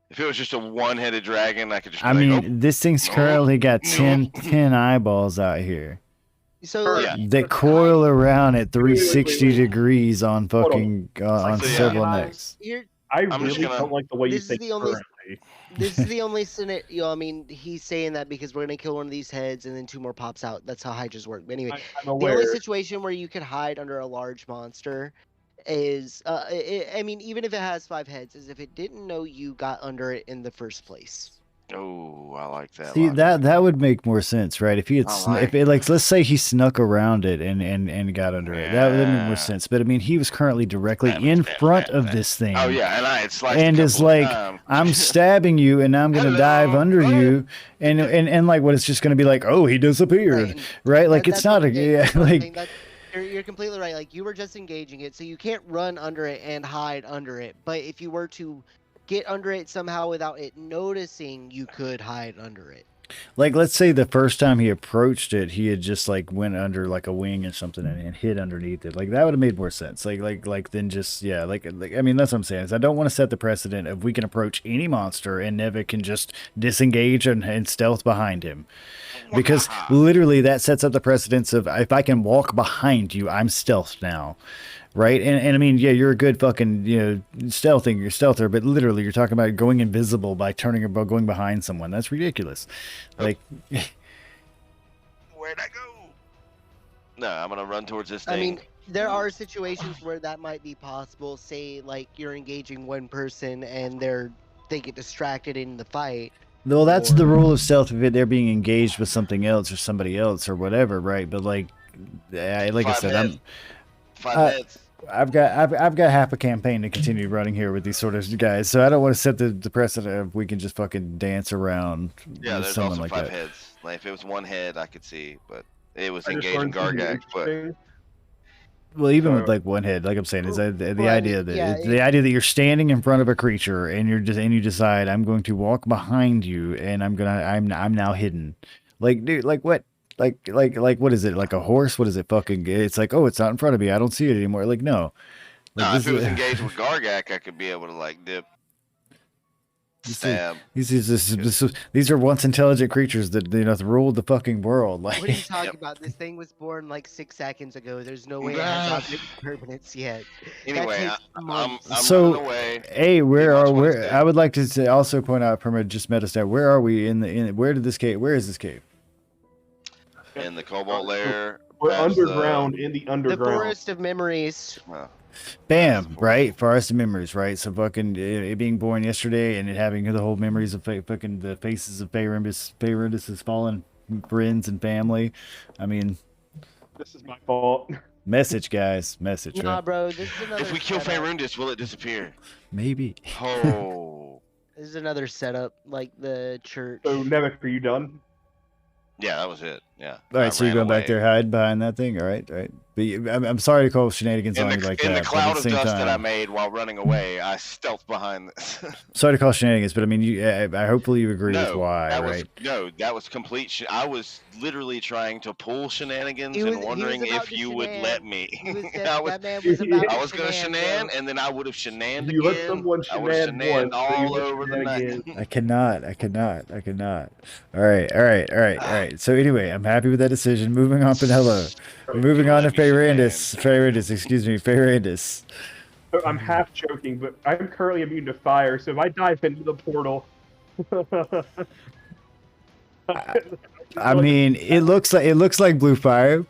If it was just a one-headed dragon, I could just be I like, mean, this thing's nope, currently got nope. 10 eyeballs out here So like, Yeah. that coil around at 360 degrees on fucking on So, several yeah. necks. here, I I'm just really gonna- don't like the way you This is think the only- currently. this is the only scenario. I mean, he's saying that because we're gonna kill one of these heads and then 2 more pops out. That's how Hydras work. But anyway, I'm the aware. only situation where you can hide under a large monster is, I mean, even if it has 5 heads, is if it didn't know you got under it in the first place. Oh, I like that. See, logic. that would make more sense, right? If he had, if it, like, let's say he snuck around it and got under it, that would make more Yeah. sense. But I mean, he was currently directly Bam, in bam, front bam, of bam. this thing. Oh yeah, and I had sliced And a it's couple of like, times. I'm stabbing you, and I'm gonna Hello, dive under hello. you, and like, what? It's just gonna be like, oh, he disappeared, and right? Like, that's it's not a what I'm saying, yeah, that's what I'm like. saying, you're completely right. Like, you were just engaging it, so you can't run under it and hide under it. But if you were to get under it somehow without it noticing, you could hide under it. Like, let's say the first time he approached it, he had just like went under like a wing or something and hid underneath it. Like that would have made more sense. Like then just like I mean, that's what I'm saying. Is I don't want to set the precedent of we can approach any monster and Nevik can just disengage and stealth behind him, because literally that sets up the precedence of if I can walk behind you, I'm stealth now. Right, and I mean, yeah, you're a good fucking, you're stealther, but literally, you're talking about going invisible by going behind someone. That's ridiculous. Like, Where'd I go? No, I'm gonna run towards this thing. I mean, there are situations where that might be possible. Say, like, you're engaging one person and they get distracted in the fight. well, that's the rule of stealth if they're being engaged with something else or somebody else or whatever, right? But like I Five said, heads. 5 heads. I've got half a campaign to continue running here with these sort of guys, so I don't want to set the precedent of we can just fucking dance around Yeah, with there's someone also like 5 that. heads. Like if it was 1 head, I could see, but it was I just engaging learned something Gargak. But interesting. Well, even So- with like one head, like I'm saying, is that the Well, I idea mean, that yeah, the idea that you're standing in front of a creature and you decide I'm going to walk behind you and I'm now hidden. Like, dude, like what? Like what is it? Like a horse? What is it? Fucking? It's like, oh, it's not in front of me. I don't see it anymore. Like, no. Like, no, if this it was is- engaged with Gargak, I could be able to like dip, stab. These are once intelligent creatures that ruled the fucking world. Like, What are you talking Yep. about? This thing was born like 6 seconds ago. There's no way it has Ah. object permanence yet. Anyway, takes I'm months. So- running away. hey, Pretty much what it's I would like to also point out, Perma just met us there. Where are we where is this cave? In the Cobalt lair. We're past the- underground in the The underground. forest of memories. well, Bam, right? Forest of memories, right? So fucking it being born yesterday and it having the whole memories of fucking the faces of Faerundis' fallen friends and family. I mean, This is my fault. message, guys, message, Nah, right? bro. This is another. if we kill setup. Faerundis, will it disappear? Maybe. Oh. This is another setup, like the church. So, Nevik, are you done? Yeah, that was it. Yeah. All I right, so you're ran going back away. there, hide behind that thing. All right. But I'm sorry to call shenanigans In on the, you like in that. the but at cloud the of same dust that I time- made while running away, I stealthed behind this. Sorry to call shenanigans, but I mean, I hopefully you agree with why, that right? that was complete. I was literally trying to pull shenanigans He was- and he was wondering about if to you would shenan. let me. He was I was, that man was about I to was gonna shenan, shenan, and then I would have shenaned You let again. someone I would have shenan shenaned once, so you all let over the shenan night. again. I cannot. All right. So anyway, I'm I'm happy with that decision. Moving on, Pinello. Moving on to Fayrandis. Fayrandis, excuse me, Fayrandis. I'm half joking, but I'm currently immune to fire, so if I dive into the portal, I mean, it looks like blue fire.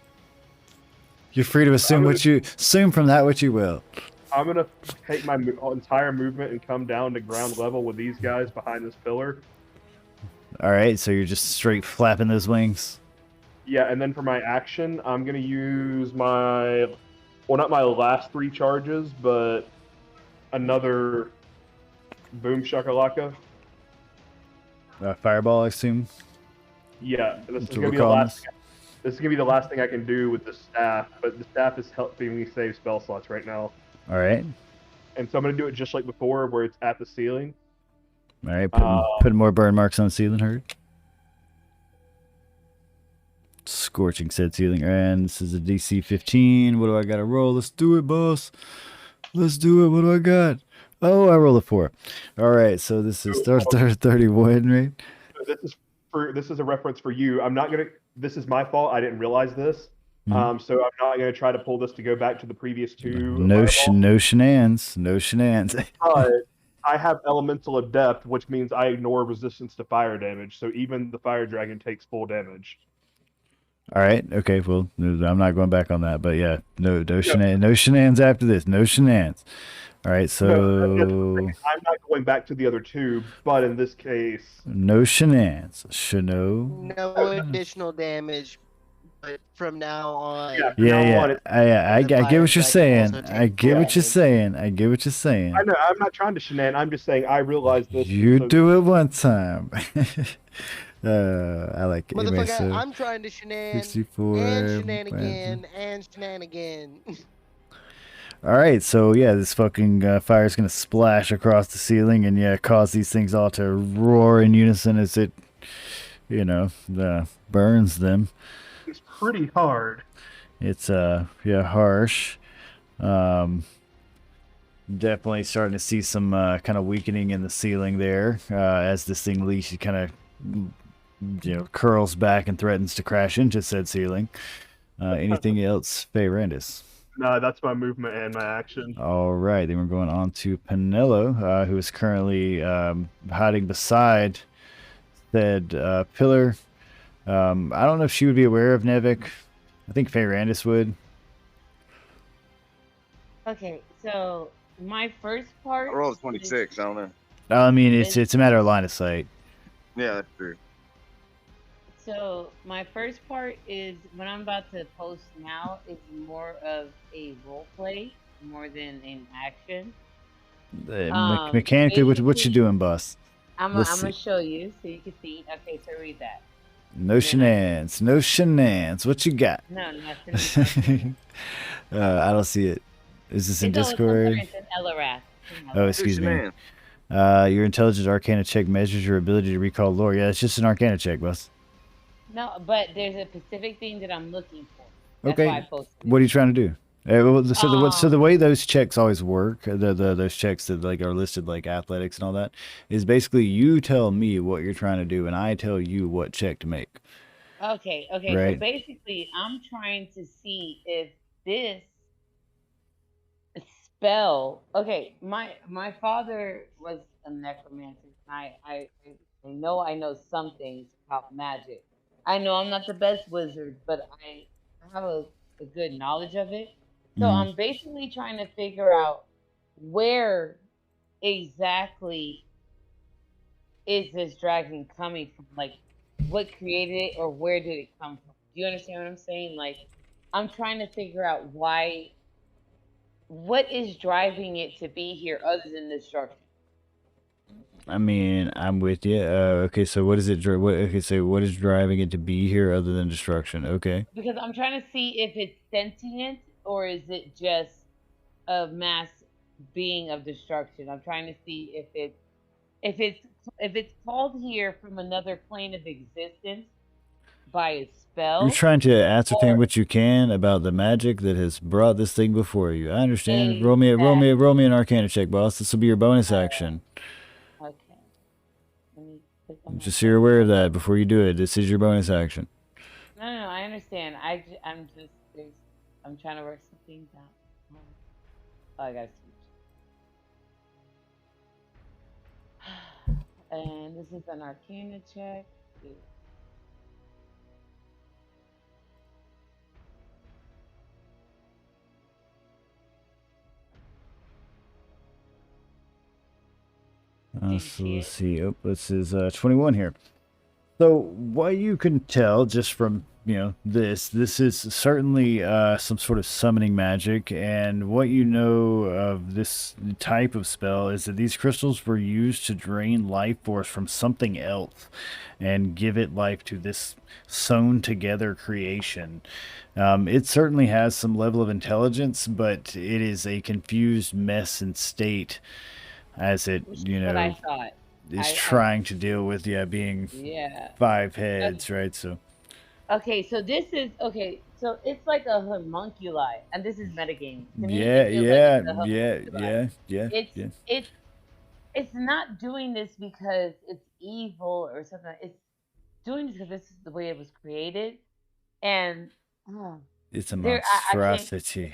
You're free to assume from that what you will. I'm gonna take my entire movement and come down to ground level with these guys behind this pillar. All right, so you're just straight flapping those wings. Yeah, and then for my action, I'm gonna use my, well, not my last 3 charges, but another boom shakalaka. Fireball, I assume. Yeah, this is So gonna we're be the calling last. This is gonna be the last thing I can do with the staff, but the staff is helping me save spell slots right now. All right. And so I'm gonna do it just like before, where it's at the ceiling. All right. Putting more burn marks on the ceiling. Hurt. Scorching said ceiling, and this is a DC 15. What do I got to roll? Let's do it, boss. Let's do it. What do I got? Oh, I rolled a 4. All right. So this is 31, right? This is a reference for you. I'm not gonna. This is my fault. I didn't realize this. Mhm. So I'm not gonna try to pull this to go back to the previous 2. No shenanigans. No shenanigans. But I have Elemental Adept, which means I ignore resistance to fire damage. So even the fire dragon takes full damage. All right. Okay. Well, I'm not going back on that. But yeah, no shenanigans after this. No shenanigans. All right. So I'm not going back to the other 2, but in this case, no shenanigans. No additional damage, but from now on. Yeah. I get what you're saying. I get what you're saying. I know. I'm not trying to shenan. I'm just saying I realize this. You do it one time. I like it. Motherfucker, Anyway, so I'm trying to shenan 64 and shenanigan and shenanigan. All right, so yeah, this fucking fire's gonna splash across the ceiling and yeah, cause these things all to roar in unison as it, burns them. It's pretty hard. It's harsh. Definitely starting to see some kind of weakening in the ceiling there as this thing leash kind of curls back and threatens to crash into said ceiling. Anything else, Fayrandis? No, that's my movement and my action. All right, then we're going on to Pinello, who is currently hiding beside said pillar. I don't know if she would be aware of Nevik. I think Fayrandis would. Okay, so my first part. I rolled a 26. I don't know. I mean, it's a matter of line of sight. Yeah, that's true. So my first part is what I'm about to post now is more of a role play more than an action. Mechanically, what you doing, boss? I'm gonna show you so you can see. Okay, so read that. No shenanigans. No shenanigans. What you got? No, nothing. I don't see it. Is this in It's Discord? It's in Elorath. Oh, excuse me. Your intelligence arcana check measures your ability to recall lore. Yeah, it's just an arcana check, boss. No, but there's a specific thing that I'm looking for. That's Okay. why I posted it. What are you trying to do? So the way those checks always work, those checks that like are listed like athletics and all that, is basically you tell me what you're trying to do and I tell you what check to make. Okay. Right. So basically, I'm trying to see if this spell. Okay, my father was a necromancer. I know some things about magic. I know I'm not the best wizard, but I have a good knowledge of it. So Mhm. I'm basically trying to figure out where exactly is this dragon coming from? Like, what created it, or where did it come from? Do you understand what I'm saying? Like, I'm trying to figure out what is driving it to be here other than destruction. I mean, I'm with you. Okay, so what is it? What is driving it to be here other than destruction? Okay. Because I'm trying to see if it's sentient or is it just a mass being of destruction. I'm trying to see if it's called here from another plane of existence by a spell. You're trying to ascertain what you can about the magic that has brought this thing before you. I understand. Roll me an Arcana check, boss. This will be your bonus action. Okay. Let me click on Just so you're aware of that before you do it. This is your bonus action. No. I understand. I'm just I'm trying to work some things out. Oh, I got to. And this is an Arcana check. So let's see. Oh, this is 21 here. So what you can tell just from this is certainly some sort of summoning magic, and what you know of this type of spell is that these crystals were used to drain life force from something else and give it life to this sewn together creation. It certainly has some level of intelligence, but it is a confused mess and state as it What I thought. is trying to deal with being 5 heads, right? So okay, so this is so it's like a homunculi, and this is metagaming. To me, yeah, it feels like it's a yeah. It's not doing this because it's evil or something. It's doing this because this is the way it was created, and it's a monstrosity.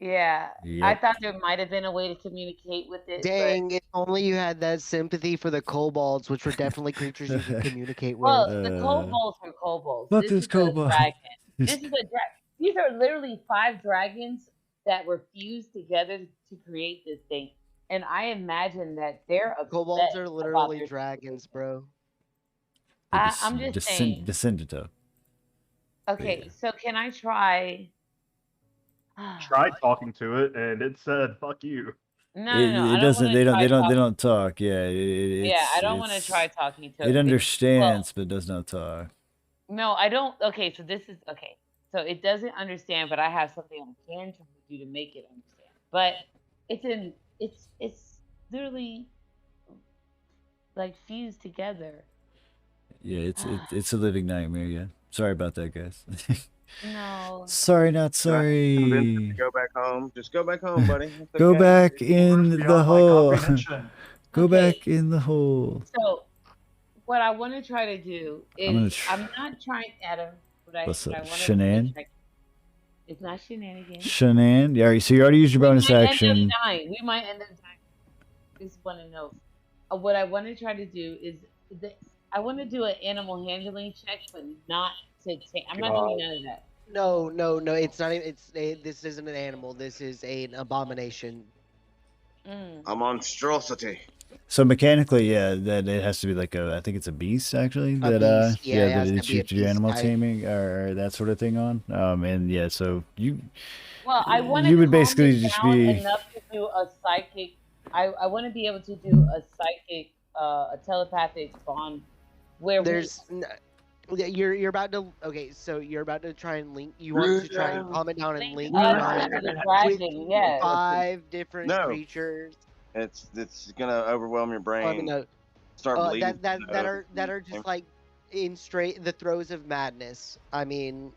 Yeah, Yep. I thought there might have been a way to communicate with it. Dang, if only you had that sympathy for the kobolds, which were definitely creatures you could communicate with. Well, the kobolds are kobolds. Fuck this kobold. Dragon. This is a dragon. These are literally 5 dragons that were fused together to create this thing. And I imagine that they're kobolds are literally dragons, bro. I'm just saying. Descended though. Okay, so can I try? Tried talking to it, and it said, "Fuck you." No. It doesn't. They don't talk. Yeah. I don't want to try talking to it. It understands, but does not talk. No, I don't. Okay, so this is okay. So it doesn't understand, but I have something I can try to do to make it understand. But it's literally like fused together. Yeah, it's a living nightmare. Yeah. Sorry about that, guys. No. Sorry, not sorry. Go back home. Just go back home, buddy. Go back in the hole. Go back in the hole. So, what I want to try to do is, I'm not trying, Adam. What's up, Shanann? It's not shenanigans. Shanann? Yeah, so you already used your bonus action. We might end up dying. I just want to know. What I want to try to do is, I want to do an animal handling check, but not to take. I'm not doing none of that. No. It's not even. This isn't an animal. This is an abomination. A monstrosity. So mechanically, that it has to be like I think it's a beast actually. That you do animal taming or that sort of thing on. And so you. Well, I want you would basically just be enough to do a psychic. I want to be able to do a psychic, a telepathic bond where you're about to so you're about to try and link. You want to try and calm it down and link with 5 different creatures. It's gonna overwhelm your brain. Start bleeding. That are just like in the throes of madness. I mean,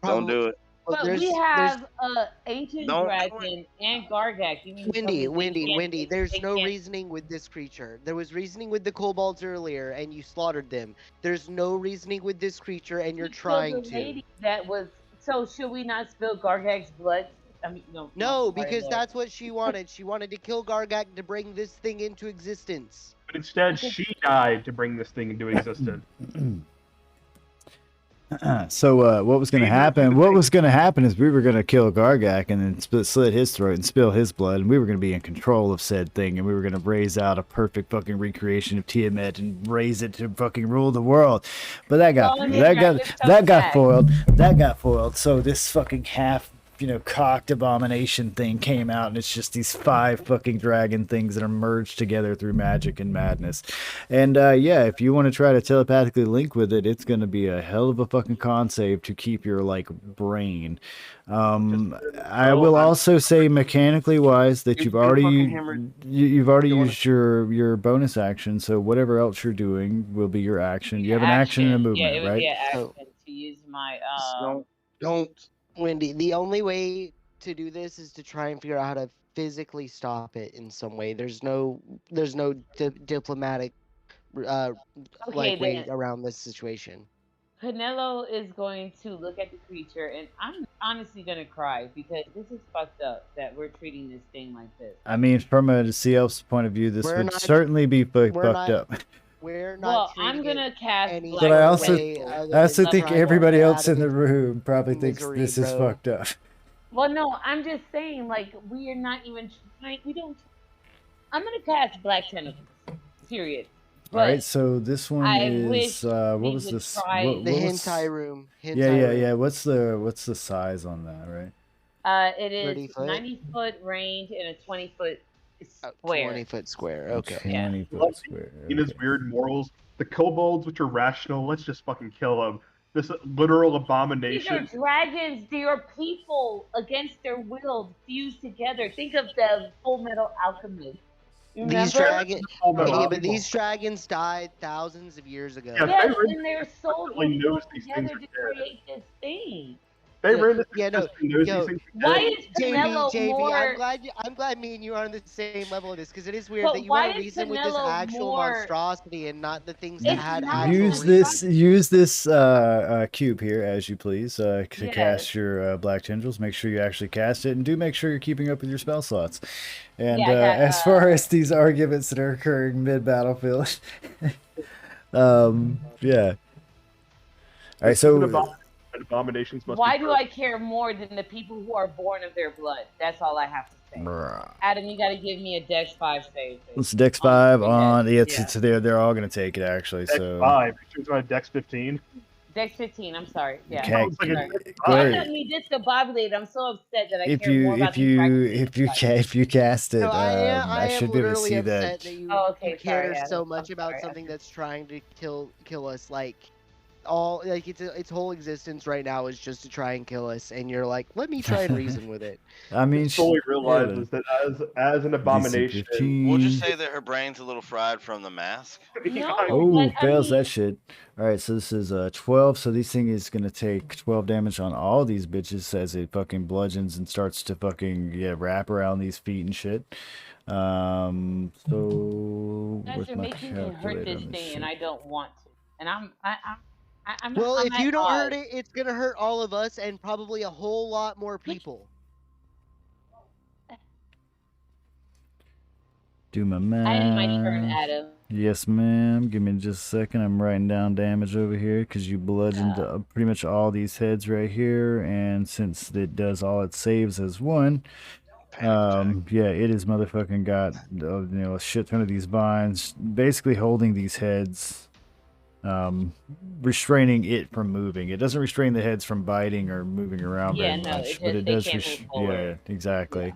don't do it. But we have ancient dragon and Gargak. Wendy. There's no reasoning with this creature. There was reasoning with the kobolds earlier, and you slaughtered them. There's no reasoning with this creature, and you're trying to. So should we not spill Gargak's blood? I mean, no, because that's what she wanted. She wanted to kill Gargak to bring this thing into existence. But instead, she died to bring this thing into existence. So what was going to happen? What was going to happen is we were going to kill Gargak and then slit his throat and spill his blood, and we were going to be in control of said thing, and we were going to raise out a perfect fucking recreation of Tiamat and raise it to fucking rule the world. But that got foiled. That got foiled. So this fucking half cocked abomination thing came out, and it's just these 5 fucking dragon things that are merged together through magic and madness. And if you want to try to telepathically link with it, it's going to be a hell of a fucking con save to keep your brain. I will also say mechanically wise that you've already used your bonus action, so whatever else you're doing will be your action. You have an action and a movement, right? Yeah, action to use my don't. Wendy, the only way to do this is to try and figure out how to physically stop it in some way. There's no diplomatic way around this situation. Canelo is going to look at the creature, and I'm honestly gonna cry because this is fucked up that we're treating this thing like this. I mean, from a Sea Elf's point of view, this We're would not- certainly be we're fucked not- up. We're not Well, treating I'm gonna it cast any Black But I other also- way Crystal. other I also than think trying to everybody get else out in of the room probably thinks misery, this is bro. fucked up. Well, no, I'm just saying, like, we are not even trying. We don't. I'm gonna cast Black Tentacles. Period. All right, so this one I is wish what we was would this? try What, the what was- hentai room. Yeah, hentai yeah, room. yeah. What's the size on that, right? It 30 is foot? 90-foot range and a 20-foot Oh, square. 20-foot square. Okay. 20-foot Well, square. In his okay. weird morals, the kobolds, which are rational, let's just fucking kill them. This literal These are abomination. dragons. They are people against their will fused together. Think of the Full Metal Alchemist. These Remember? dragons. Full Metal Yeah, but Alchemist. these dragons died thousands of years ago. Yeah, Yes, they and their souls were really knows put these together things to are dead. create this thing. They Yeah, ran this yeah, no, because he knows yo, these things are Why dead. is JB, Canelo JB, more? I'm glad me and you are on the same level of this because it is weird But that you why want to is reason with this Canelo actual more- monstrosity and not the things that It's had not. actual Use reason. this cube here as you please to Yes. cast your black tendrils. Make sure you actually cast it, and do make sure you're keeping up with your spell slots. And Yeah, I got, as far as these arguments that are occurring mid battlefield, yeah. All right, so Abominations must Why be do I care more than the people who are born of their blood? That's all I have to say. Adam, you got to give me a Dex 5 save. it's Dex 5 yeah, on. Yeah, yeah. they're all gonna take it actually. Dex So 5. It's on Dex 15. Dex 15. I'm sorry. Yeah. Okay. Sounds like a Sorry. Dex Go Don't 5. ahead. let me discombobulate. I'm so upset that I if care more you about these dragons than if you cast it, No, I am should be able to literally see upset that. that you, Oh, okay, you care sorry, Adam. so I'm much about sorry, something Adam. that's trying to kill us. Like all like its whole existence right now is just to try and kill us, and you're like, let me try and reason with it. I mean, He fully realizes that as an abomination. We'll just say that her brain's a little fried from the mask. No. Oh, But, I fails mean- that shit. All right, so this is 12. So this thing is gonna take 12 damage on all these bitches as it fucking bludgeons and starts to fucking wrap around these feet and shit. So Guys where's are my making me hurt calculator this on this thing, shit? and I don't want to. And I'm Well, I'm if at you don't hurt odds. it, it's gonna hurt all of us and probably a whole lot more people. Do my math. I need my turn, Adam. Yes, ma'am. Give me just a second. I'm writing down damage over here because you bludgeoned pretty much all these heads right here, and since it does all its saves as one, yeah, it is motherfucking got a shit ton of these vines, basically holding these heads, restraining it from moving. It doesn't restrain the heads from biting or moving around Yeah, very no, much, it but just- it they does. can't move forward. Yeah, exactly.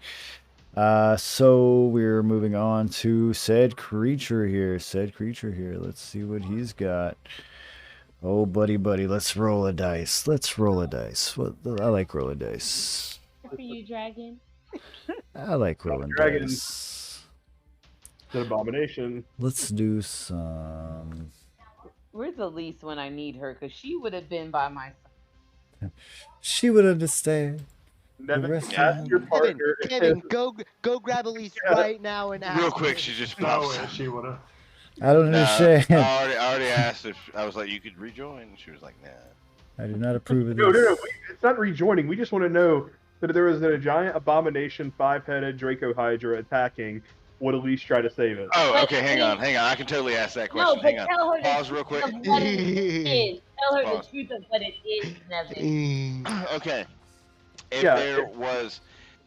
So we're moving on to said creature here. Let's see what he's got. Oh, buddy, let's roll a dice. I like rolling dice. Good for you, dragon. I like rolling Dragon. dice. It's an abomination. Let's do some. Where's Elise when I need her? Because she would have been by my side. She would understand. Nevin, rest ask of your them- partner. Kevin, go grab Elise right now and ask Real her. quick, she just No pops. way she would have. I don't Nah, understand. I already asked if I was like, you could rejoin. She was like, nah. I do not approve of No, this. it's not rejoining. We just want to know that if there was a giant abomination, 5-headed Draco Hydra attacking, would Elise try to save it? Oh, But okay. Hang on. I can totally ask that No, question. but Hang on. tell her Pause the real truth quick. of what it is. Tell her Pause. the truth of what it is, Nevin. Okay. If Yeah. there was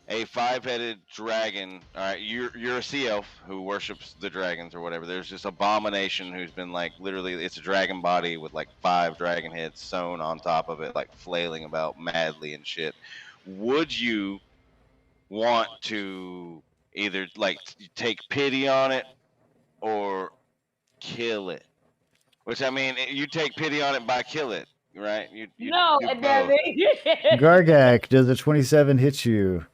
a 5-headed dragon, all right, you're a sea elf who worships the dragons or whatever. There's this abomination who's been like literally, it's a dragon body with like 5 dragon heads sewn on top of it, like flailing about madly and shit. Would you want to either like take pity on it or kill it? Which I mean, you take pity on it by kill it, right? You No, do both. Nevin. Gargak, does a 27 hit you?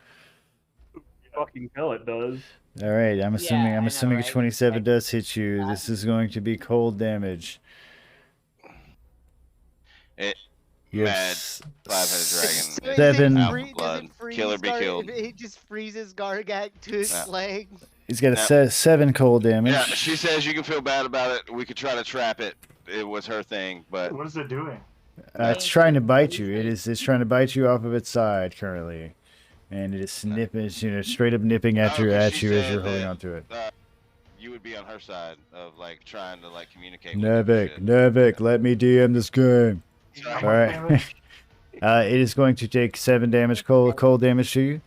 Fucking hell, it does. All right, I'm assuming. I I'm know, assuming right? a 27 Like, does hit you. This is going to be cold damage. It You have mad s- 5-headed dragon. Seven. Out for blood. Kill or be killed. It just freezes Gargak to his Yeah. legs. He's got a Yeah. 7 cold damage. Yeah, she says you can feel bad about it. We could try to trap it. It was her thing, but What is it doing? It's trying to bite you. It's trying to bite you off of its side currently, and it is snipping. It's, straight up nipping at Oh, 'cause you she as you're said holding that, onto it. You would be on her side of like trying to like communicate with them and shit. Nevik, let me DM this game. Sorry. All right. It is going to take 7 damage, cold damage to you,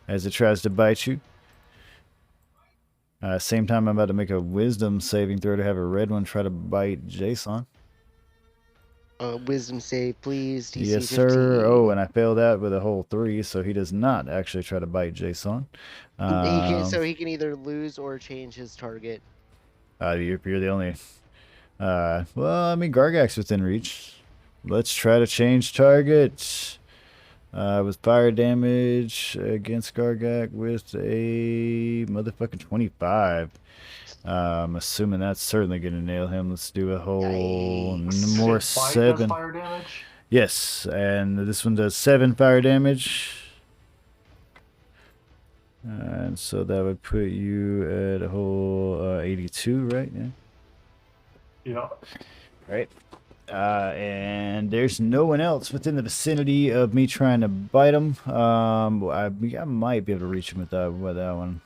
as it tries to bite you. Same time, I'm about to make a Wisdom saving throw to have a red one try to bite Jason. Wisdom save, please. DC Yes, 15. sir. Oh, and I failed that with a whole 3, so he does not actually try to bite Jason. He can, so he can either lose or change his target. You're the only. Well, I mean, Gargak's within reach. Let's try to change target. With fire damage against Gargak with a motherfucking 25. I'm assuming that's certainly going to nail him. Let's do a whole more Bite 7. does fire damage? Yes, and this one does 7 fire damage. And so that would put you at a whole 82, right? Yeah. Yeah. Right. And there's no one else within the vicinity of me trying to bite him. I might be able to reach him with that one.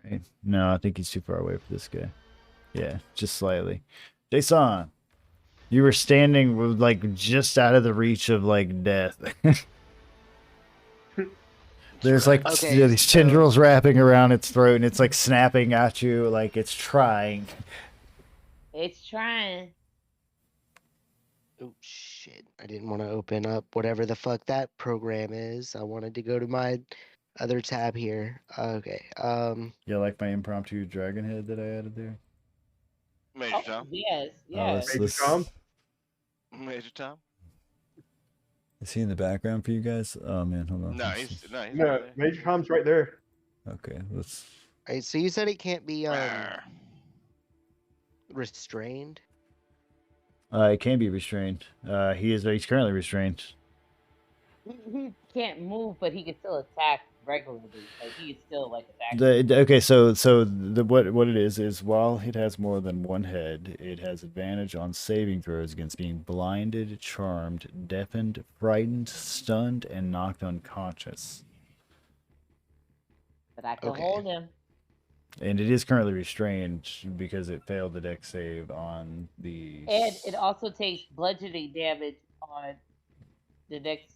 Right? No, I think he's too far away for this guy. Yeah, just slightly. Jason, you were standing with, like, just out of the reach of like death. There's like these tendrils wrapping around its throat, and it's like snapping at you like it's trying. It's trying. Oh shit! I didn't want to open up whatever the fuck that program is. I wanted to go to my other tab here. Okay. Yeah, like my impromptu dragon head that I added there. Major Tom. Yes. Major Tom? Major Tom. Is he in the background for you guys? Oh man, hold on. No, he's right No, there. Major Tom's right there. Okay, let's. Alright, so you said it can't be restrained. It can be restrained. He's currently restrained. He can't move, but he can still attack regularly. Like he is still like attacking. What it is while it has more than one head, it has advantage on saving throws against being blinded, charmed, deafened, frightened, stunned, and knocked unconscious. But I can hold him. And it is currently restrained because it failed the dex save on the. And it also takes bludgeoning damage on the next.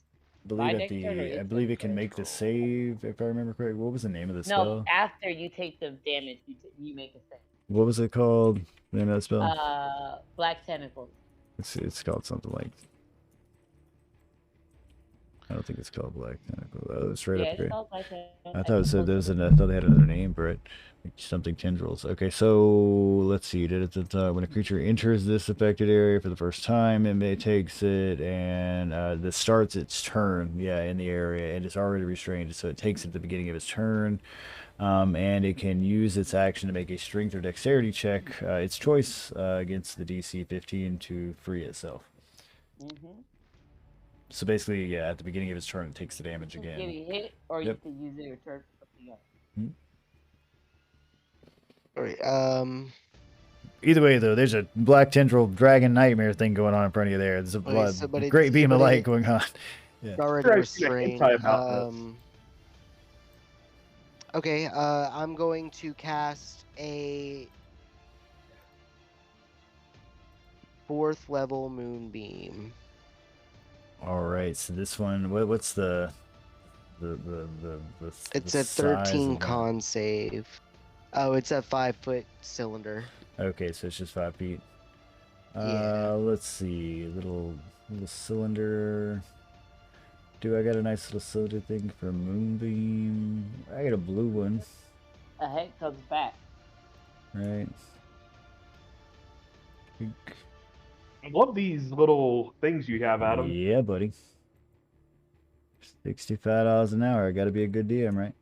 I believe it can make the save, if I remember correctly. What was the name of the spell? No, after you take the damage, you make a save. What was it called? The name of that spell? Black Tentacles. It's called something like. I don't think it's called Black Tentacle. Oh, it's right up here. I thought it said I thought they had another name for it. Like something tendrils. Okay, so let's see. When a creature enters this affected area for the first time, it takes it and this starts its turn. Yeah, in the area, and it's already restrained, so it takes it at the beginning of its turn. And it can use its action to make a strength or dexterity check, its choice, against the DC 15 to free itself. Mm-hmm. So basically, yeah, at the beginning of its turn, it takes the damage again. Get it hit, or you can use it your turn for something else. Alright, Either way, though, there's a black tendril dragon nightmare thing going on in front of you there. There's a great beam of light going on. Yeah. Already restrained. Okay, I'm going to cast a 4th level moonbeam. All right, so this one, what's the It's a 13 con save. Oh, it's a 5-foot cylinder. Okay, so it's just 5 feet. Yeah. Let's see, little cylinder. Do I got a nice little cylinder thing for moonbeam? I got a blue one. A head comes back. Right. I love these little things you have, Adam. Yeah, buddy. $65 an hour. Got to be a good DM, right?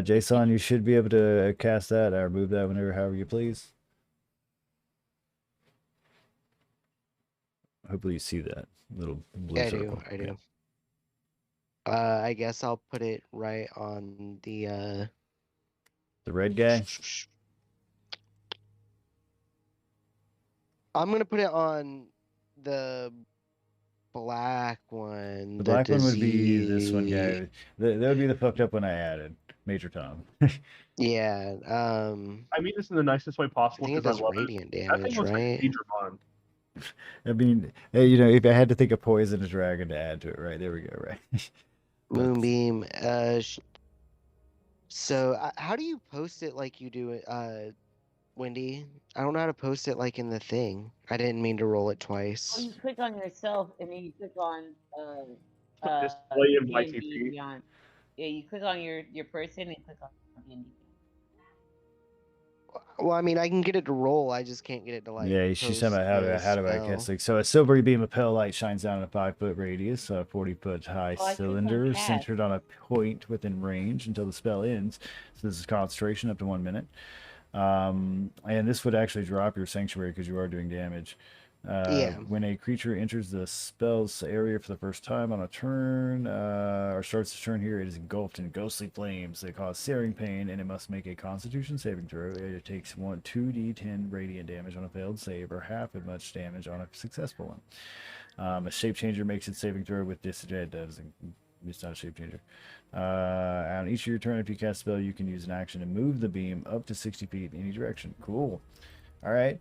Jason, you should be able to cast that or move that whenever, however you please. Hopefully you see that little blue circle. I do. I guess I'll put it right on the red guy? I'm gonna put it on the black one. The black one would be this disease. one guy. That would be the fucked up one I added, Major Tom. Yeah. I mean this in the nicest way I possible think it because I does love radiant it. That thing damage, looks like right? Digimon. I mean, you know, if I had to think of poisonous dragon to add to it, right? There we go, right? But- Moonbeam. So how do you post it like you do it, Wendy? I don't know how to post it like in the thing. I didn't mean to roll it Well, twice. you click on yourself and then you click on Display in D&D YTP. Beyond. Yeah, you click on your person and click on D&D. Well, I mean, I can get it to roll. I just can't get it to like. Yeah, she's talking post about the how do I spell. cast like so a silvery beam of pale light shines down in a 5-foot radius, a 40-foot high Oh, I clicked on cylinder cast. centered on a point within range until the spell ends. So this is concentration up to 1 minute. And this would actually drop your sanctuary because you are doing damage. Yeah. When a creature enters the spell's area for the first time on a turn, or starts the turn here, it is engulfed in ghostly flames that cause searing pain, and it must make a Constitution saving throw. It takes 2d10 radiant damage on a failed save, or half as much damage on a successful one. A shape changer makes its saving throw with disadvantage. It's not a shape changer. On each of your turn, if you cast a spell, you can use an action to move the beam up to 60 feet in any direction. Cool. All right.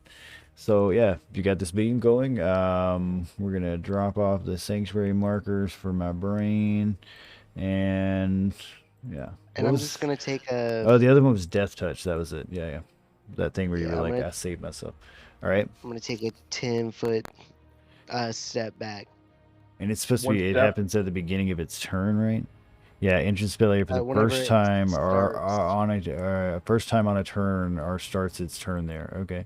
So yeah, you got this beam going. We're gonna drop off the sanctuary markers for my brain, and yeah. And What I'm was- just gonna take a. Oh, the other one was death touch. That was it. Yeah, yeah. That thing where you Yeah, were I'm like, gonna- I saved myself. All right. I'm gonna take a 10-foot step back. And it's supposed to One be. It step. happens at the beginning of its turn, right? Yeah, entrance spell area for the Whenever first it time, or starts. on a first time on a turn, or starts its turn there. Okay.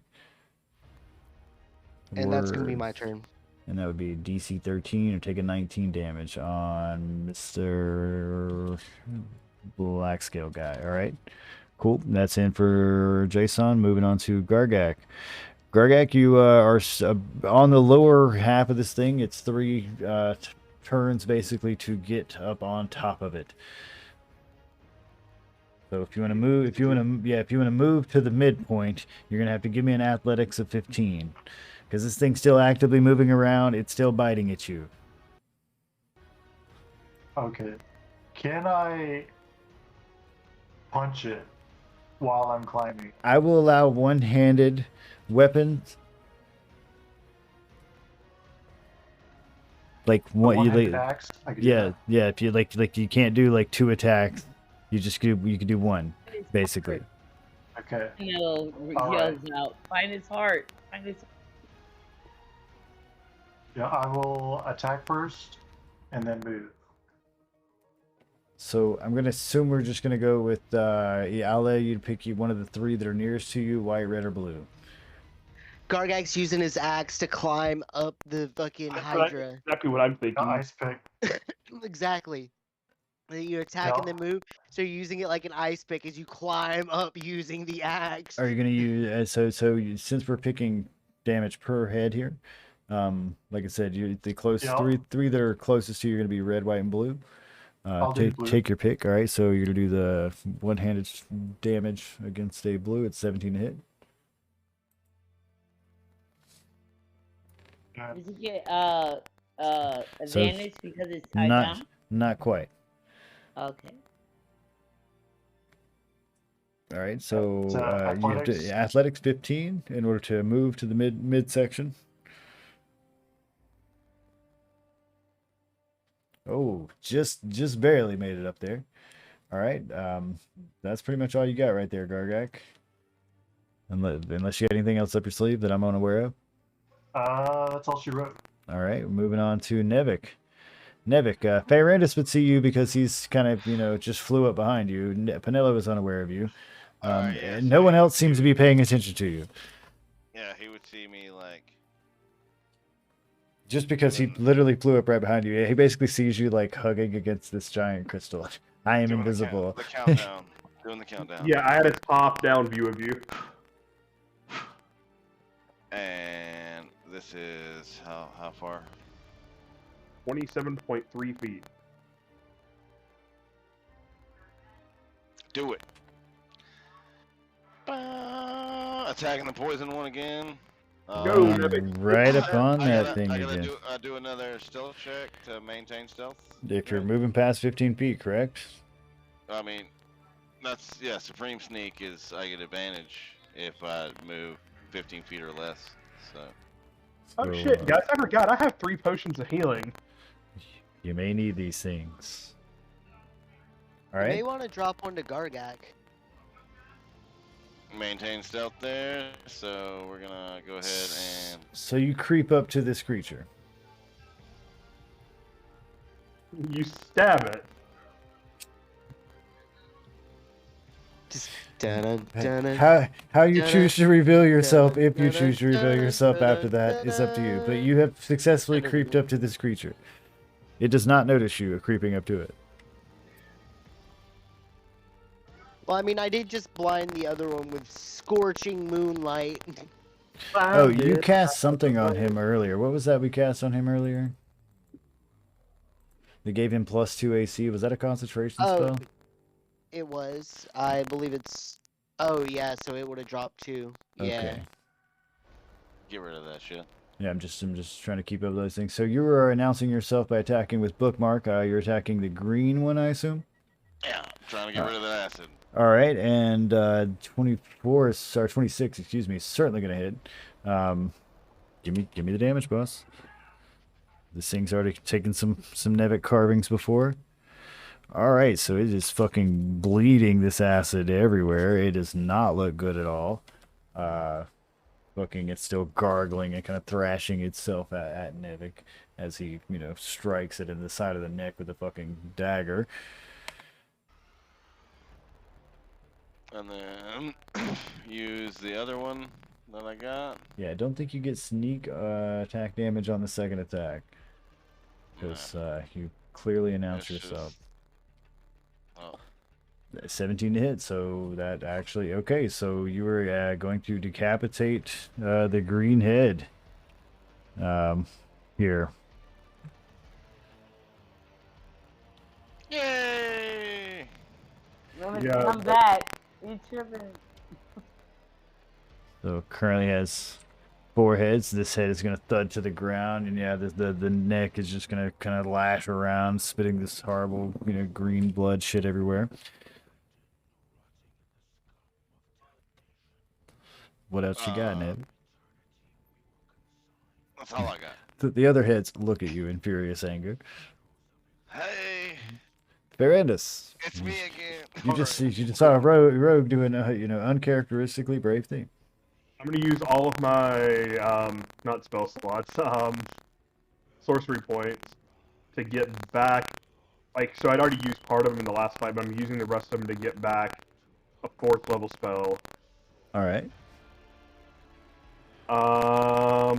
And that's gonna be Word. my turn. And that would be DC 13 or take a 19 damage on Mr. Black Scale guy. All right. Cool. That's in for Jason. Moving on to Gargak. Gargak, you are on the lower half of this thing. It's 3 turns basically to get up on top of it. So if you want to move, if you want to move to the midpoint, you're gonna have to give me an athletics of 15. Because this thing's still actively moving around, it's still biting at you. Okay. Can I punch it while I'm climbing? I will allow one-handed weapons. Like what you One-handed like? axe? I could do Yeah, that. yeah. If you like you can't do like 2 attacks. You can do 1 basically. Okay. Yells All right. out, find his heart. Find his. Yeah, I will attack first and then move. So I'm gonna assume we're just gonna go with yeah, I'll let you pick one of the 3 that are nearest to you, white, red, or blue. Gargak's using his axe to climb up the fucking Hydra. Exactly what I'm thinking. Ice pick. Exactly. You attack and Yeah. then move. So you're using it like an ice pick as you climb up using the axe. Are you gonna use since we're picking damage per head here, like I said, the close Yeah. three that are closest to you are gonna be red, white, and blue. I'll do blue. Take your pick. All right, so you're gonna do the one-handed damage against a blue. It's 17 to hit. Does he get advantage because it's tied Not down? not quite. Okay. All right, so So, you have to athletics? athletics 15 in order to move to the mid section. Oh, just barely made it up there. All right, that's pretty much all you got right there, Gargak. Unless you got anything else up your sleeve that I'm unaware of. That's all she wrote. All right, moving on to Nevik. Nevik, Ferrandis would see you because he's kind of, just flew up behind you. Penelo is unaware of you. Yeah, And so no one he else would seems to see be paying attention to you. Yeah, he would see me like. Just because he literally flew up right behind you. He basically sees you like hugging against this giant crystal. I am doing invisible. The countdown. Doing the countdown. Yeah, I had a top-down view of you. And this is how far? 27.3 feet. Do it. Attacking the poison one again. Go, Nebby. Right up on that thing I gotta again. do another stealth check to maintain stealth. If you're right? moving past 15 feet, correct? I mean, that's yeah. Supreme sneak is I get advantage if I move 15 feet or less. So. Oh So, shit, guys! I forgot. I have 3 potions of healing. You may need these things. All You may right. want to drop one to Gargak. Maintain stealth there, so we're gonna go ahead and So you creep up to this creature. You stab it. Just dun dun. How you Dun-dun, choose to reveal yourself, dun-dun, if you choose to reveal dun-dun, yourself after that, is up to you. But you have successfully creeped up to this creature. It does not notice you creeping up to it. Well, I mean, I did just blind the other one with scorching moonlight. Oh, you cast something on him earlier. What was that we cast on him earlier? They gave him +2 AC. Was that a concentration spell? It was. I believe it's. Oh yeah, so it would have dropped too. Yeah. Okay. get rid of that shit. Yeah, I'm just trying to keep up those things. So you were announcing yourself by attacking with bookmark. You're attacking the green one, I assume. Yeah, trying to get rid of that acid. All right, and 24 or 26, excuse me, is certainly gonna hit. Give me the damage, boss. This thing's already taken some Nevic carvings before. All right, so it is fucking bleeding this acid everywhere. It does not look good at all. It's still gargling and kind of thrashing itself at Nevic as he, strikes it in the side of the neck with a fucking dagger. And then use the other one that I got. Yeah, I don't think you get sneak attack damage on the second attack. Because you clearly announced It's yourself. Oh. 17 to hit, so that actually... Okay, so you were going to decapitate the green head. Here. Yay! Yeah. Come back. You tripping. So currently has 4 heads. This head is going to thud to the ground, and yeah, the neck is just going to kind of lash around, spitting this horrible, green blood shit everywhere. What else you got, Ned? That's all I got. The other heads look at you in furious anger. Hey, Ferendus, it's me again. you just saw a rogue doing a uncharacteristically brave thing. I'm gonna use all of my not spell slots, sorcery points to get back. So I'd already used part of them in the last fight, but I'm using the rest of them to get back a 4th level spell. All right. All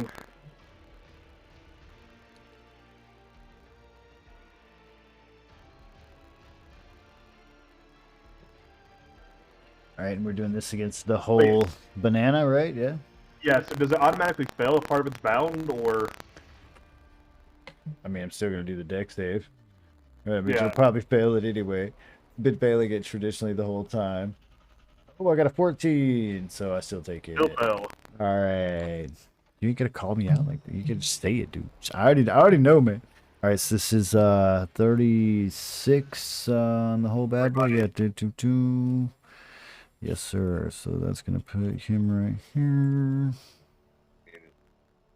right, and we're doing this against the whole banana, right? Yeah. Yeah. So does it automatically fail if part of it's bound, or? I mean, I'm still gonna do the dex save. Right, but Yeah. you'll probably fail it anyway. Been failing it traditionally the whole time. Oh, I got a 14, so I still take it. Still fail. All right. You ain't gonna call me out like that. You can just say it, dude. I already know, man. All right, so this is 36 on the whole bad boy. Yeah, 2. Yes, sir. So that's gonna put him right here.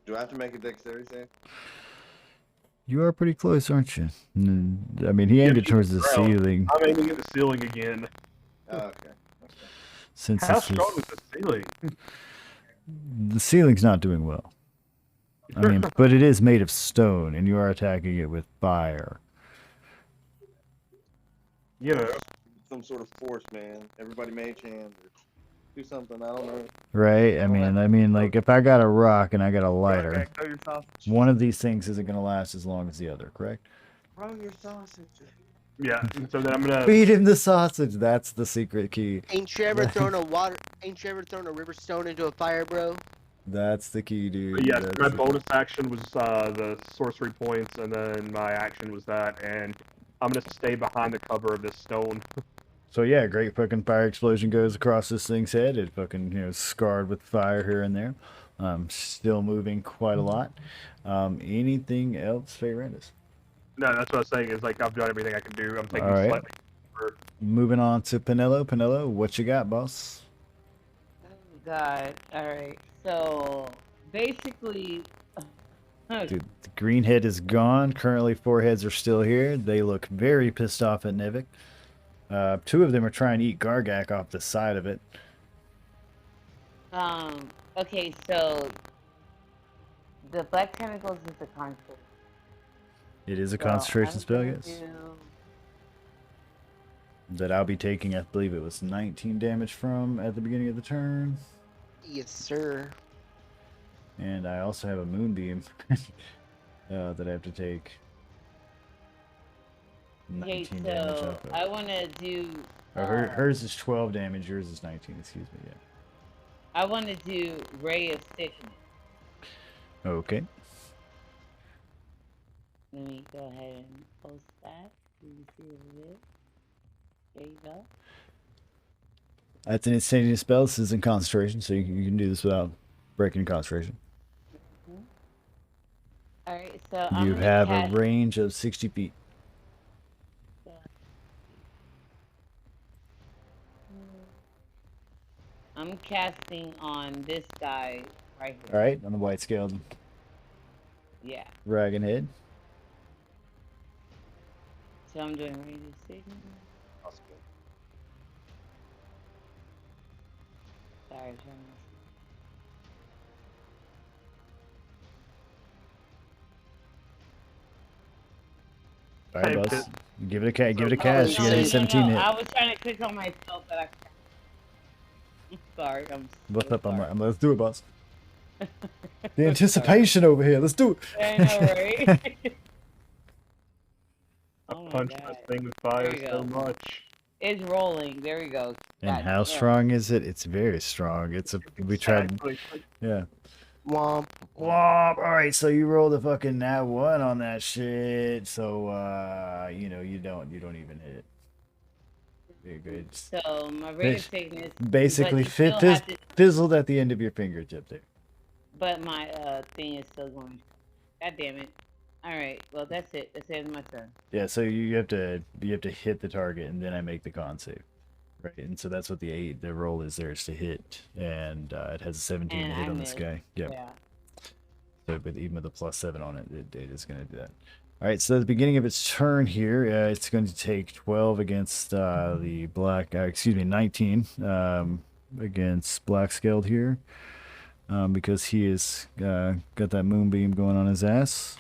Do I have to make a dexterity save? You are pretty close, aren't you? I mean, he aimed it towards the ceiling. I'm aiming at the ceiling again. Oh, okay. Since How this strong is, is the ceiling? the ceiling's not doing well. I mean, but it is made of stone, and you are attacking it with fire. You know. Some sort of force, man. Everybody mage hand. Or do something. I don't know. Right? I mean, like if I got a rock and I got a lighter, Okay, throw your sausage. one of these things isn't gonna last as long as the other, correct? Throw your sausage. Yeah. So then I'm gonna. Feed him the sausage. That's the secret key. Ain't you ever thrown a river stone into a fire, bro? That's the key, dude. Yes, That's my the- bonus action was the sorcery points, and then my action was that, and I'm gonna stay behind the cover of this stone. So yeah, great fucking fire explosion goes across this thing's head. It fucking scarred with fire here and there. Still moving quite a lot. Anything else, Fayrandis? No, that's what I was saying. Is like I've done everything I can do. I'm taking All right. slightly. Moving on to Pinello. Pinello, what you got, boss? Oh God! All right. So basically, Dude, the green head is gone. Currently, 4 heads are still here. They look very pissed off at Nevik. 2 of them are trying to eat Gargak off the side of it. Okay, so the black tentacles is a concert. It is a So concentration I'm spell, gonna yes. do- That I'll be taking, I believe it was 19 damage from at the beginning of the turn. Yes, sir. And I also have a moonbeam that I have to take. Okay, 19 damage so off of. I want to do. Oh, hers is 12 damage, yours is 19, excuse me, yeah. I want to do Ray of Sickness. Okay. Let me go ahead and post that. So you see what it is. There you go. That's an instantaneous spell. This isn't concentration, so you can do this without breaking concentration. All right, so I'm You gonna have cast. a range of 60 feet. I'm casting on this guy right here. All right, on the white scaled Yeah. dragon head. So I'm doing Ray of Sickness. Sorry, I'm trying to. All right, Saved boss. it. Give it a cat. Give it a cast. You no, got a no, 17 hit. I was trying to click on myself, but I'm sorry. What's up? sorry. Let's do it, boss. The anticipation over here. Let's do it. I know, right? Oh my Punch God. this thing with fire There you so go. much. It's rolling. There we go. And God how damn. strong is it? It's very strong. It's a. We tried. Actually, Yeah. Womp. Womp. All right, so you rolled a fucking nat 1 on that shit. So you know you don't even hit it. Very good. So my rate of sickness. Basically, but you still have to- fizzled at the end of your fingertip there. But my thing is still going. God damn it. All right. Well, that's it. That's the end of my turn. Yeah, so you have to hit the target, and then I make the con save, right? And so that's what the roll is there, is to hit, and it has a 17 And to hit I on this missed. guy. Yep. Yeah. So even with the +7 on it, it is going to do that. All right, so at the beginning of its turn here, it's going to take 12 against the black. 19 against Black Scaled here, because he has got that moonbeam going on his ass.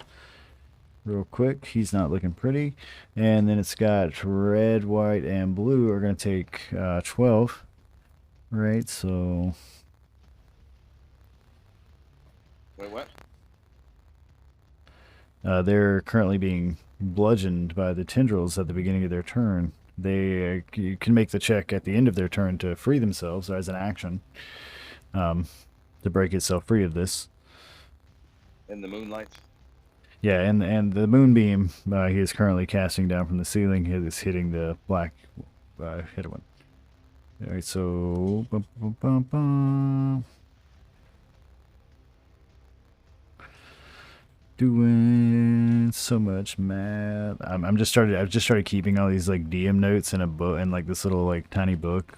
Real quick, he's not looking pretty. And then it's got red, white, and blue are going to take 12. Right, so Wait, what? they're currently being bludgeoned by the tendrils at the beginning of their turn. They you can make the check at the end of their turn to free themselves as an action, to break itself free of this. In the moonlight. Yeah, and the moonbeam he is currently casting down from the ceiling is hitting the black hit one. All right, so bum, bum, bum, bum. Doing so much math. I've just started keeping all these like DM notes in a book, and like this little like tiny book.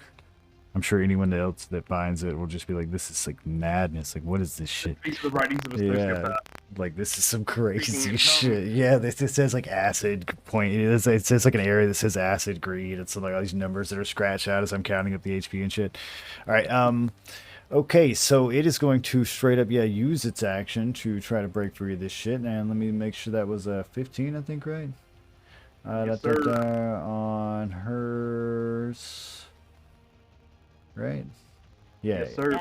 I'm sure anyone else that finds it will just be like, this is like madness. Like, what is this shit? These are the writings of a Yeah, like this is some crazy shit. Yeah, this it says like acid point. It says like an area that says acid greed. It's like all these numbers that are scratched out as I'm counting up the HP and shit. All right, okay, so it is going to straight up use its action to try to break free of this shit. And let me make sure that was 15, I think, right? Yes, sir. On hers. Right? Yeah. Yes, sir.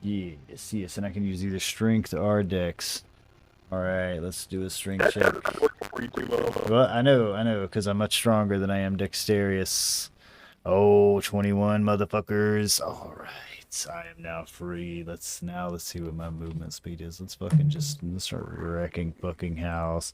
Yes, and I can use either strength or dex. All right, let's do a strength check. Well, I know, because I'm much stronger than I am dexterous. Oh, 21 motherfuckers. All right, I am now free. Let's see what my movement speed is. Let's start wrecking fucking house.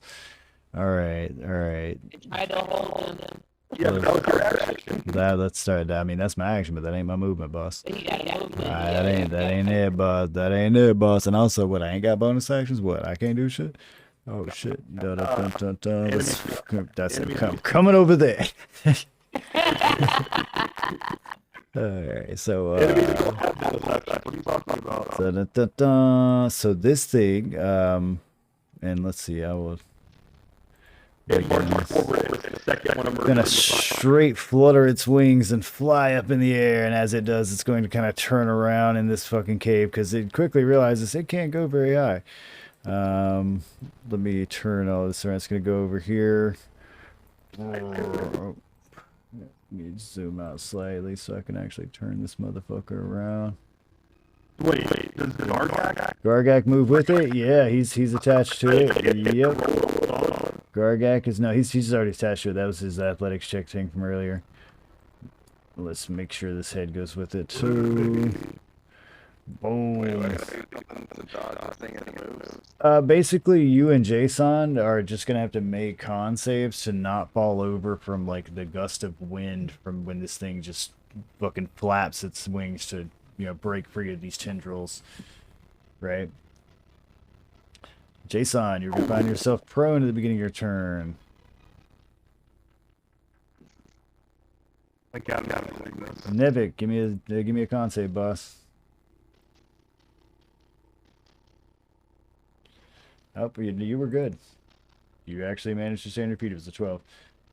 All right. Try to hold them. Yeah, but that was your action. That's start. I mean, that's my action, but that ain't my movement, boss. Yeah. That ain't it, boss. That ain't it, boss. And also, what? I ain't got bonus actions. What? I can't do shit. Oh shit! That's coming over there. Alright, so so this thing, and let's see, I will. Gonna straight flutter its wings and fly up in the air, and as it does, it's going to kind of turn around in this fucking cave because it quickly realizes it can't go very high. Let me turn all this around. It's gonna go over here. Let me zoom out slightly so I can actually turn this motherfucker around. Wait, does the Gargak move with it? Yeah, he's attached to it. Yep. Gargak is he's already attached to it. That was his athletics check thing from earlier. Let's make sure this head goes with it too. Boom. Basically, you and Jason are just gonna have to make con saves to not fall over from like the gust of wind from when this thing just fucking flaps its wings to, break free of these tendrils, right? Jason, you're gonna find yourself prone at the beginning of your turn. Nevik, give me a con save, boss. Oh, you were good. You actually managed to stay on your feet. It was a 12.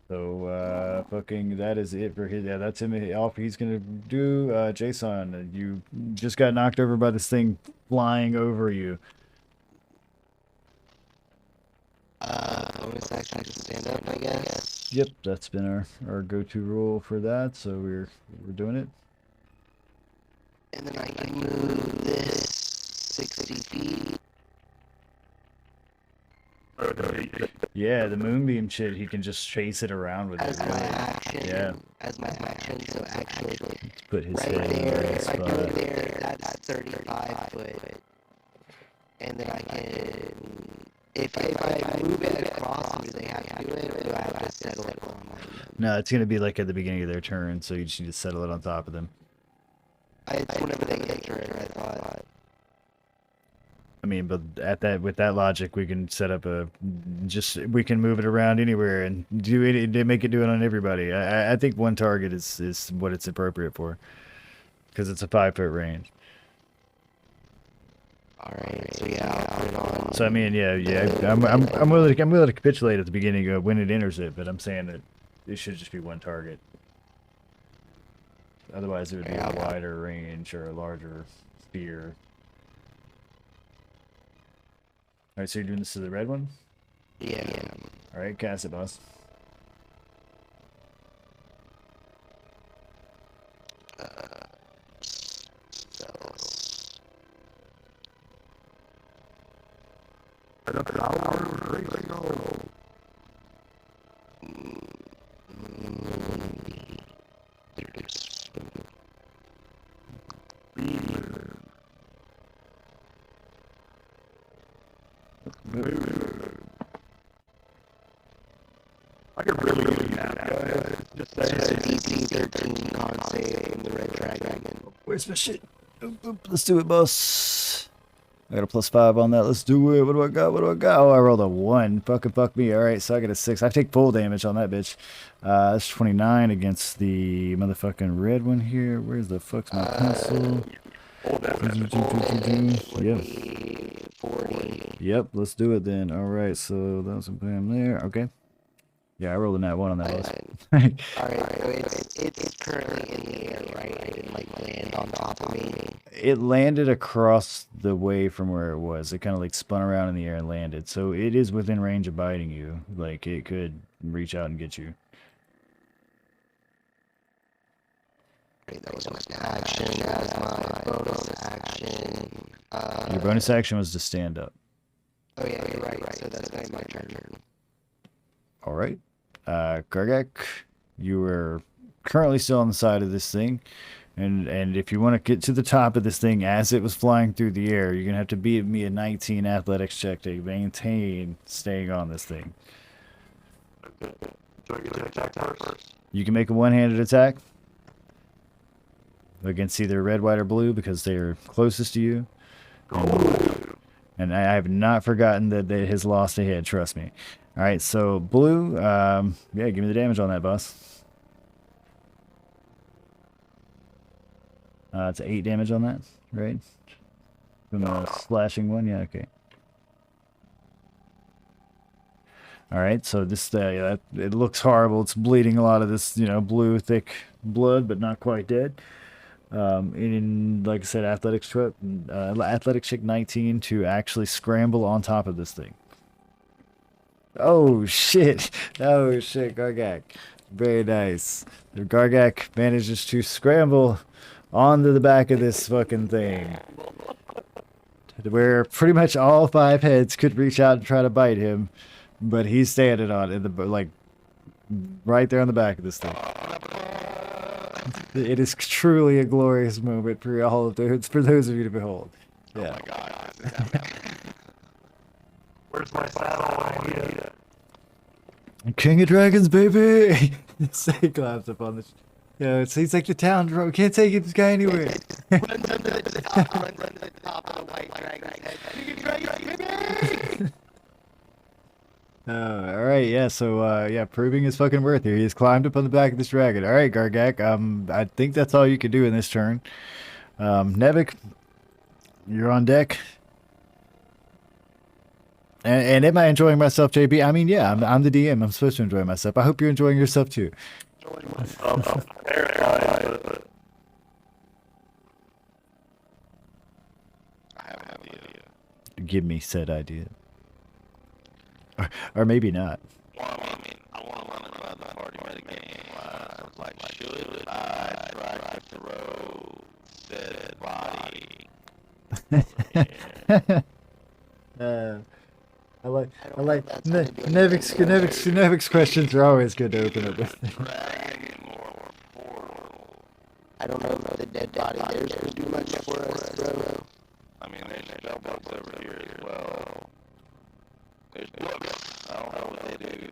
So, fucking, that is it for his. Yeah, that's him. All he's gonna do. Jason, you just got knocked over by this thing flying over you. Bonus action to stand up, I guess. Yep, that's been our go-to rule for that. So we're doing it. And then I can move this 60 feet. Yeah, the moonbeam shit, he can just chase it around with as it. my action. Yeah. As my action, so actually, Let's put his right head in the there, right if I do spot. it there, that's 35 foot. And then I can, if I move it across, do they have to do it, or do I have to settle it on my... No, it's gonna be like at the beginning of their turn, so you just need to settle it on top of them. It's whenever they get turn, I thought. I mean, but with that logic, we can set up we can move it around anywhere and do it. They make it do it on everybody. I think one target is what it's appropriate for, because it's a 5-foot range. All right, so yeah, I'll put it on. So I mean, yeah, I'm willing to capitulate at the beginning of when it enters it, but I'm saying that it should just be one target. Otherwise, it would be a wider range or a larger sphere. Alright, so you're doing this to the red one? Yeah. Alright, cast it, boss. I could really use that, guys. Just saying. It's a DC 13 con save from the red dragon. Where's my shit? Oop, oop, let's do it, boss. I got a +5 on that. Let's do it. What do I got? Oh, I rolled a 1. Fuck me. Alright, so I got a 6. I take full damage on that bitch. That's 29 against the motherfucking red one here. Where's the fuck's my pencil? Yep. 40. Yep, let's do it then. Alright, so that was a bam there. Okay. Yeah, I rolled a nat 1 on that list. Alright, so it's currently in the air, right? It didn't land on top of me. It landed across the way from where it was. It kind of spun around in the air and landed. So it is within range of biting you. It could reach out and get you. That was my action. That was my bonus action. Your bonus action was to stand up. Oh yeah, you're right. So that's my turn. All right. Gargak, you are currently still on the side of this thing. And if you want to get to the top of this thing as it was flying through the air, you're going to have to beat me a 19 athletics check to maintain staying on this thing. Do I get to attack first? You can make a one-handed attack against either red, white, or blue because they're closest to you. And I have not forgotten that it has lost a head, trust me. All right, so blue, yeah, give me the damage on that, boss. It's 8 damage on that, right? From the slashing one, yeah, okay. All right, so this, yeah, it looks horrible. It's bleeding a lot of this, you know, blue, thick blood, but not quite dead. Like I said, athletics check 19 to actually scramble on top of this thing. Oh shit! Oh shit, Gargak. Very nice. The Gargak manages to scramble onto the back of this fucking thing, where pretty much all 5 heads could reach out and try to bite him, but he's standing on it, like right there on the back of this thing. It is truly a glorious moment for all of those, for those of you to behold. Yeah. Oh my god. Where's my saddle? I need it. King of Dragons, baby! He climbs up on the. Yeah, he's like the town drone. We can't take this guy anywhere. Runs under the top of the white dragon's head. King of Dragons, baby! All right, yeah. So, yeah, proving his fucking worth here. He has climbed up on the back of this dragon. All right, Gargak. I think that's all you can do in this turn. Nevik, you're on deck. And am I enjoying myself, JB? I mean, yeah, I'm the DM. I'm supposed to enjoy myself. I hope you're enjoying yourself too. I have an idea. Give me said idea. Or maybe not. Well, I mean, I want to run another party metagame. Like, should I try to throw dead body? I like Nevik's questions are always good to open up with. Dragon or portal? I don't know if the dead body there's too much for us, bro. I mean, there's spell books over here as well. There's books. I don't know what they do.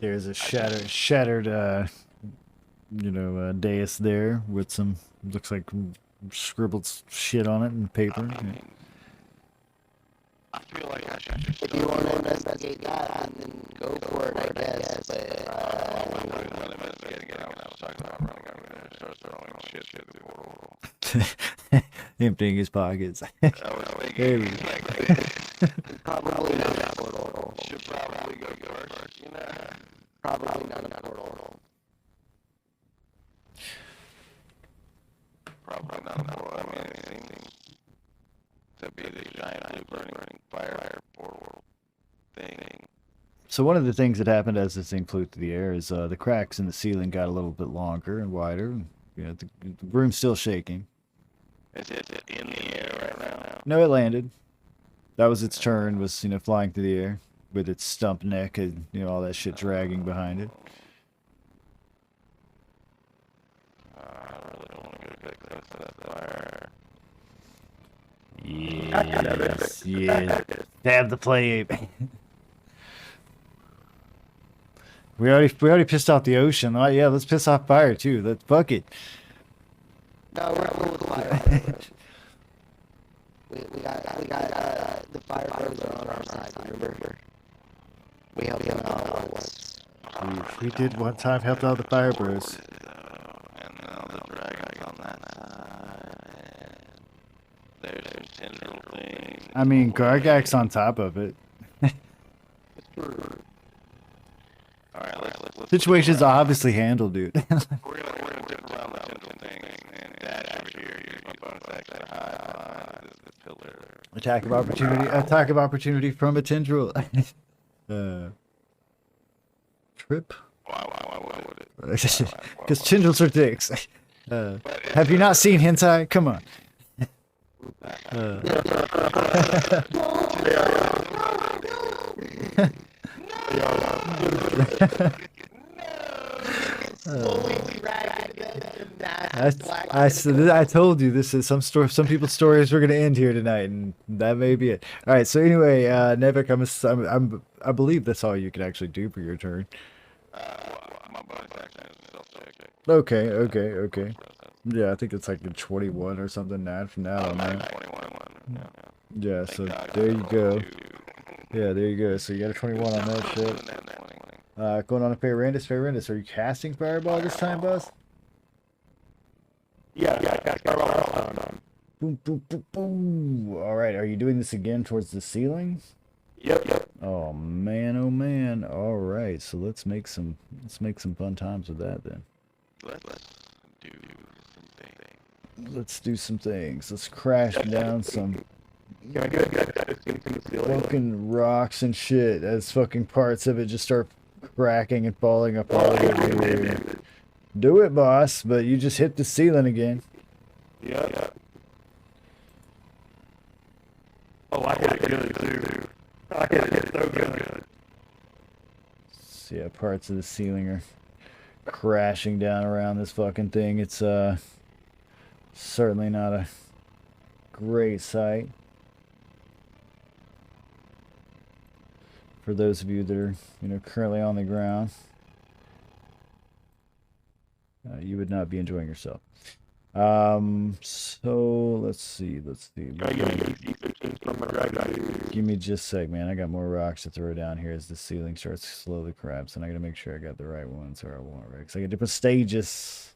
There's a shattered dais there with some, looks like scribbled shit on it and paper. I mean, I feel like I should just If you want to investigate that, then go for it, I guess. But I was talking about running over there and start throwing shit through the portal. Emptying his pockets. I was thinking, probably not a portal. should probably go first, you know? Probably not a portal. Probably not a portal. I mean, anything to be the giant blue burning fire portal thing. So one of the things that happened as this thing flew through the air is the cracks in the ceiling got a little bit longer and wider. You know, the room's still shaking. Is it in the air right now? No, it landed. That was its turn, was, flying through the air with its stump neck and, all that shit dragging behind it. I really don't want to go get close to that fire. Yes, yes. Stab the flame. We already pissed off the ocean. Oh, yeah, let's piss off fire too. Let's fuck it. No, we're cool with fire. we got the fire bros are on our side, remember? We helped them out once. We did one time help out the fire bros. And now the dragon's on that side. There's tendril things. I mean, Gargak's on top of it. Alright, let's Situation's obviously handled, dude. We're gonna dip around the tendril thing and dash over here. Use my bonus action to hide behind this pillar. Attack of opportunity from a tendril. Trip? Why would it? Because tendrils are dicks. Have you not seen hentai? Come on. I told you this is some people's stories. We're gonna end here tonight, and that may be it. All right. So anyway, Nevik, I believe that's all you can actually do for your turn. My bonus action is self-check. Okay. Yeah, I think it's like a 21 or something from that on there. 21. Yeah, so there you go. Yeah, there you go. So you got a 21 on that shit. Going on to Fayrandis. Fayrandis, are you casting Fireball this time, boss? Yeah, Fireball. Boom, boom, boom, boom. All right, are you doing this again towards the ceiling? Yep. Oh man. All right, so let's make some fun times with that then. Let's do some things. Let's crash down some fucking rocks and shit as fucking parts of it just start cracking and falling apart over here. Do it, boss, but you just hit the ceiling again. Yeah. Oh, I hit it good too. I hit it so good. So yeah, parts of the ceiling are crashing down around this fucking thing. It's certainly not a great sight. For those of you that are, currently on the ground, you would not be enjoying yourself. So let's see. Give me just a sec, man. I got more rocks to throw down here as the ceiling starts slowly collapsing. I gotta make sure I got the right ones, or I won't, right? Because I got different stages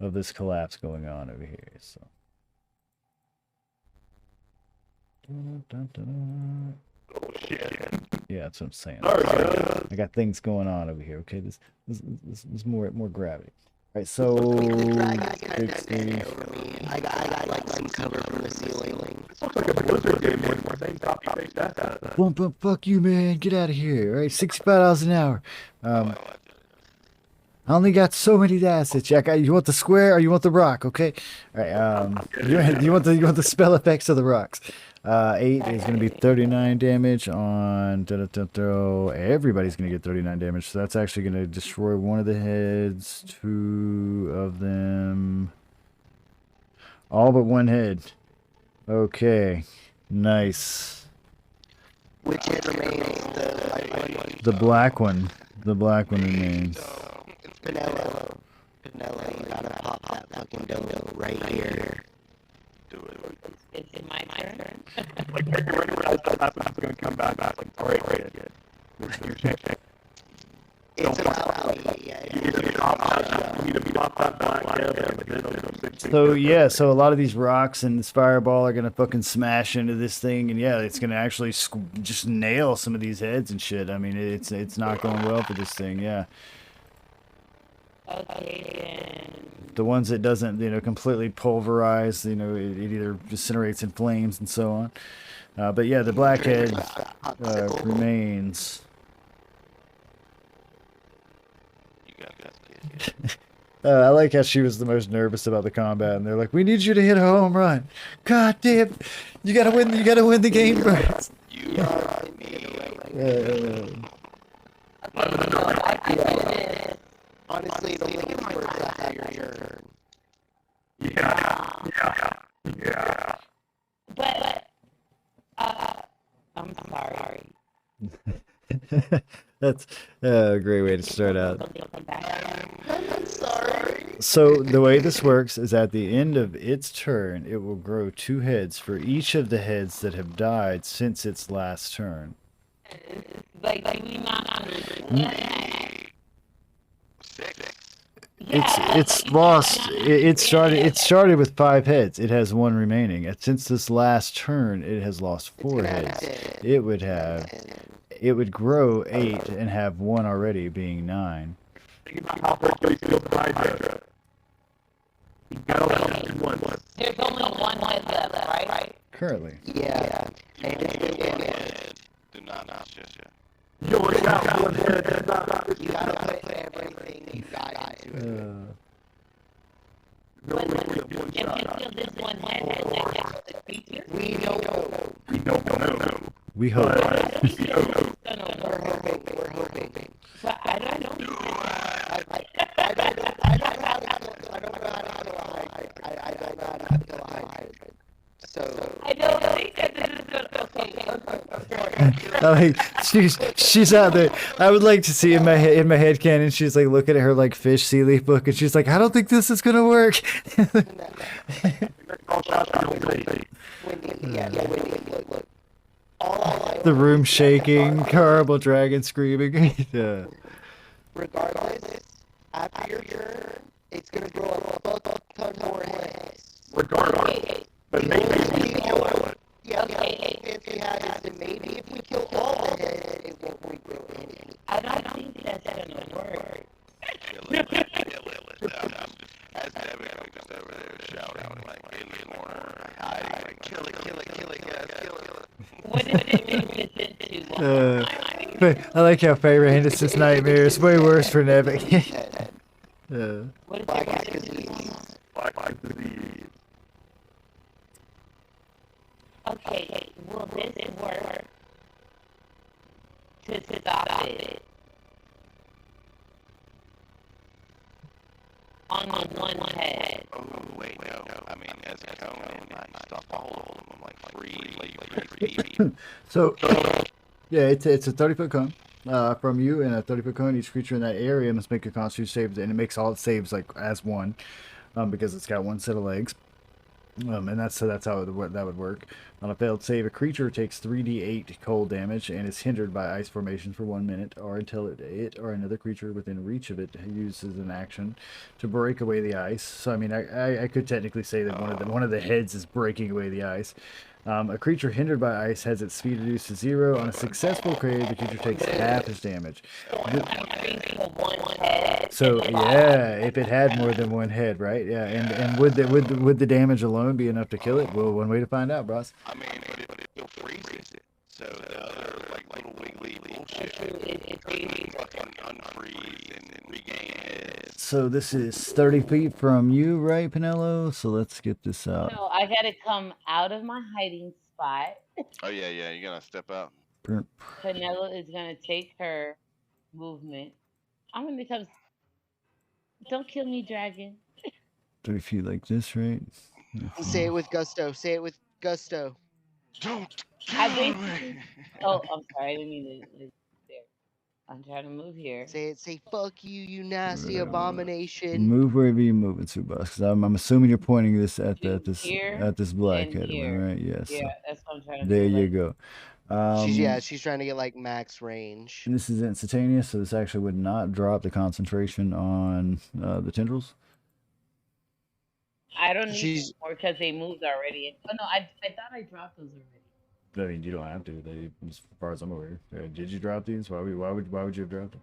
of this collapse going on over here. So. Oh shit. Yeah, that's what I'm saying. I got things going on over here. Okay, this is more gravity. All right, so I got like some cover from the ceiling. Fuck you, man. Get out of here. All right, 65 miles an hour. I only got so many assets. You want the square or you want the rock? Okay. All right. You want the spell effects of the rocks. 8 is going to be 39 damage on. Everybody's going to get 39 damage. So that's actually going to destroy one of the heads, 2 of them. All but one head. Okay. Nice. Which head remains? The black one. The black one remains. Pinello, you gotta pop that fucking dough right here. Is it my turn? That's gonna come back. Right. It's about So a lot of these rocks and this fireball are gonna fucking smash into this thing, and yeah, it's gonna actually just nail some of these heads and shit. I mean, it's not going well for this thing. Yeah. Okay. The ones that doesn't, completely pulverize, it either incinerates in flames and so on. But yeah, the blackhead remains. I like how she was the most nervous about the combat, and they're like, "We need you to hit a home run." God damn, you gotta win the game first. honestly, the only words after your turn. Yeah. But I'm sorry. That's a great way to start out. I'm sorry. So the way this works is at the end of its turn, it will grow 2 heads for each of the heads that have died since its last turn. Like we not. It's lost. It started with 5 heads. It has 1 remaining. And since this last turn, it has lost 4 heads. It would grow 8 and have 1 already, being 9. Think about how quickly you feel the Hydra. You got all that in one. There's only 1 head left, right? Currently. Yeah. And Do not announce just yet. You only got 1 head. you gotta put everything you got into it. But if you feel this 1 head has the creature, We don't know. We don't know. We hope. We're hoping. but I don't know. I don't know how to kill a hydra. So I don't think that this is okay. Like she's out there. I would like to see in my head canon. She's like looking at her like fish sea leaf book, and she's like, I don't think this is gonna work. The room shaking, horrible dragon screaming. Yeah. Regardless, after your turn, it's gonna grow a fuck ton more heads. Regardless, but maybe we kill it. Yeah, if we had is that maybe if we kill all the heads, it won't regrow any. I don't think that's gonna work. As Devin comes over there shouting like in the corner, hiding, like, kill it, guys, kill it. What is it into? I like how Faye ran into this nightmare. It's way worse for Nevik. What is Black it? disease. Black disease. Okay, will this work to stop it on the one head? Oh, wait, no. I mean, as a cone, I stop all of them, like, free. So, yeah, it's a 30-foot cone from you, and a 30-foot cone. Each creature in that area must make a Constitution save, and it makes all its saves like as one, because it's got one set of legs. And that's how that would work. On a failed save, a creature takes 3d8 cold damage and is hindered by ice formation for 1 minute, or until it or another creature within reach of it uses an action to break away the ice. So I mean, I could technically say that one of the heads is breaking away the ice. A creature hindered by ice has its speed reduced to 0. On a successful save, the creature takes half its damage. So yeah, if it had more than one head, right? Yeah, and would the damage alone be enough to kill it? Well, one way to find out, bros. I mean, but it freezes it. So the other, like, little wiggly bullshit fucking unfreeze and regain it. So this is 30 feet from you, right, Pinello? So let's get this out. No, I gotta come out of my hiding spot. Oh, yeah, you're gonna step out. Penelope is gonna take her movement. I'm gonna come. Don't kill me, dragon. 30 feet like this, right? Say it with gusto. Say it with gusto. Don't I kill basically. me. Oh, I'm sorry. I didn't mean to. There. I'm trying to move here. Say it. Say fuck you, you nasty abomination. Move wherever you're moving to, boss. Because I'm assuming you're pointing this at To this here black and head here. one, right? Yes. Yeah, that's what I'm trying to There do. you like- go. She's trying to get like max range. And this is instantaneous, so this actually would not drop the concentration on the tendrils. I don't need She's- more because they moved already. Oh no, I thought I dropped those already. I mean, you don't have to. As far as I'm aware, did you drop these? Why would you have dropped them?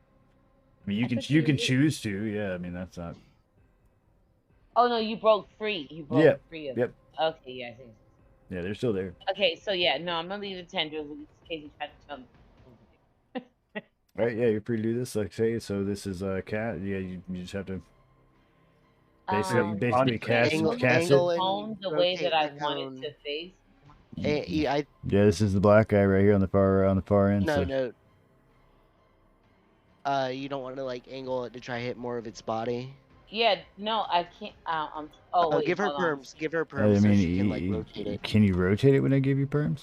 I mean, I thought you you can did. choose to. Yeah, I mean that's not. Oh no, you broke free. You broke Yeah, free of yep. them. Okay, yeah, I think. Yeah, they're still there. Okay, so yeah, no, I'm gonna leave the tendrils in case you try to jump. Right? Yeah, you're free to do this. Like say, so this is a cat. Yeah, you just have to basically cast Angle it. and Cone the way rotate that I the want cone. it to face. I Yeah, this is the black guy right here on the far end. no so- no. You don't want to like angle it to try hit more of its body. Yeah, no, I can't. Oh, wait, Give her hold on. perms. Give her I perms so mean, she can like rotate it. can you rotate it when I give you perms?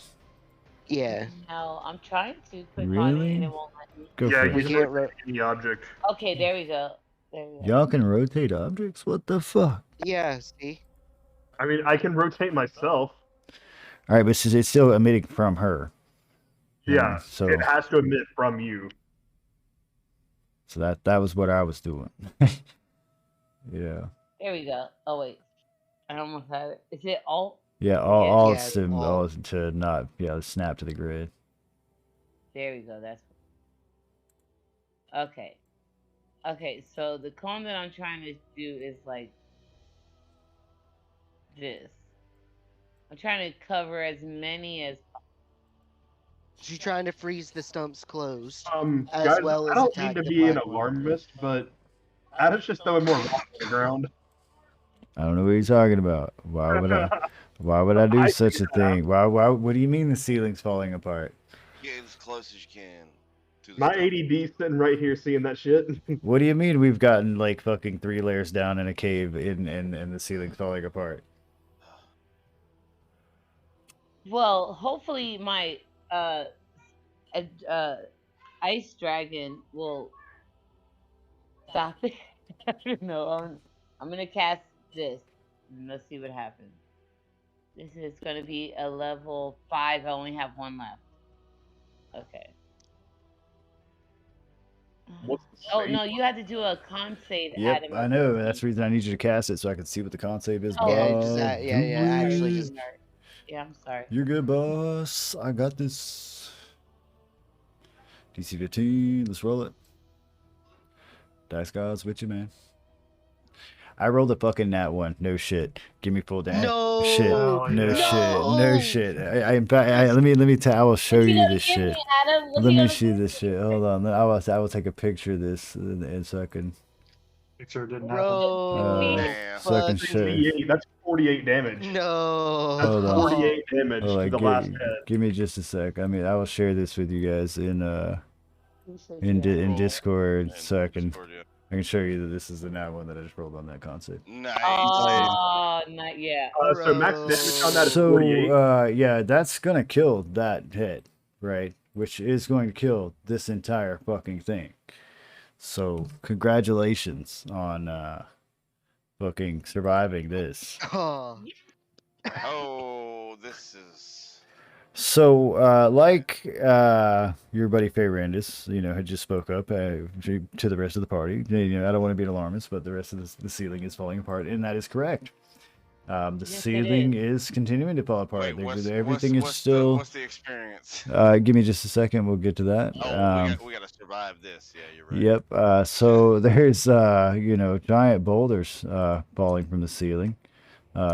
Yeah. No, I'm trying to click on it Really? and it won't let me. Go Yeah, for you it. can can't rotate any object. Okay, there we go. There we go. Y'all can rotate objects? What the fuck? Yeah. See. I mean, I can rotate myself. All right, but it's still emitting from her. Yeah, So it has to emit from you. that was what I was doing. Yeah. There we go. Oh wait, I almost had it. Is it alt? Yeah, all Yeah, it's to, all- all is to not snap to the grid. There we go. That's okay. Okay, so the cone that I'm trying to do is like this. I'm trying to cover as many as She's trying to freeze the stumps closed. As Guys, well I as don't attack mean to the be an black one. alarmist, but Adam's just throwing more rocks on the ground. I don't know what you're talking about. Why would I do I such a figured it out. thing? Why what do you mean the ceiling's falling apart? Get as close as you can to the My stone. ADD's sitting right here seeing that shit. What do you mean we've gotten like fucking 3 layers down in a cave and the ceiling's falling apart? well. Hopefully, my ice dragon will stop it. I don't know. I'm gonna cast this. And let's see what happens. This is gonna be a level 5. I only have one left. Okay. What's the Oh save? no, you had to do a con save, Yep, Adam. I know. That's the reason I need you to cast it so I can see what the con save is. Oh, Yeah, boss. just Do actually it. just Yeah, I'm sorry. You're good, boss. I got this. DC 15. Let's roll it. Dice gods with you, man. I rolled a fucking nat 1. No shit. Give me full damage. No. Shit. Oh, No yeah. shit. No No. shit. In fact, let me tell. I will show What you gonna this give shit. me, Adam? What Let you me gonna see give this me? shit. Hold on. I will take a picture of this and so I can Make sure it didn't happen. Bro. Damn. so I can fuck. show you. D8, that's 48 damage. No. That's Hold on. 48 damage Hold to on, the last head. give me just a sec. I mean, I will share this with you guys in Roll Discord in so I can Discord, yeah. show you that this is the nat 1 that I just rolled on that concept. Nice. Oh, not yet. So max damage on that is So 48. yeah, that's gonna kill that hit, right? Which is going to kill this entire fucking thing. So congratulations on fucking surviving this. Oh. Oh, this is. So, like your buddy Fayrandis, had just spoke up to the rest of the party. I don't want to be an alarmist, but the rest of the ceiling is falling apart, and that is correct. The Yes, it ceiling is continuing to fall apart. Wait, Everything is what's still. what's the experience? Give me just a second. We'll get to that. Oh, we gotta survive this. Yeah, you're right. Yep. So there's giant boulders falling from the ceiling,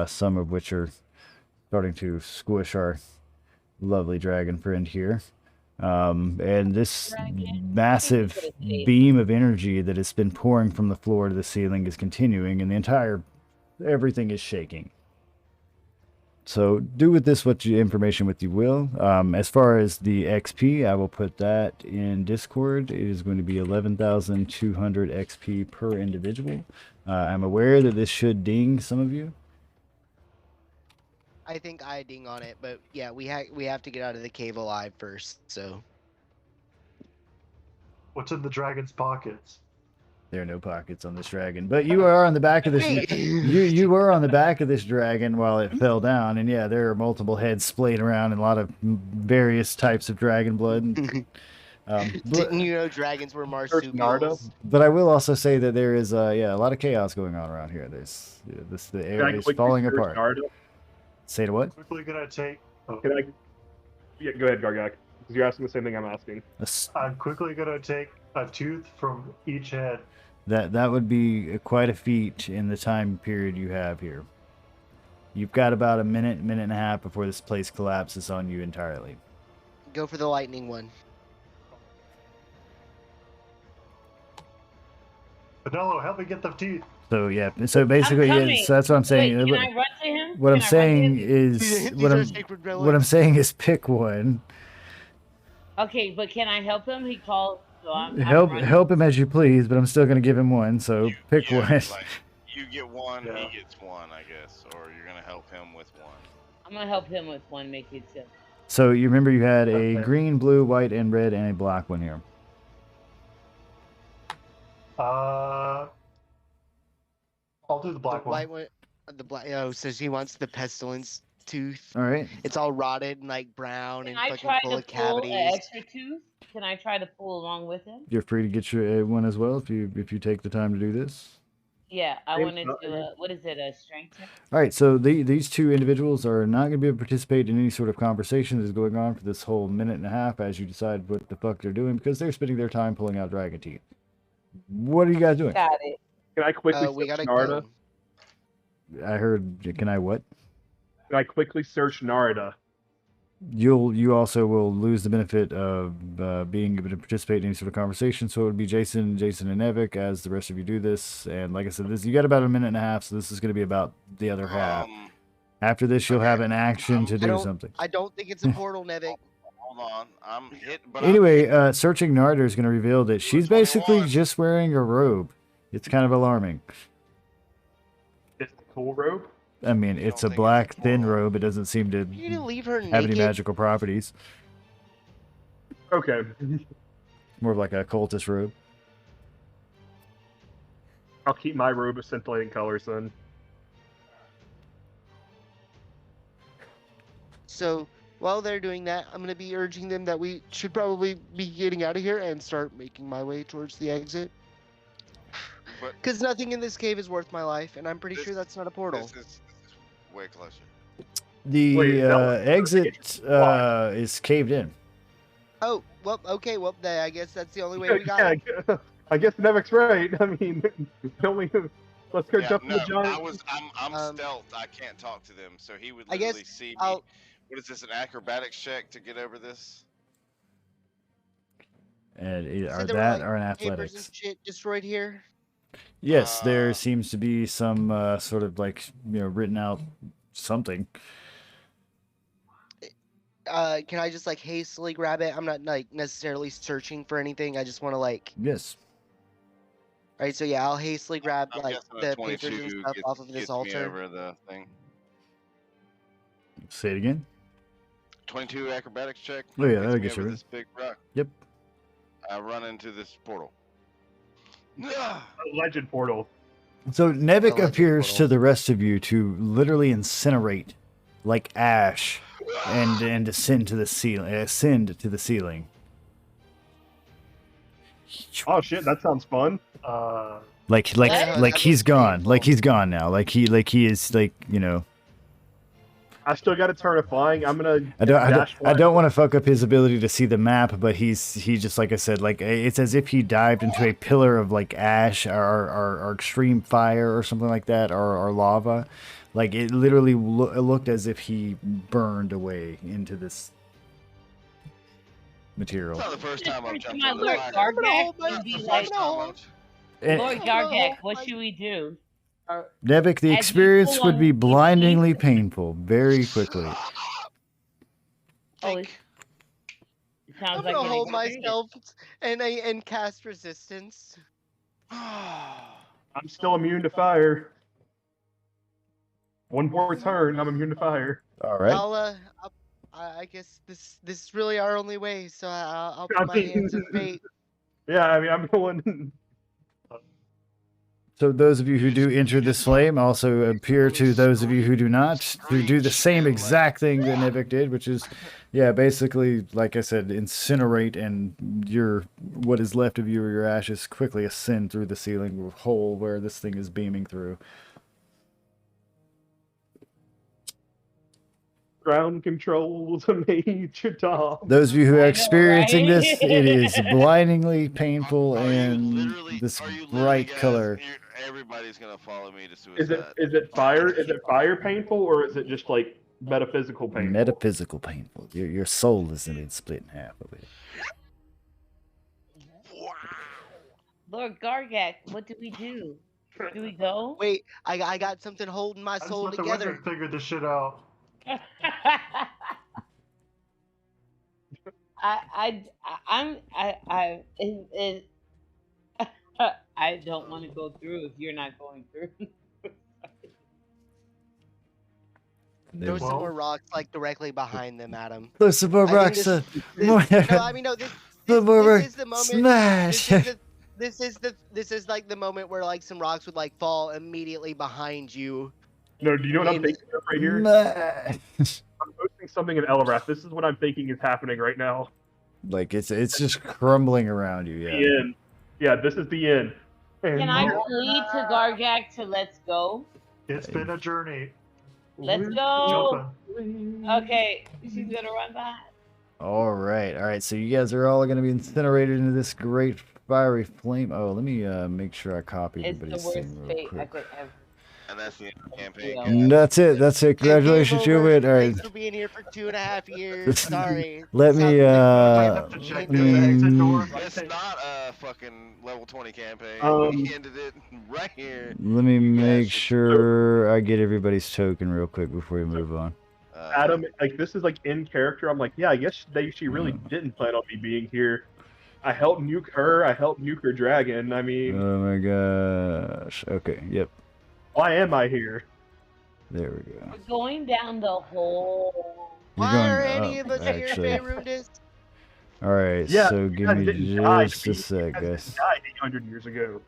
some of which are starting to squish our lovely dragon friend here. And this massive beam of energy that has been pouring from the floor to the ceiling is continuing, and everything is shaking. So do with this information what you will. As far as the XP, I will put that in Discord. It is going to be 11,200 XP per individual. I'm aware that this should ding some of you. I think I ding on it, but yeah, we have to get out of the cave alive first. So What's in the dragon's pockets? There are no pockets on this dragon, but you are on the back of this. You were on the back of this dragon while it fell down, and yeah, there are multiple heads splayed around and a lot of various types of dragon blood. Didn't you know dragons were marsupials? But I will also say that there is a lot of chaos going on around here. The air is falling apart. Narda? Say to what? Quickly gonna take. Oh, Can I? Yeah, go ahead, Gargak. Because you're asking the same thing I'm asking. I'm quickly gonna take a tooth from each head. That would be quite a feat in the time period you have here. You've got about a minute and a half before this place collapses on you entirely. Go for the lightning one. Vanello, help me get the teeth. So yeah, so basically, yeah, so that's what I'm saying. Wait, can I run to him? What I'm Can I run to saying him? is These what are I'm sacred what I'm relics. saying is pick one. Okay, but can I help him? He calls. So I'm Help running. him as you please, but I'm still gonna give him one. So pick Yeah, one. like, you get one, Yeah. he gets one, I guess, or you're gonna help him with one. I'm gonna help him with one. Make it simple. So you remember you had a Okay. green, blue, white, and red, and a black one here. I'll do the black the one. white one. The black. Oh, so she wants the pestilence tooth. All right. It's all rotted and like brown Can and I fucking try full to of pull an cavities. extra tooth? Can I try to pull along with him? You're free to get your one as well if you take the time to do this. Yeah, I Same want to stuff, do a, what is it, a strength check? All right, so these two individuals are not going to be able to participate in any sort of conversation that is going on for this whole minute and a half as you decide what the fuck they're doing because they're spending their time pulling out dragon teeth. What are you guys doing? Got it. Can I quickly We search gotta Narda? go. I heard. Can I what? Can I quickly search Narda? You also will lose the benefit of being able to participate in any sort of conversation. So it would be Jason, and Evic as the rest of you do this. And like I said, you got about a minute and a half, so this is going to be about the other half. After this, you'll have an action to do something. I don't think it's a portal, Nevik. Hold on, I'm hit, but Anyway, searching Narda is going to reveal that she's basically 21. just wearing a robe. It's kind of alarming. It's a cool robe. I mean, it's a think it's black a thin portal. robe. It doesn't seem to You're gonna leave her have any naked. magical properties. Okay. More of like a cultist robe. I'll keep my robe of scintillating colors then. So while they're doing that, I'm gonna be urging them that we should probably be getting out of here and start making my way towards the exit. But Because nothing in this cave is worth my life, and I'm pretty This- sure that's not a portal. this is way closer. The Wait, that exit is caved in. Oh, well, okay, well, then I guess that's the only way we got it. Yeah, I guess Nevic's right. I mean, only let's go Yeah, jump no, the giant. I'm stealth. I can't talk to them, so he would I guess literally see me. I'll- What is this? An acrobatics check to get over this? And So are there were, that like, or an papers and athletics? shit destroyed here. Yes, there Uh, seems to be some sort of like written out something. Can I just like hastily grab it? I'm not like necessarily searching for anything. I just want to like. Yes. All right, so yeah, I'll hastily grab I'm like guessing a the papers and 22 stuff off of gets this me altar. over the thing. Say it again. 22 acrobatics check. Oh, yeah, gets that'll me get you over over. this big rock. Yep. I run into this portal. Ah! Legend portal. So Nevik legend appears portal. to the rest of you to literally incinerate like ash and ascend to the ceiling. Oh shit, that sounds fun. Like What? he's gone. Like he's gone now. Like he is like I still got to turn to flying. I'm gonna. I dash fly. don't want to fuck up his ability to see the map, but he just like I said, like it's as if he dived into a pillar of like ash or extreme fire or something like that, or lava. Like it literally it looked as if he burned away into this material. It's not the first time I've Come jumped on, into Lord the fire. Gargak my- would be It's the like, first time I've- And Lord Gargak, what should we do? Or, Nevik, the as experience usual, would be I'm- blindingly painful very quickly. oh, it sounds I'm like gonna an hold experience. myself and cast resistance. I'm still immune to fire. One more turn, I'm immune to fire. All right. I guess this is really our only way, so I'll I put my mean- hands in fate. Yeah, I mean, I'm going. So those of you who do enter this flame also appear to those of you who do not to do the same exact thing that Nevik did, which is, yeah, basically, like I said, incinerate and what is left of you or your ashes quickly ascend through the ceiling hole where this thing is beaming through. Ground control to Major Tom. Those of you who I are know, experiencing right? this, it is blindingly painful Are you and literally- this are you literally, bright guys, color. Everybody's gonna follow me to suicide. Is it fire? Is it fire painful or is it just like metaphysical painful? Metaphysical painful. Your soul isn't been split in half of it. Wow. Lord Gargak, what do we do? Do we go? Wait, I got something holding my I just soul let the together. wizard figure this shit out. I don't want to go through if you're not going through. Throw some Well- more rocks like directly behind them, Adam. Those are more I rocks. think More. No, I mean no. This is the moment. Smash. This is like the moment where like some rocks would like fall immediately behind you. No, do you know what I'm thinking of right here? Smash. I'm posting something in Elorath. This is what I'm thinking is happening right now. Like it's just crumbling around you. The Yeah. end. Yeah, this is the end. And Can I plead to Gargak to let's go? It's been a journey. Let's go. Jumping. Okay, she's gonna run behind. All right. So you guys are all going to be incinerated into this great fiery flame. Oh, let me make sure I copy It's the everybody's worst thing real fate I quick. could ever. And that's the end of the campaign. Yeah. guys. And that's it. That's it. Congratulations, you win. All right. Thanks for being here for 2.5 years. Sorry. Let me, We have to check the exit door. It's not a fucking level 20 campaign. Um, We ended it right here. Let me make should- sure I get everybody's token real quick before we move on. Adam, like this is like in character. I'm like, yeah, I guess she really didn't plan on me being here. I helped nuke her. I helped nuke her dragon. I mean, Oh my gosh. Okay. Yep. why am I here? There we go. We're going down the whole. You're Why are going any up, of us here, actually. Faerundis? All right, Yeah, so you give guys me didn't die to just me. a sec, You guys guys. didn't die 800 years ago.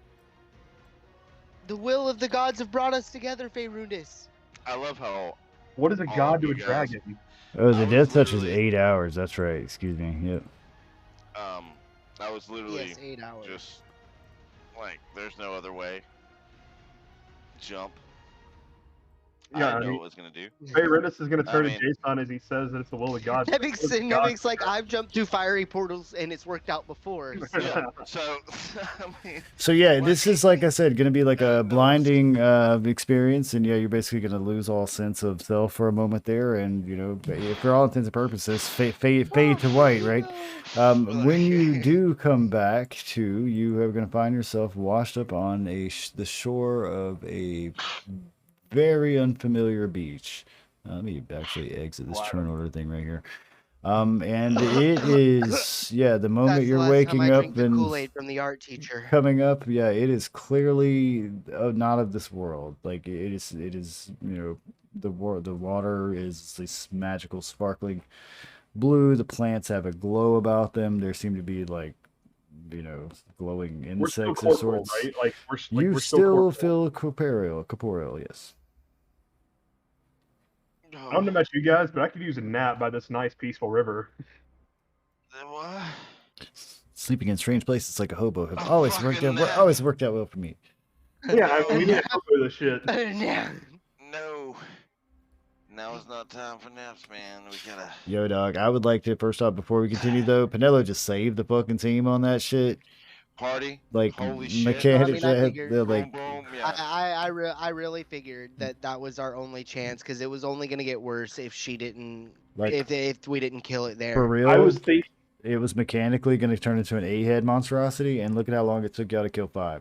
The will of the gods have brought us together, Faerundis. I love how What is a all god of to you a guys- dragon? Oh, the I was death touch is literally- 8 hours. That's right. Excuse me. Yep. I was literally Yes, 8 hours. just like, there's no other way. Jump. I Yeah, didn't I know mean, what it was gonna do. Faerundis is going to I turn mean- to Jason as he says that it's the will of God. That makes What is sense. God That makes to a like I've jumped through fiery portals and it's worked out before. So. dragon? So, I mean, So yeah, What? this is like I said, going to be like Yeah, a no, blinding experience, and yeah, you're basically going to lose all sense of self for a moment there, and you know, for all intents and purposes, fade to white, right? When you do come back to, you are going to find yourself washed up on the shore of a very unfamiliar beach. Let me actually exit this turn order thing right here. And it is, yeah, the moment That's the you're last time waking I up drank the and Kool-Aid from the art teacher. coming up, yeah, it is clearly not of this world. Like it is, you know, the water is this magical, sparkling blue. The plants have a glow about them. There seem to be like, you know, glowing We're still insects of corporal, sorts. right? Like You we're still corporeal. feel corporeal, yes. I don't know about you guys, but I could use a nap by this nice, peaceful river. what? Sleeping in strange places like a hobo have A always fucking nap. worked out well for me. Yeah, I mean, we need to talk about this shit. No. Now is not time for naps, man. We gotta. Yo, dog, I would like to first off before we continue though, Pinello just saved the fucking team on that shit. Party. Like Holy shit. mechanics, I figured- they're like, Boom, boom. Yeah. I really figured that was our only chance because it was only gonna get worse if she didn't Like- if we didn't kill it there. for real. I was thinking, It was mechanically going to turn into an A-head monstrosity, and look at how long it took y'all to kill 5.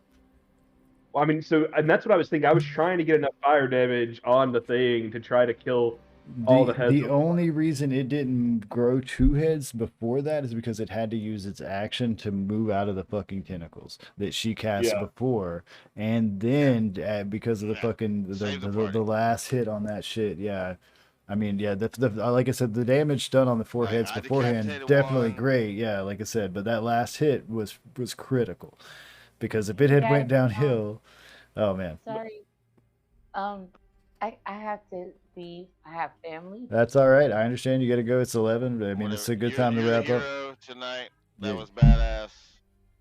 I mean, and that's what I was thinking. I was trying to get enough fire damage on the thing to try to kill all the heads. The only reason it didn't grow 2 heads before that is because it had to use its action to move out of the fucking tentacles that she cast Yeah. before, and then because of the Yeah. fucking Save the the party. last hit on that shit, yeah. I mean, yeah, like I said, the damage done on the 4 Right, heads I beforehand decapitated definitely one. great, yeah, like I said, but that last hit was critical because if it had Guys, went downhill, oh man, Sorry. I have to leave. I have family. that's all right. I understand you got to go. It's 11. I mean, it's a good time to You're wrap the up. hero tonight. That Yeah. was badass.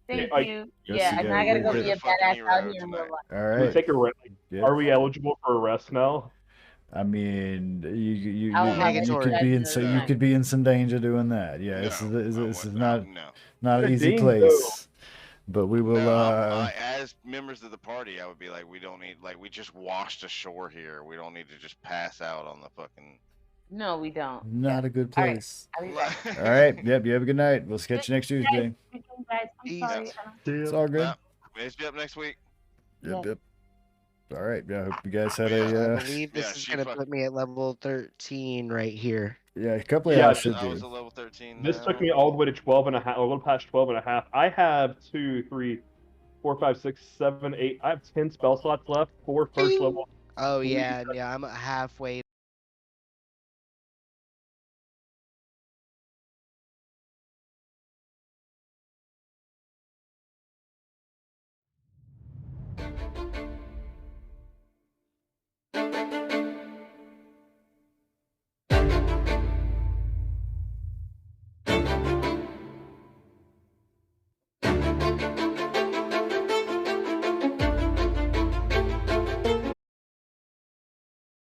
Thank I- you. Yes, Yeah, you and got I gotta it. go You're be a the fucking badass out hero here in tonight. real life. All we right. take a rest. Yeah. Are we eligible for a rest now? I mean, you I'll Mandatory. could be in so you could be in some danger doing that. Yeah, this No, is I this is wouldn't. not No. not an Good easy ding, place. But we will. No, as members of the party, I would be like, we don't need, like, we just washed ashore here. We don't need to just pass out on the fucking. No, we don't. Not a good All right. place. I'll be back. All right. Yep. You have a good night. We'll catch you next Tuesday. Guys, I'm Peace. sorry. It's all good. Maybe up next week. Yep. Yep. All right. Yeah. I hope you guys had I a believe this yeah, is she gonna fuck- put me at level 13 right here. a couple of Yeah, y'all this- should I was do. a level 13. This took now. me all the way to 12 and a half, a little past 12 and a half. I have 2, 3, 4, 5, 6, 7, 8. I have 10 spell slots left. 4 first Ding. level. Oh yeah, yeah. I'm halfway